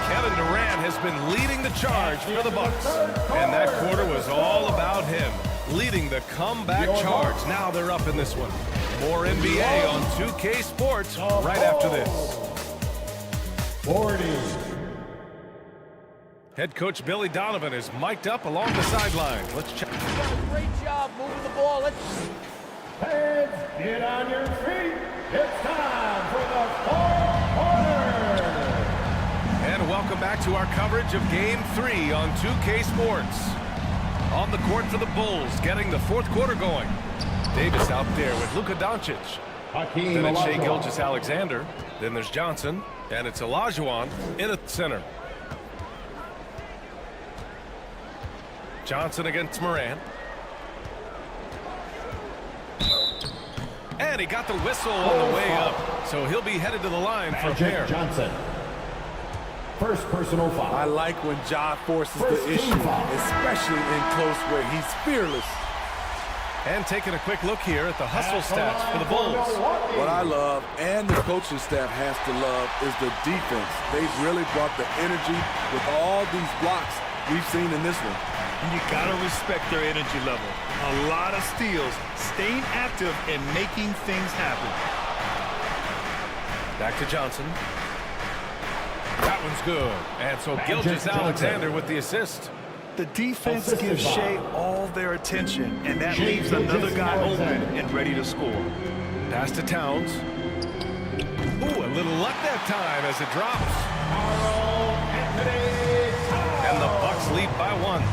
Kevin Durant has been leading the charge for the Bucks. And that quarter was all about him, leading the comeback charge. Now they're up in this one. More NBA on 2K Sports right after this. 40. Head coach Billy Donovan is mic'd up along the sideline. Let's check. Great job moving the ball. Fans, get on your feet. It's time for the fourth quarter. And welcome back to our coverage of Game 3 on 2K Sports. On the court for the Bulls, getting the fourth quarter going. Davis out there with Luka Doncic. Then it's Shai Gilgeous-Alexander. Then there's Johnson. And it's Olajuwon in at the center. Johnson against Morant. And he got the whistle on the way up. So he'll be headed to the line for a pair. Johnson. First personal foul. I like when Ja forces the issue, especially in close where he's fearless. And taking a quick look here at the hustle stats for the Bulls. What I love, and the coaching staff has to love, is the defense. They've really brought the energy with all these blocks we've seen in this one. And you got to respect their energy level. A lot of steals, staying active and making things happen. Back to Johnson. That one's good. And so Gilgeous-Alexander with the assist. The defense gives Shai all their attention, and that leaves another guy open and ready to score. Pass to Towns. Ooh, a little luck that time as it drops. And the Bucks lead by 1.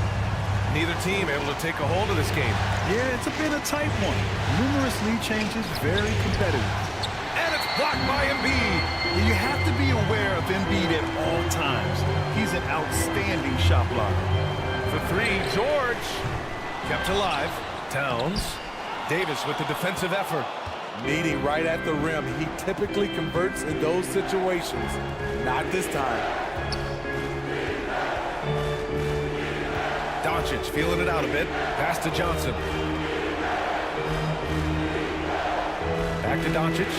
Neither team able to take a hold of this game. Yeah, it's been a tight one. Numerous lead changes, very competitive. And it's blocked by Embiid. You have to be aware of Embiid at all times. He's an outstanding shot blocker. For 3, George. Kept alive. Towns. Davis with the defensive effort. Meeting right at the rim. He typically converts in those situations. Not this time. Doncic feeling it out a bit. Pass to Johnson. Back to Doncic.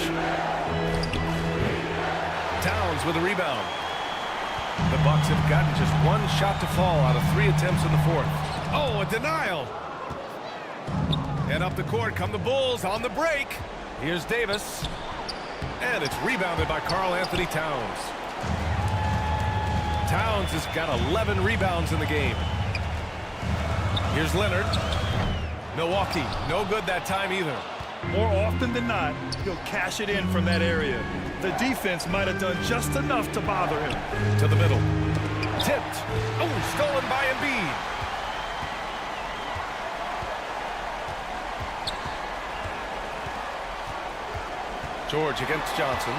Towns with a rebound. The Bucks have gotten just 1 shot to fall out of 3 attempts in the fourth. Oh, a denial. And up the court come the Bulls on the break. Here's Davis. And it's rebounded by Karl Anthony Towns. Towns has got 11 rebounds in the game. Here's Leonard. Milwaukee, no good that time either. More often than not, he'll cash it in from that area. The defense might have done just enough to bother him. To the middle. Tipped. Oh, stolen by Embiid. George against Johnson.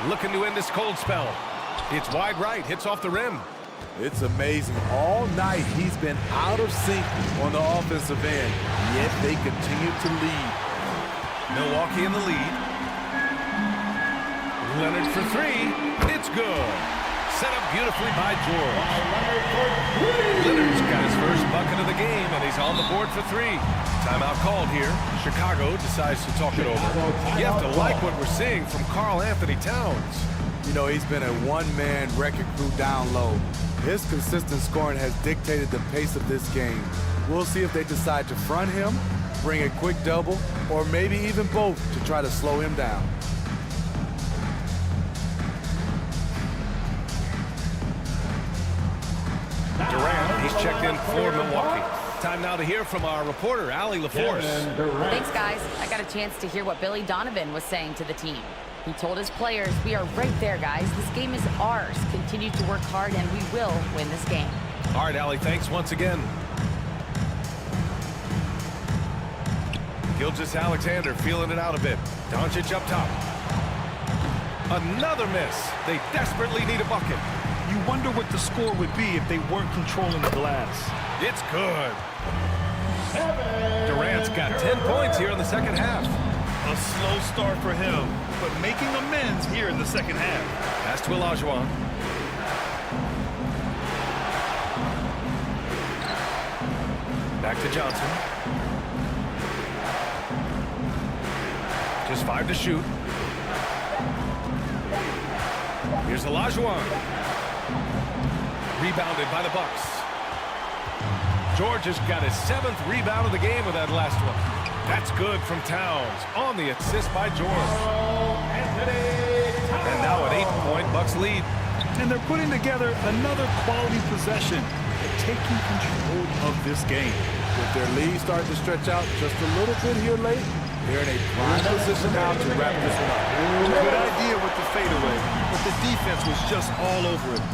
Looking to end this cold spell. It's wide right, hits off the rim. It's amazing. All night he's been out of sync on the offensive end, yet they continue to lead. Milwaukee in the lead. Leonard for 3. It's good. Set up beautifully by George. Leonard's got his first bucket of the game, and he's on the board for 3. Timeout called here. Chicago decides to talk it over. You have to like what we're seeing from Karl Anthony Towns. You know, he's been a one-man wrecking crew down low. His consistent scoring has dictated the pace of this game. We'll see if they decide to front him, bring a quick double, or maybe even both to try to slow him down. Durant, he's checked in for Milwaukee. Time now to hear from our reporter, Allie LaForce. Thanks, guys. I got a chance to hear what Billy Donovan was saying to the team. He told his players, we are right there, guys. This game is ours. Continue to work hard, and we will win this game. All right, Allie, thanks once again. Gilgeous-Alexander feeling it out a bit. Doncic up top. Another miss. They desperately need a bucket. You wonder what the score would be if they weren't controlling the glass. It's good. Durant's got 10 points here in the second half. A slow start for him, but making amends here in the second half. Pass to Olajuwon. Back to Johnson. Just 5 to shoot. Here's Olajuwon. Rebounded by the Bucks. George has got his 7th rebound of the game with that last one. That's good from Towns on the assist by George. And now an 8-point Bucks lead. And they're putting together another quality possession and taking control of this game. With their lead starting to stretch out just a little bit here late, they're in a prime position now to wrap this one up. Good idea with the fadeaway, but the defense was just all over it.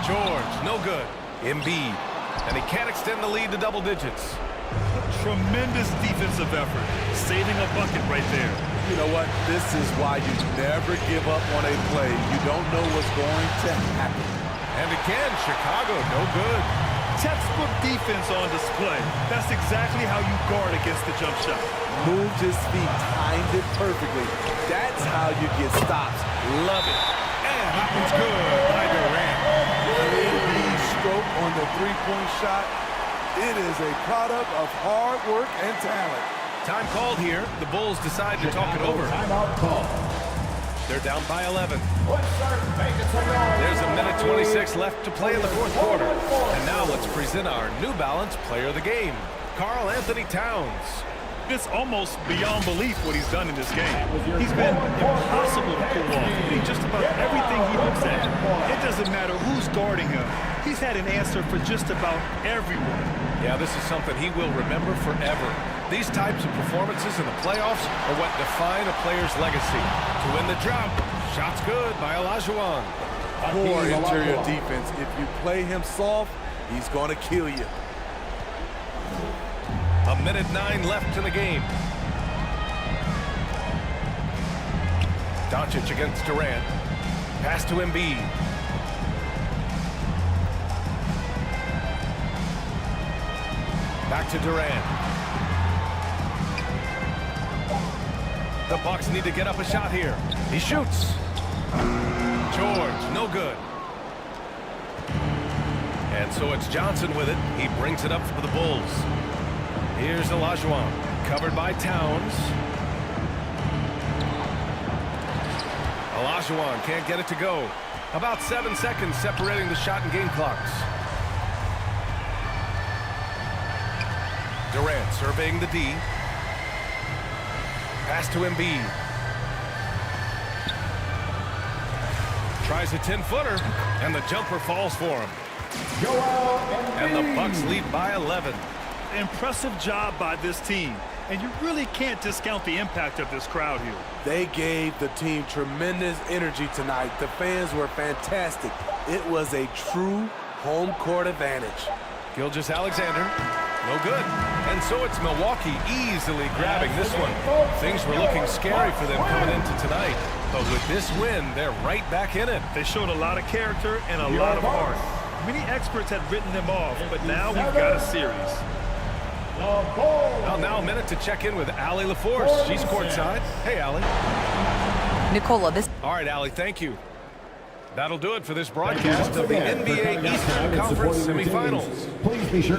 George, no good. Embiid, and he can't extend the lead to double digits. A tremendous defensive effort, saving a bucket right there. You know what? This is why you never give up on a play. You don't know what's going to happen. And again, Chicago, no good. Textbook defense on display. That's exactly how you guard against the jump shot. Moved his feet, timed it perfectly. That's how you get stops. Love it. And that one's good by Durant. Stroke on the three-point shot. It is a product of hard work and talent. Time called here. The Bulls decide to talk it over. Timeout call. They're down by 11. There's a minute 26 left to play in the fourth quarter. And now let's present our New Balance player of the game, Karl Anthony Towns. It's almost beyond belief what he's done in this game. He's been impossible to pull off in just about everything he looks at. It doesn't matter who's guarding him. He's had an answer for just about everyone. Yeah, this is something he will remember forever. These types of performances in the playoffs are what define a player's legacy. To win the job, shots good by Olajuwon. Poor interior defense. If you play him soft, he's going to kill you. A minute 9 left in the game. Doncic against Durant. Pass to Embiid. Back to Durant. The Bucks need to get up a shot here. He shoots. George, no good. And so it's Johnson with it. He brings it up for the Bulls. Here's Olajuwon, covered by Towns. Olajuwon can't get it to go. About 7 seconds separating the shot and game clocks. Durant surveying the D. Pass to Embiid. Tries a 10-footer, and the jumper falls for him. And the Bucks lead by 11. Impressive job by this team, and you really can't discount the impact of this crowd here. They gave the team tremendous energy tonight. The fans were fantastic. It was a true home court advantage. Gilgeous-Alexander, no good. And so it's Milwaukee easily grabbing this one. Things were looking scary for them coming into tonight. But with this win, they're right back in it. They showed a lot of character and a lot of heart. Many experts had written them off, but now we've got a series. Well, now a minute to check in with Allie LaForce. She's courtside. Hey, Allie. Nicola, this... All right, Allie, thank you. That'll do it for this broadcast of the NBA Eastern Conference semifinals. Please be sure